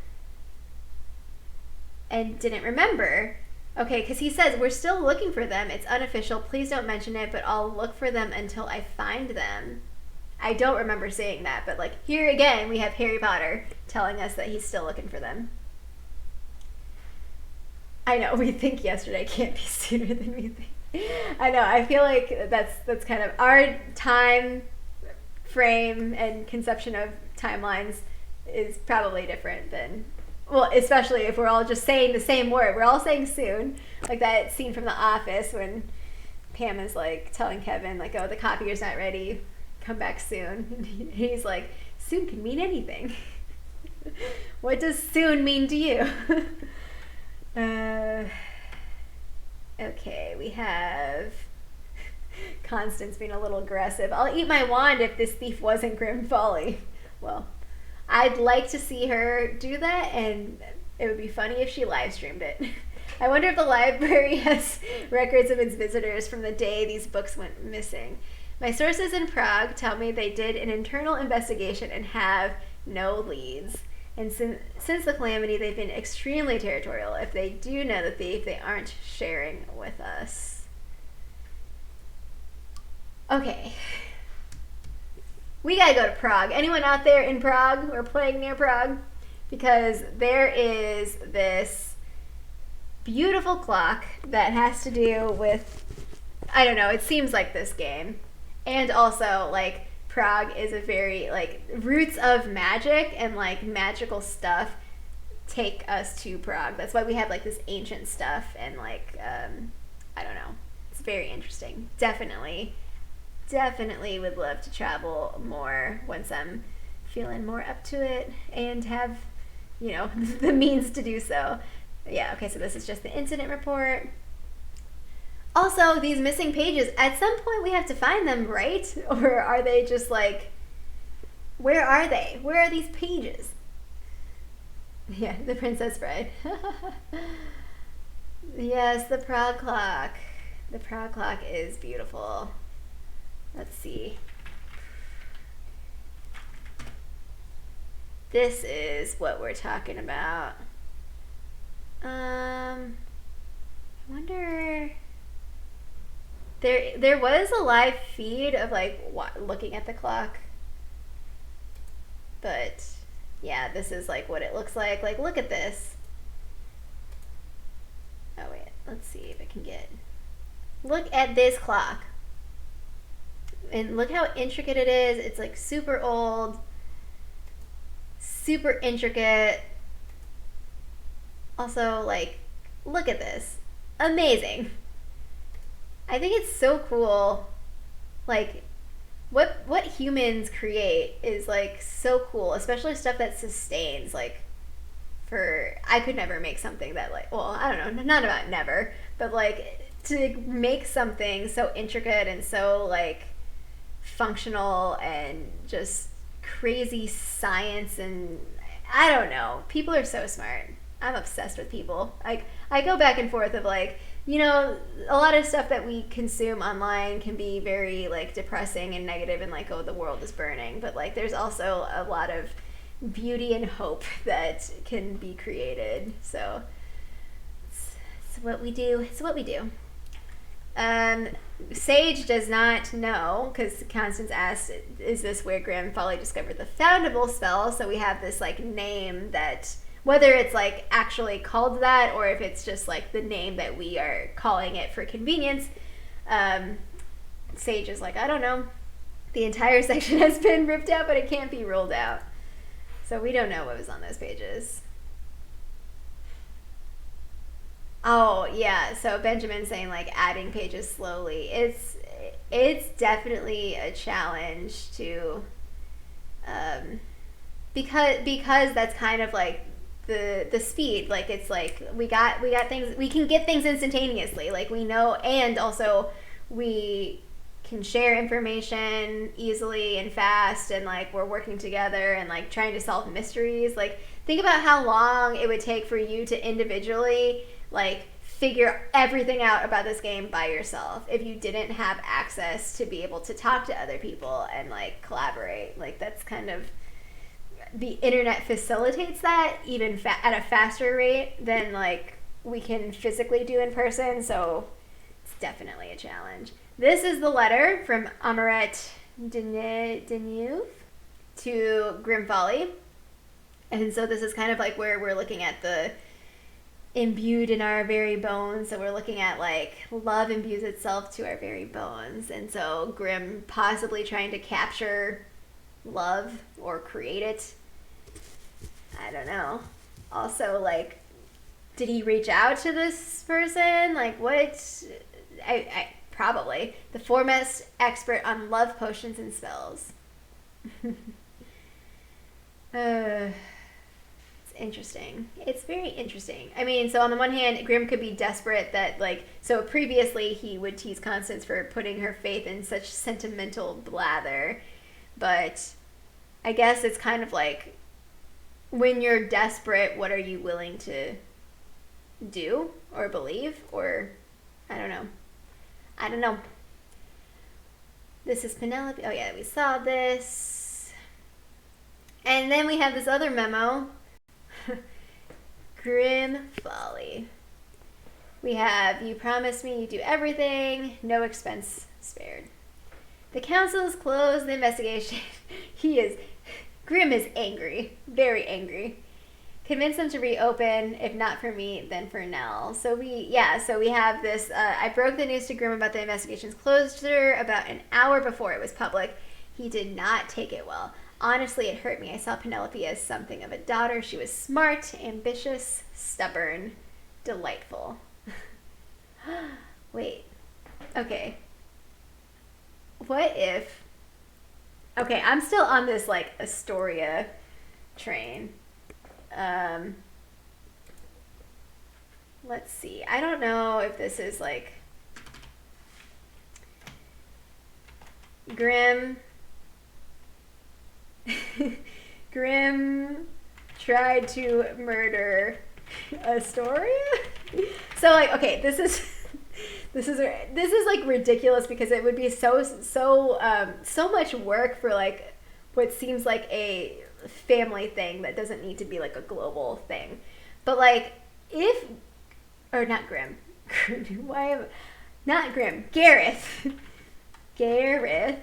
and didn't remember. Okay, because he says, we're still looking for them. It's unofficial. Please don't mention it, but I'll look for them until I find them. I don't remember saying that, but like here again, we have Harry Potter telling us that he's still looking for them. I know, we think yesterday can't be sooner than we think. I know, I feel like that's kind of our time frame and conception of timelines is probably different than, well, especially if we're all just saying the same word. We're all saying soon. Like that scene from The Office when Pam is like telling Kevin, like, oh, the copier's not ready, come back soon. And he's like, soon can mean anything. What does soon mean to you? Okay, we have Constance being a little aggressive. I'll eat my wand if this thief wasn't Grimm Folly. Well, I'd like to see her do that, and it would be funny if she live streamed it. I wonder if the library has records of its visitors from the day these books went missing. My sources in Prague tell me they did an internal investigation and have no leads. And since the Calamity, they've been extremely territorial. If they do know the thief, they aren't sharing with us. Okay. We gotta go to Prague. Anyone out there in Prague or playing near Prague? Because there is this beautiful clock that has to do with, I don't know, it seems like this game. And also, like, Prague is a very, like, roots of magic and, like, magical stuff take us to Prague. That's why we have, like, this ancient stuff and, like, I don't know. It's very interesting. Definitely would love to travel more once I'm feeling more up to it and have, you know, the means to do so. Yeah, okay, so this is just the incident report. Also, these missing pages, at some point we have to find them, right? Or are they just like, where are they? Where are these pages? Yeah, the Princess Bride. Yes, the Prague clock. The Prague clock is beautiful. Let's see. This is what we're talking about. I wonder... There was a live feed of like looking at the clock, but yeah, this is like what it looks like. Like, look at this. Oh wait, let's see if I can get. Look at this clock, and look how intricate it is. It's like super old, super intricate. Also, like, look at this, amazing. I think it's so cool. Like, what humans create is like so cool, especially stuff that sustains. Like, I could never make something that, like, well, I don't know, not about never, but like to make something so intricate and so like functional and just crazy science, and I don't know. People are so smart. I'm obsessed with people. Like, I go back and forth of like, you know, a lot of stuff that we consume online can be very like depressing and negative and like, oh, the world is burning. But like, there's also a lot of beauty and hope that can be created. So it's what we do. It's what we do. Sage does not know, because Constance asked, is this where Grimm Folly discovered the foundable spell? So we have this like name that, whether it's like actually called that or if it's just like the name that we are calling it for convenience. Sage is like, I don't know. The entire section has been ripped out, but it can't be ruled out. So we don't know what was on those pages. Oh yeah, so Benjamin's saying like adding pages slowly. It's definitely a challenge to, because that's kind of like the speed. Like, it's like we got things, we can get things instantaneously, like we know, and also we can share information easily and fast, and like we're working together and like trying to solve mysteries. Like, think about how long it would take for you to individually like figure everything out about this game by yourself if you didn't have access to be able to talk to other people and like collaborate. Like, that's kind of, the internet facilitates that even at a faster rate than like we can physically do in person, so it's definitely a challenge. This is the letter from Amaret Deneuve to Grimm Folly. And so this is kind of like where we're looking at the imbued in our very bones. So we're looking at like love imbues itself to our very bones. And so Grimm possibly trying to capture love or create it. I don't know. Also, like, did he reach out to this person? Like, what? I probably. The foremost expert on love potions and spells. It's interesting. It's very interesting. I mean, so on the one hand, Grimm could be desperate that, like, so previously he would tease Constance for putting her faith in such sentimental blather. But I guess it's kind of like, when you're desperate, what are you willing to do or believe? Or, I don't know. This is Penelope. Oh yeah, we saw this. And then we have this other memo. Grimm Folly. We have, you promised me you'd do everything, no expense spared. The council's closed the investigation. Grimm is angry, very angry. Convince them to reopen, if not for me, then for Nell. So we have this, I broke the news to Grimm about the investigation's closure about an hour before it was public. He did not take it well. Honestly, it hurt me. I saw Penelope as something of a daughter. She was smart, ambitious, stubborn, delightful. Wait. Okay. What if... Okay, I'm still on this, like, Astoria train. Let's see. I don't know if this is, like... Grimm tried to murder Astoria? So, like, okay, this is like ridiculous because it would be so much work for like what seems like a family thing that doesn't need to be like a global thing. But like Gareth.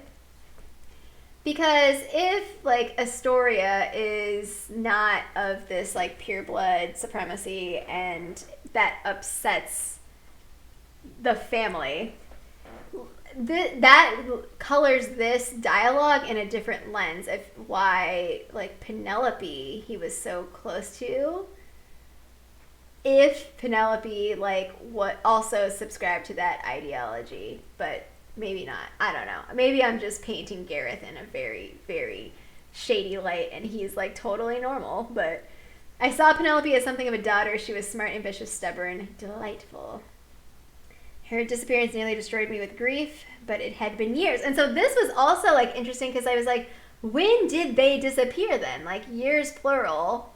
Because if, like, Astoria is not of this, like, pureblood supremacy and that upsets the family, that colors this dialogue in a different lens of why, like, Penelope he was so close to. If Penelope, like, what also subscribed to that ideology, but... maybe not. I don't know. Maybe I'm just painting Gareth in a very, very shady light and he's like totally normal. But I saw Penelope as something of a daughter. She was smart, ambitious, stubborn, delightful. Her disappearance nearly destroyed me with grief, but it had been years. And so this was also like interesting because I was like, when did they disappear then? Like years plural.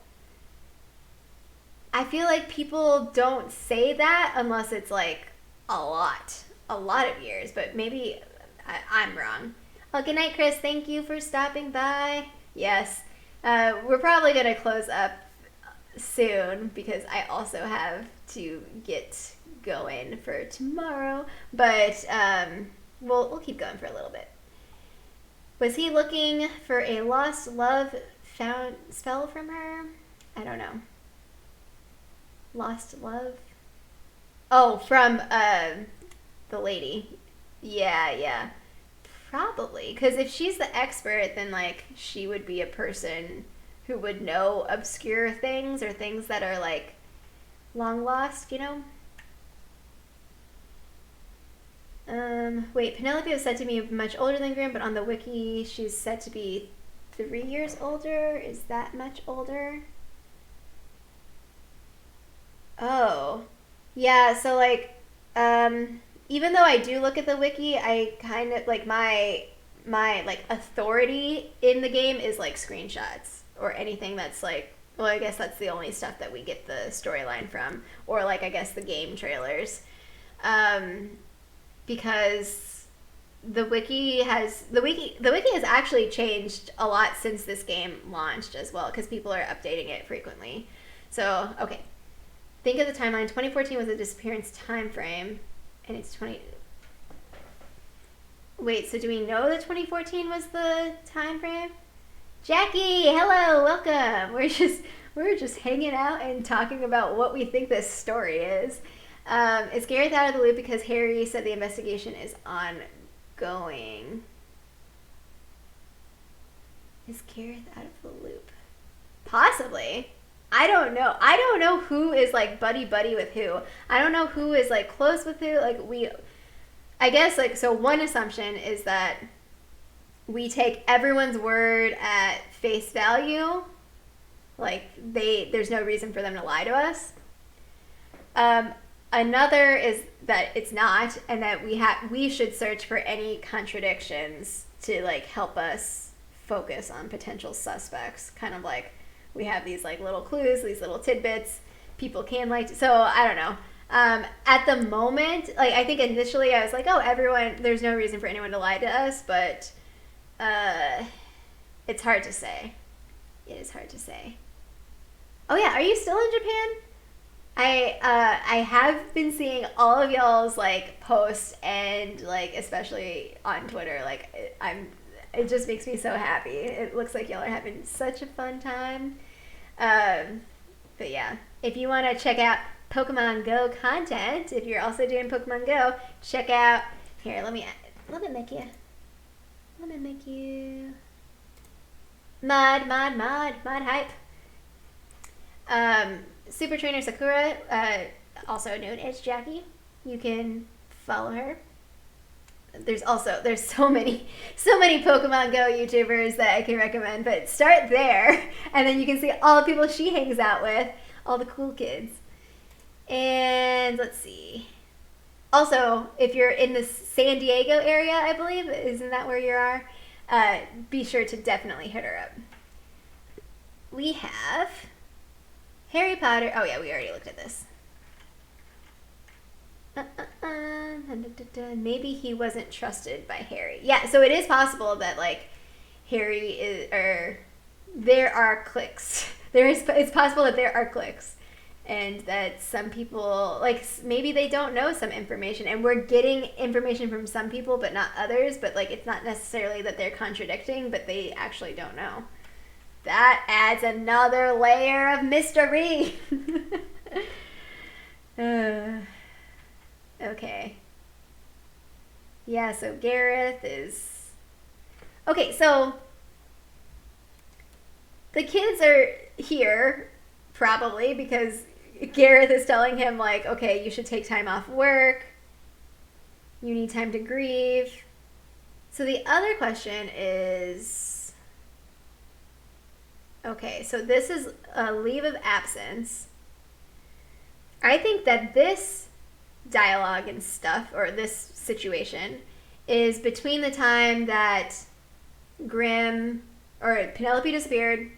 I feel like people don't say that unless it's like a lot of years, but maybe I'm wrong. Oh, good night, Chris. Thank you for stopping by. Yes. We're probably going to close up soon because I also have to get going for tomorrow, but we'll keep going for a little bit. Was he looking for a lost love found spell from her? I don't know. Lost love? Oh, from the lady. Yeah. Probably. Because if she's the expert, then, like, she would be a person who would know obscure things or things that are, like, long lost, you know? Wait, Penelope was said to be much older than Grimm, but on the wiki, she's said to be 3 years older. Is that much older? Oh. Yeah, so, like, even though I do look at the wiki, I kind of, like, my like, authority in the game is, like, screenshots or anything that's, like, well, I guess that's the only stuff that we get the storyline from, or, like, I guess the game trailers. Because the wiki has actually changed a lot since this game launched as well, because people are updating it frequently. So, okay. Think of the timeline. 2014 was a disappearance time frame, and it's 20. Wait, so do we know that 2014 was the time frame? Jackie, hello, welcome. We're just hanging out and talking about what we think this story is. Is Gareth out of the loop because Harry said the investigation is ongoing? Is Gareth out of the loop? Possibly. I don't know. I don't know who is like buddy with who. I don't know who is like close with who. Like I guess like, so one assumption is that we take everyone's word at face value. Like there's no reason for them to lie to us. Another is that it's not, and that we should search for any contradictions to like help us focus on potential suspects. Kind of like we have these like little clues, these little tidbits people can like. So I don't know. At the moment, like I think initially I was like, oh, there's no reason for anyone to lie to us, but it's hard to say. It is hard to say. Oh yeah, are you still in Japan? I have been seeing all of y'all's like posts, and like especially on Twitter, like it just makes me so happy. It looks like y'all are having such a fun time. But yeah, if you want to check out Pokemon Go content, if you're also doing Pokemon Go, check out here. Let me make you mod hype. Super Trainer Sakura, also known as Jackie. You can follow her. There's so many Pokemon Go YouTubers that I can recommend, but start there, and then you can see all the people she hangs out with, all the cool kids. And let's see. Also, if you're in the San Diego area, I believe, isn't that where you are? Be sure to definitely hit her up. We have Harry Potter. Oh yeah, we already looked at this. Maybe he wasn't trusted by Harry. Yeah, so it is possible that like Harry is, or there are cliques. It's possible that there are cliques, and that some people like maybe they don't know some information, and we're getting information from some people but not others. But like it's not necessarily that they're contradicting, but they actually don't know. That adds another layer of mystery. Okay. Yeah, so Gareth is... Okay, so the kids are here, probably, because Gareth is telling him, like, okay, you should take time off work. You need time to grieve. So the other question is... Okay, so this is a leave of absence. I think that this dialogue and stuff, or this situation, is between the time that Grimm, or Penelope disappeared,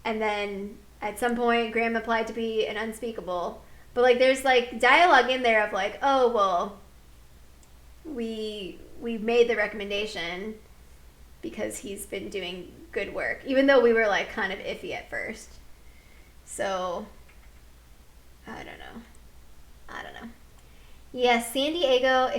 and then at some point Grimm applied to be an unspeakable. But like there's like dialogue in there of like, oh, well, we made the recommendation because he's been doing good work, even though we were like kind of iffy at first. So I don't know. Yes, San Diego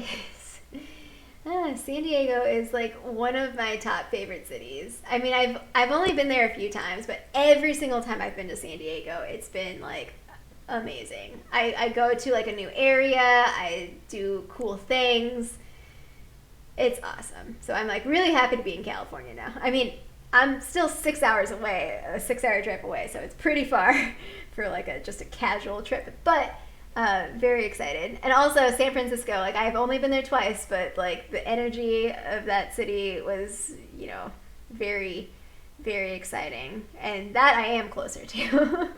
is like one of my top favorite cities. I mean, I've only been there a few times, but every single time I've been to San Diego, it's been like amazing. I go to like a new area, I do cool things. It's awesome. So I'm like really happy to be in California now. I mean, I'm still 6 hours away, a 6-hour trip away, so it's pretty far for like just a casual trip, but very excited. And also San Francisco, like I've only been there twice, but like the energy of that city was, you know, very, very exciting, and that I am closer to.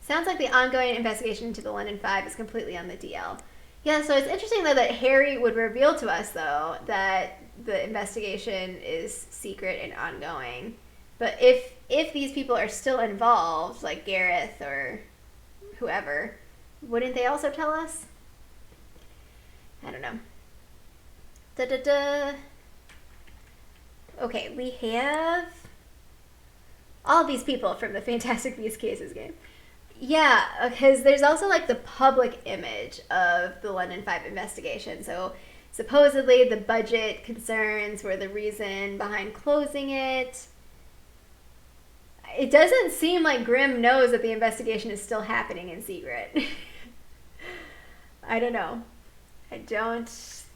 Sounds like the ongoing investigation into the London Five is completely on the DL. Yeah, so it's interesting though that Harry would reveal to us though that the investigation is secret and ongoing. But if these people are still involved, like Gareth or whoever, wouldn't they also tell us? I don't know. Okay, we have all these people from the Fantastic Beasts Cases game. Yeah, because there's also like the public image of the London 5 investigation. So supposedly the budget concerns were the reason behind closing it. It doesn't seem like Grimm knows that the investigation is still happening in secret. I don't know. I don't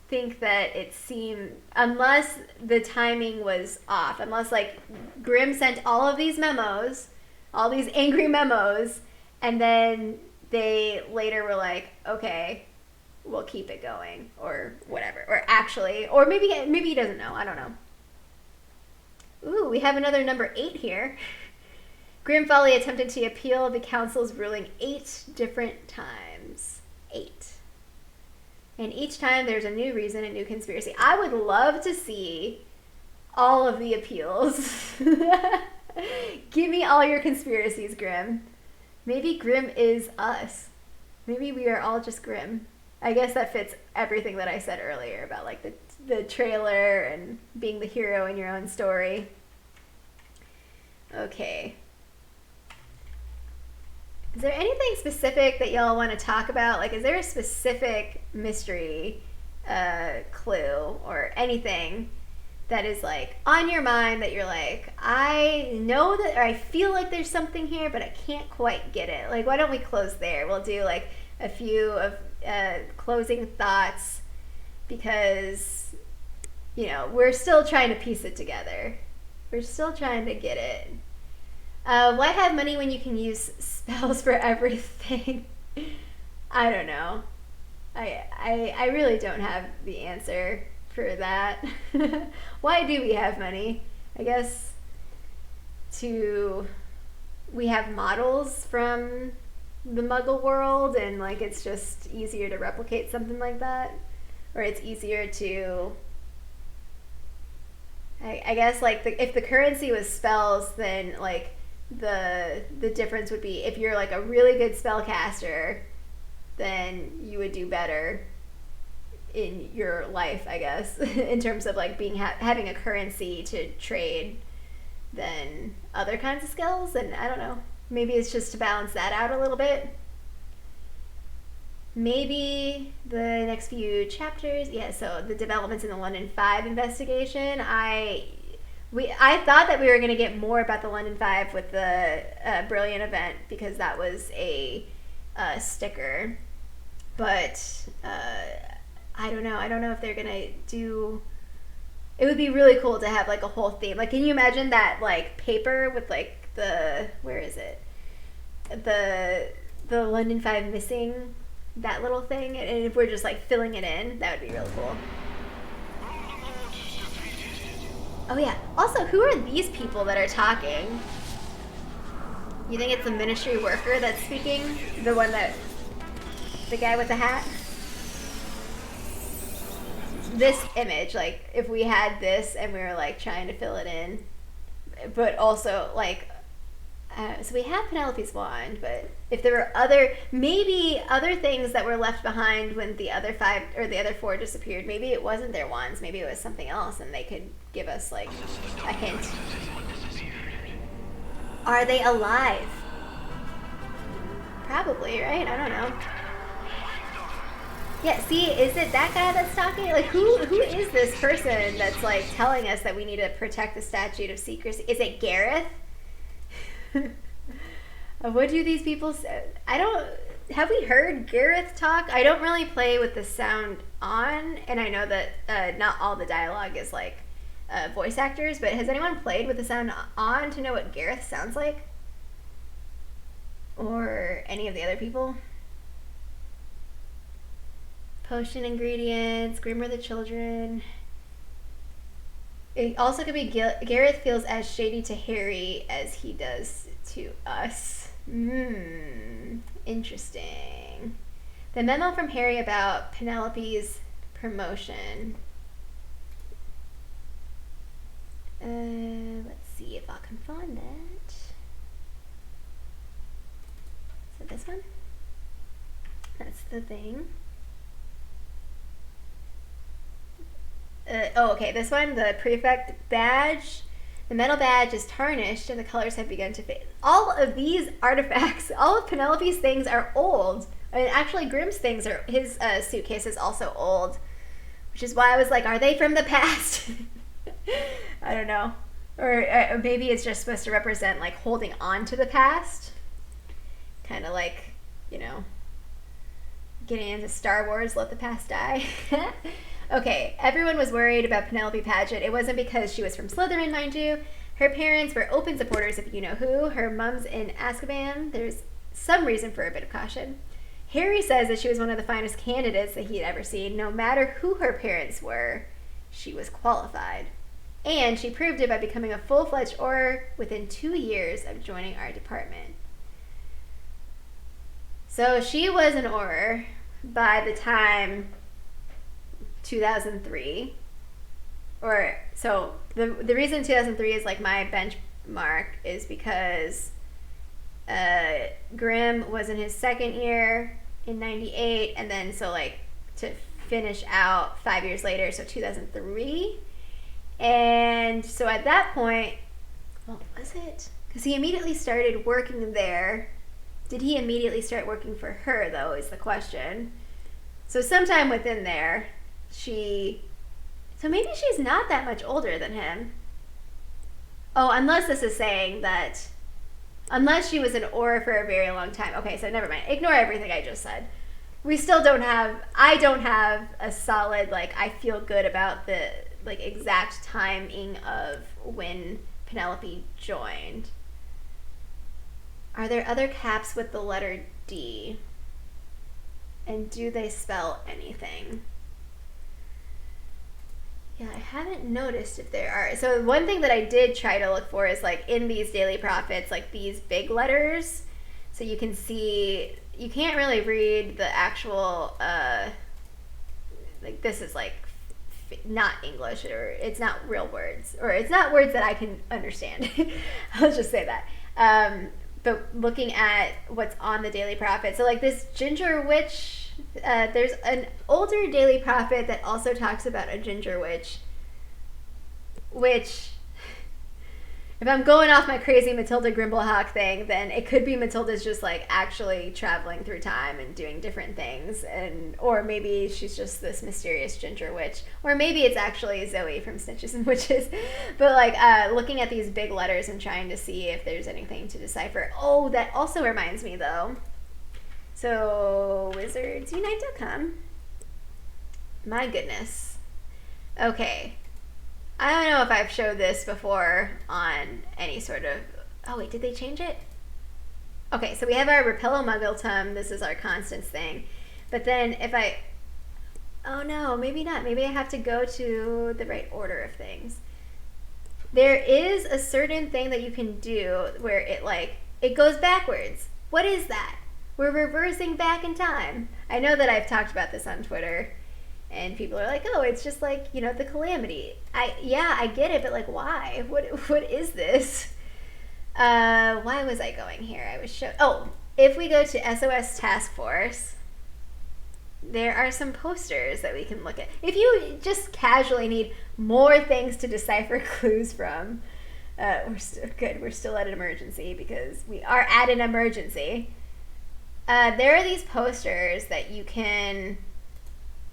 think that it seemed, unless the timing was off, unless like Grimm sent all of these memos, all these angry memos, and then they later were like, okay, we'll keep it going, or whatever, or actually, or maybe he doesn't know. I don't know. Ooh, we have another number 8 here. Grimm Folly attempted to appeal the council's ruling 8 different times. 8. And each time there's a new reason, a new conspiracy. I would love to see all of the appeals. Give me all your conspiracies, Grimm. Maybe Grimm is us. Maybe we are all just Grimm. I guess that fits everything that I said earlier about like the trailer and being the hero in your own story. Okay. Is there anything specific that y'all want to talk about? Like, is there a specific mystery clue or anything that is like on your mind that you're like, I know that, or I feel like there's something here, but I can't quite get it? Like, why don't we close there? We'll do like a few of closing thoughts, because, you know, we're still trying to piece it together. We're still trying to get it. Why have money when you can use spells for everything? I don't know. I really don't have the answer for that. Why do we have money? I guess we have models from the Muggle world, and like it's just easier to replicate something like that, or it's easier to. I guess like if the currency was spells, then like the difference would be if you're like a really good spellcaster, then you would do better in your life, I guess, in terms of like being having a currency to trade than other kinds of skills. And I don't know, maybe it's just to balance that out a little bit. Maybe the next few chapters, yeah. So the developments in the London 5 investigation. I thought that we were going to get more about the London 5 with the Brilliant event, because that was a sticker. But I don't know. I don't know if they're going to do. It would be really cool to have like a whole theme. Like, can you imagine that like paper with like where is it? The London 5 missing that little thing, and if we're just like filling it in, that would be really cool. Oh yeah. Also, who are these people that are talking? You think it's the ministry worker that's speaking? The guy with the hat? This image, like, if we had this and we were like trying to fill it in, but also like, so we have Penelope's wand, but if there were maybe other things that were left behind when the other 5 or the other 4 disappeared, maybe it wasn't their wands, maybe it was something else, and they could give us like a hint. Are they alive? Probably, right? I don't know. Yeah, see, is it that guy that's talking? Like, who is this person that's like telling us that we need to protect the statute of secrecy? Is it Gareth? What do these people say? Have we heard Gareth talk? I don't really play with the sound on, and I know that not all the dialogue is like voice actors, but has anyone played with the sound on to know what Gareth sounds like? Or any of the other people? Potion ingredients, Grimm are the children. It also could be Gareth feels as shady to Harry as he does to us. Interesting. The memo from Harry about Penelope's promotion. Let's see if I can find that. Is it this one? That's the thing. Okay, this one, the prefect badge. The metal badge is tarnished and the colors have begun to fade. All of these artifacts, all of Penelope's things are old. I mean, actually, Grimm's things are, his suitcase is also old, which is why I was like, are they from the past? I don't know. Or maybe it's just supposed to represent like holding on to the past. Kind of like, you know, getting into Star Wars, let the past die. Okay, everyone was worried about Penelope Paget. It wasn't because she was from Slytherin, mind you. Her parents were open supporters of you-know-who. Her mom's in Azkaban. There's some reason for a bit of caution. Harry says that she was one of the finest candidates that he'd ever seen. No matter who her parents were, she was qualified. And she proved it by becoming a full-fledged Auror within 2 years of joining our department. So she was an Auror by the time 2003. Or, so the reason 2003 is like my benchmark is because Grimm was in his second year in 98, and then so like to finish out 5 years later, so 2003. And so at that point, what was it? Because he immediately started working there. Did he immediately start working for her, though, is the question. So sometime within there, so maybe she's not that much older than him. Oh, unless this is saying that, unless she was an Auror for a very long time. Okay, so never mind. Ignore everything I just said. We still I don't have a solid, like, I feel good about the, like, exact timing of when Penelope joined. Are there other caps with the letter D? And do they spell anything? Yeah, I haven't noticed if there are. So one thing that I did try to look for is like in these daily prophets, like these big letters. So you can see, you can't really read the actual, like this is like not English, or it's not real words, or it's not words that I can understand. I'll just say that. But looking at what's on the Daily Prophet, so like this ginger witch, there's an older Daily Prophet that also talks about a ginger witch, which, if I'm going off my crazy Matilda Grimblehawk thing, then it could be Matilda's just like actually traveling through time and doing different things, or maybe she's just this mysterious ginger witch, or maybe it's actually Zoe from Snitches and Witches. But like looking at these big letters and trying to see if there's anything to decipher. Oh, that also reminds me though. So wizardsunite.com. My goodness. Okay. I don't know if I've showed this before on any sort of... Oh, wait, did they change it? Okay, so we have our Repello Muggletum. This is our Constance thing. But then if I... Oh, no, maybe not. Maybe I have to go to the right order of things. There is a certain thing that you can do where it, like, it goes backwards. What is that? We're reversing back in time. I know that I've talked about this on Twitter. And people are like, oh, it's just like, you know, the Calamity. I get it, but like, why? What is this? Why was I going here? If we go to SOS Task Force, there are some posters that we can look at. If you just casually need more things to decipher clues from, we're still good. We're still at an emergency because we are at an emergency. There are these posters that you can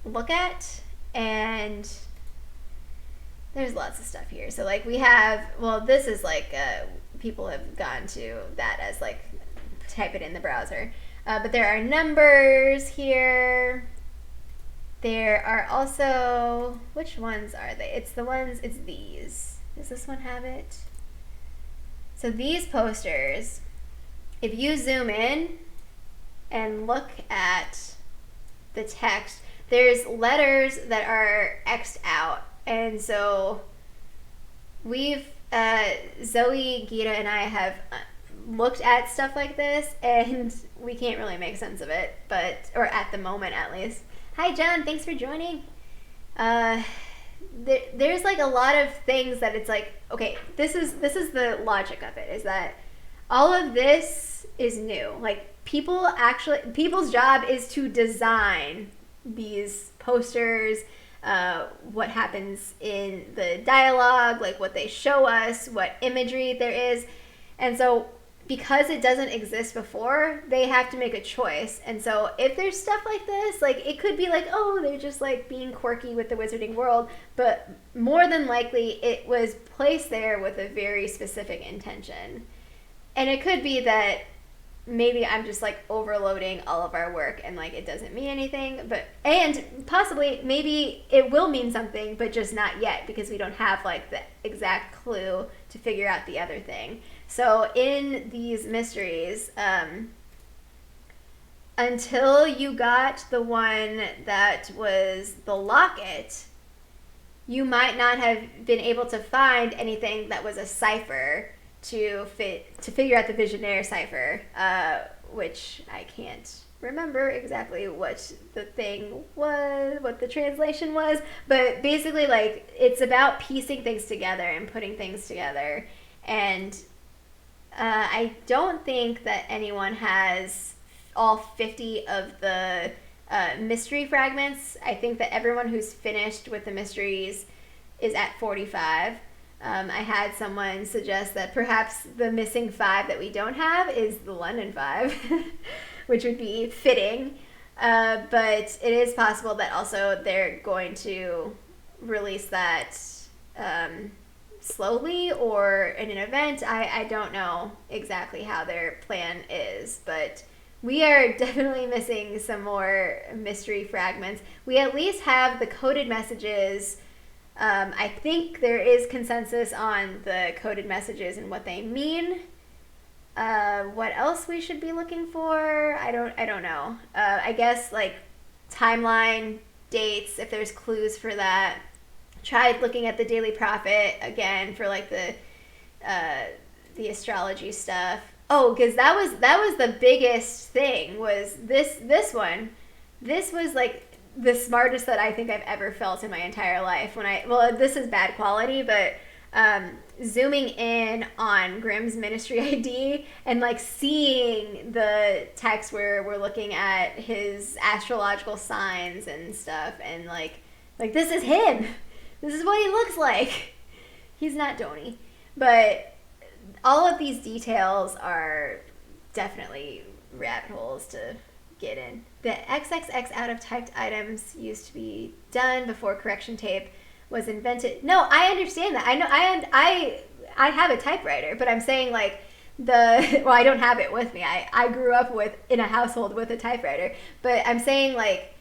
look at, and there's lots of stuff here. So like we have, well, this is like people have gone to that as like type it in the browser, but there are numbers here. There are also, which ones are they? It's these. Does this one have it? So these posters, if you zoom in and look at the text, there's letters that are X'd out. And so we've, Zoe, Gita, and I have looked at stuff like this, and we can't really make sense of it, or at the moment at least. Hi, John, thanks for joining. There's like a lot of things that it's like, okay, this is the logic of it, is that all of this is new. Like people's job is to design these posters, what happens in the dialogue, like what they show us, what imagery there is. And so because it doesn't exist before, they have to make a choice. And so if there's stuff like this, like it could be like, oh, they're just like being quirky with the wizarding world, but more than likely it was placed there with a very specific intention. And it could be that maybe I'm just like overloading all of our work and like it doesn't mean anything, but and possibly maybe it will mean something, but just not yet because we don't have like the exact clue to figure out the other thing. So in these mysteries, until you got the one that was the locket, you might not have been able to find anything that was a cipher to figure out the Visionaire cipher, which I can't remember exactly what the thing was, what the translation was, but basically like it's about piecing things together and putting things together. And I don't think that anyone has all 50 of the mystery fragments. I think that everyone who's finished with the mysteries is at 45. I had someone suggest that perhaps the missing 5 that we don't have is the London 5, which would be fitting. But it is possible that also they're going to release that slowly or in an event. I don't know exactly how their plan is, but we are definitely missing some more mystery fragments. We at least have the coded messages. I think there is consensus on the coded messages and what they mean. What else we should be looking for? I don't know. I guess like timeline, dates, if there's clues for that. Tried looking at the Daily Prophet again for like the astrology stuff. Oh, because that was the biggest thing was this one. This was like the smartest that I think I've ever felt in my entire life. This is bad quality, but zooming in on Grimm's ministry ID and like seeing the text where we're looking at his astrological signs and stuff, and like this is him. This is what he looks like. He's not Donnie, but all of these details are definitely rabbit holes to get in. The XXX out of typed items used to be done before correction tape was invented. No, I understand that. I know. I have a typewriter, but I'm saying like I don't have it with me. I grew up in a household with a typewriter, but I'm saying like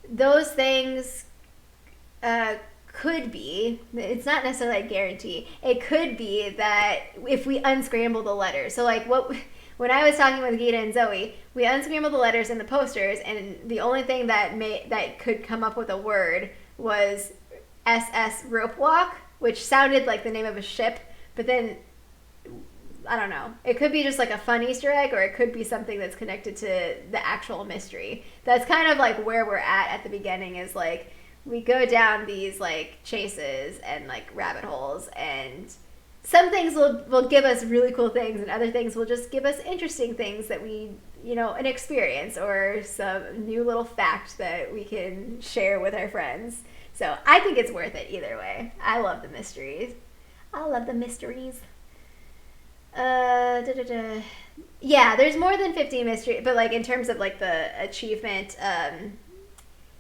those things could be, it's not necessarily a guarantee, it could be that if we unscramble the letters. So like when I was talking with Gita and Zoe, we unscrambled the letters in the posters, and the only thing that could come up with a word was SS Rope Walk, which sounded like the name of a ship, but then I don't know. It could be just like a fun Easter egg, or it could be something that's connected to the actual mystery. That's kind of like where we're at the beginning, is like we go down these like chases and like rabbit holes, and some things will give us really cool things, and other things will just give us interesting things that we, an experience or some new little fact that we can share with our friends. So I think it's worth it either way. I love the mysteries. Yeah, there's more than 50 mysteries, but like in terms of like the achievement,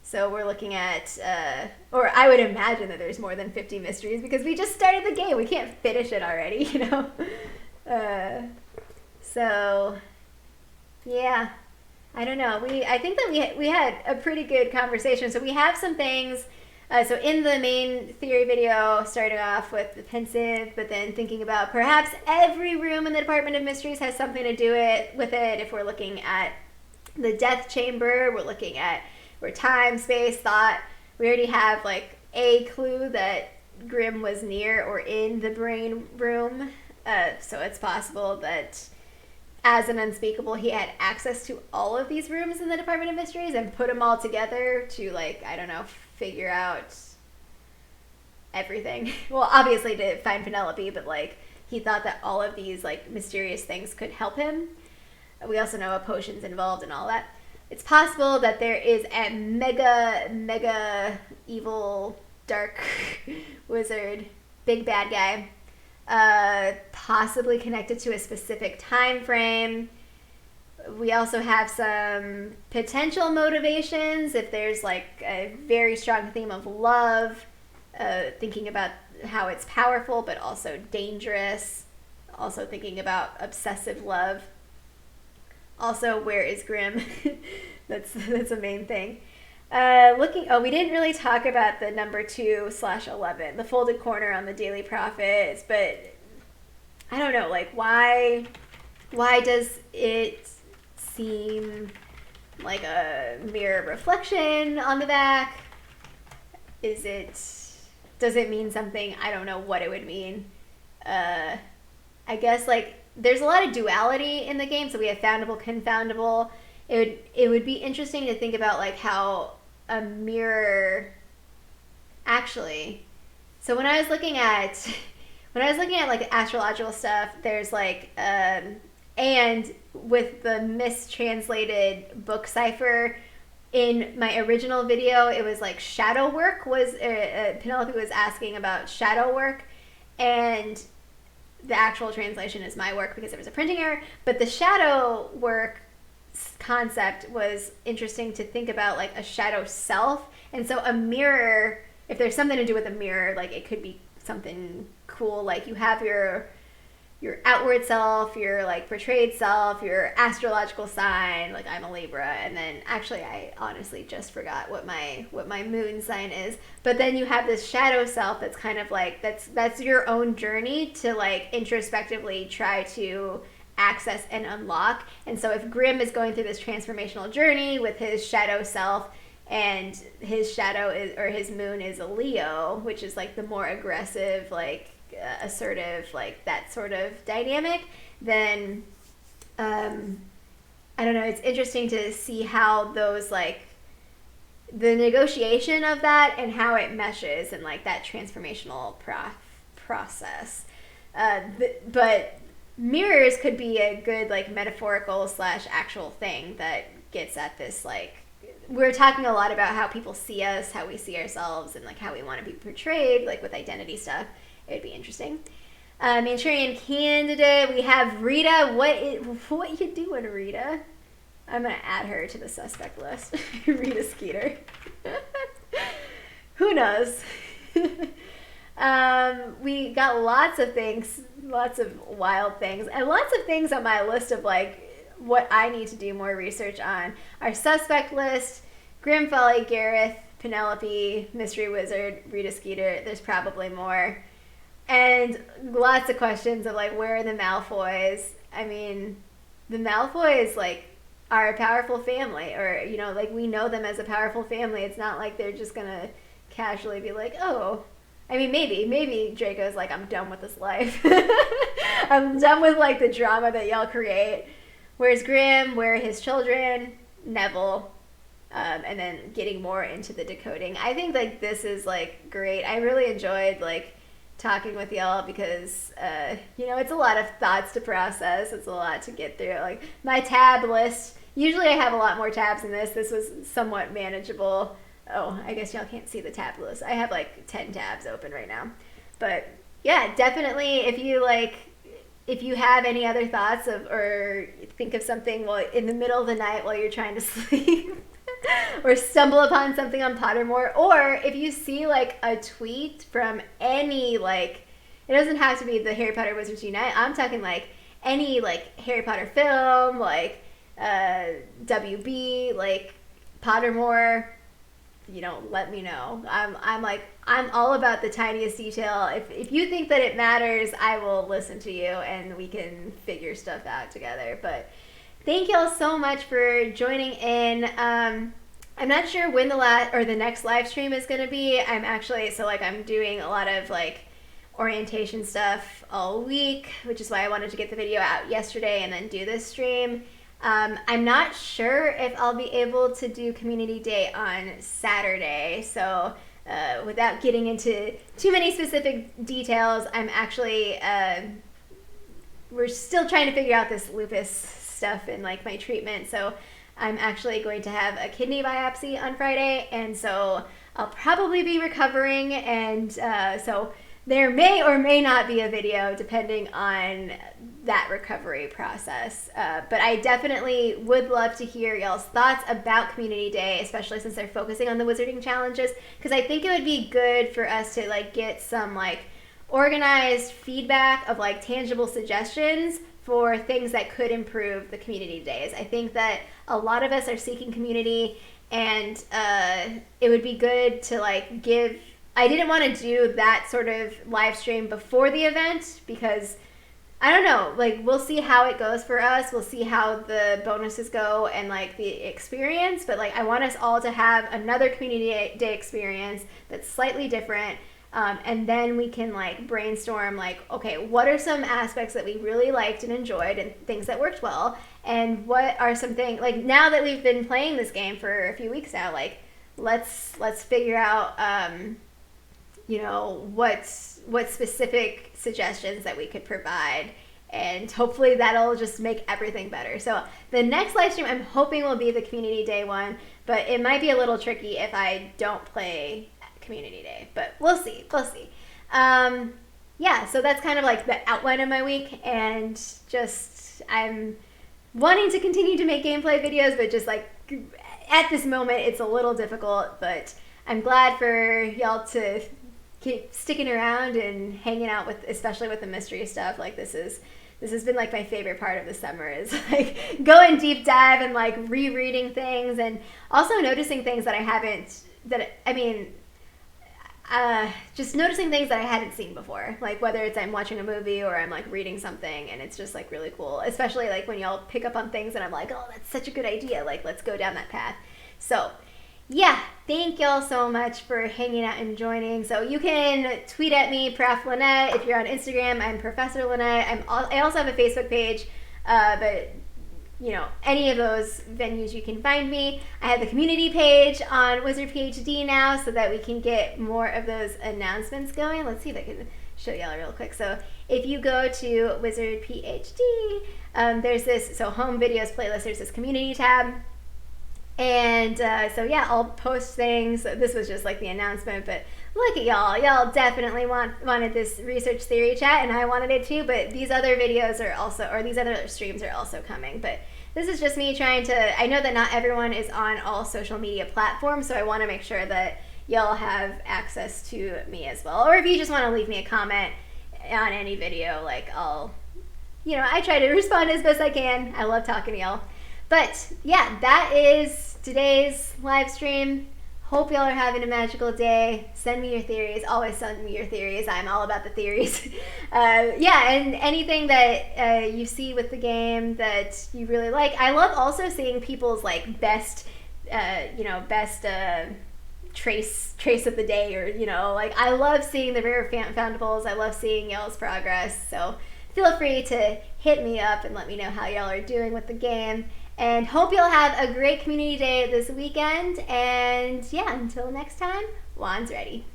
so we're looking at, or I would imagine that there's more than 50 mysteries because we just started the game. We can't finish it already, So, yeah, I don't know. I think that we had a pretty good conversation. So we have some things. So in the main theory video, starting off with the pensive, but then thinking about perhaps every room in the Department of Mysteries has something to do with it. If we're looking at the death chamber, we're looking at where time, space, thought. We already have like a clue that Grimm was near or in the brain room. So it's possible that as an unspeakable, he had access to all of these rooms in the Department of Mysteries and put them all together to like, I don't know, figure out everything. Well, obviously to find Penelope, but like he thought that all of these like mysterious things could help him. We also know a potion's involved and all that. it's possible that there is a mega evil dark wizard, big bad guy, possibly connected to a specific time frame. We also have some potential motivations if there's like a very strong theme of love, thinking about how it's powerful but also dangerous, also thinking about obsessive love. Also, where is Grimm? that's a main thing. We didn't really talk about the number 2/11, the folded corner on the Daily Prophets, but I don't know, like why does it seem like a mirror reflection on the back? Does it mean something? I don't know what it would mean. I guess like there's a lot of duality in the game, so we have foundable, confoundable. It would be interesting to think about like how a mirror actually. So when I was looking at like astrological stuff, there's like and with the mistranslated book cipher in my original video, it was like shadow work was Penelope was asking about shadow work, and the actual translation is my work because there was a printing error, but the shadow work concept was interesting to think about, like a shadow self. And so a mirror, if there's something to do with a mirror, like it could be something cool, like you have your outward self, your like portrayed self, your astrological sign, like I'm a Libra, and then actually I honestly just forgot what my moon sign is, but then you have this shadow self that's kind of like that's your own journey to like introspectively try to access and unlock. And so if Grimm is going through this transformational journey with his shadow self, and his shadow is, or his moon is a Leo, which is like the more aggressive, like assertive, like that sort of dynamic, then I don't know, it's interesting to see how those like the negotiation of that and how it meshes and like that transformational process. But mirrors could be a good like metaphorical / actual thing that gets at this, like we're talking a lot about how people see us, how we see ourselves, and like how we want to be portrayed, like with identity stuff. It would be interesting. Manchurian candidate, we have Rita. What you doing, Rita? I'm gonna add her to the suspect list. Rita Skeeter. Who knows? We got lots of things, lots of wild things, and lots of things on my list of like what I need to do more research on. Our suspect list: Grimm Folly, Gareth, Penelope, Mystery Wizard, Rita Skeeter. There's probably more. And lots of questions of like, where are the Malfoys? I mean, the Malfoys like are a powerful family, or you know, like we know them as a powerful family. It's not like they're just gonna casually be like, oh, I mean, maybe Draco's like, I'm done with this life. I'm done with like the drama that y'all create. Where's Grimm? Where are his children? Neville. And then getting more into the decoding. I think like this is like great. I really enjoyed like talking with y'all because you know, it's a lot of thoughts to process. It's a lot to get through. Like my tab list, usually I have a lot more tabs than this. This was somewhat manageable. Oh, I guess y'all can't see the tab list. I have like 10 tabs open right now. But yeah, definitely if you have any other thoughts of, or think of something while in the middle of the night while you're trying to sleep or stumble upon something on Pottermore, or if you see like a tweet from any, like, it doesn't have to be the Harry Potter Wizards Unite, I'm talking like any like Harry Potter film, like WB, like Pottermore, you know, let me know. I'm all about the tiniest detail. If you think that it matters, I will listen to you and we can figure stuff out together. But thank y'all so much for joining in. I'm not sure when the next live stream is going to be. I'm doing a lot of like orientation stuff all week, which is why I wanted to get the video out yesterday and then do this stream. I'm not sure if I'll be able to do Community Day on Saturday, so without getting into too many specific details, I'm actually, we're still trying to figure out this lupus stuff and like my treatment, so I'm actually going to have a kidney biopsy on Friday, and so I'll probably be recovering, and so there may or may not be a video depending on that recovery process. But I definitely would love to hear y'all's thoughts about Community Day, especially since they're focusing on the wizarding challenges, because I think it would be good for us to like get some like organized feedback of like tangible suggestions for things that could improve the community days. I think that a lot of us are seeking community, and it would be good to like give. I didn't want to do that sort of live stream before the event because I don't know, like we'll see how it goes for us. We'll see how the bonuses go and like the experience, but like I want us all to have another community day experience that's slightly different. And then we can like brainstorm like, okay, what are some aspects that we really liked and enjoyed and things that worked well? And what are some things, like now that we've been playing this game for a few weeks now, like let's figure out, what specific suggestions that we could provide, and hopefully that'll just make everything better. So the next live stream I'm hoping will be the Community Day one, but it might be a little tricky if I don't play Community Day, but we'll see. Yeah, so that's kind of like the outline of my week, and just I'm wanting to continue to make gameplay videos, but just like at this moment it's a little difficult, but I'm glad for y'all to keep sticking around and hanging out with, especially with the mystery stuff. Like this has been like my favorite part of the summer, is like going deep dive and like rereading things, and also noticing things that just noticing things that I hadn't seen before, like whether it's I'm watching a movie or I'm like reading something, and it's just like really cool, especially like when y'all pick up on things and I'm like, oh, that's such a good idea, like let's go down that path. So yeah, thank y'all so much for hanging out and joining. So you can tweet at me, Prof. Lynette. If you're on Instagram, I'm Professor Lynette. I also have a Facebook page, but any of those venues you can find me. I have the community page on WizardPhD now, so that we can get more of those announcements going. Let's see if I can show y'all real quick. So if you go to WizardPhD, there's this, so home videos playlist, there's this community tab. And so yeah, I'll post things. This was just like the announcement, but look at y'all. Y'all definitely wanted this research theory chat, and I wanted it too, but these other videos are also, or these other streams are also coming. But this is just me trying to, I know that not everyone is on all social media platforms, so I want to make sure that y'all have access to me as well. Or if you just want to leave me a comment on any video, like I try to respond as best I can. I love talking to y'all. But yeah, that is today's live stream. Hope y'all are having a magical day. Send me your theories. Always send me your theories. I'm all about the theories. Yeah, and anything that you see with the game that you really like. I love also seeing people's like best trace of the day, or like I love seeing the rare foundables. I love seeing y'all's progress. So feel free to hit me up and let me know how y'all are doing with the game. And hope you'll have a great community day this weekend. And yeah, until next time, Juan's ready.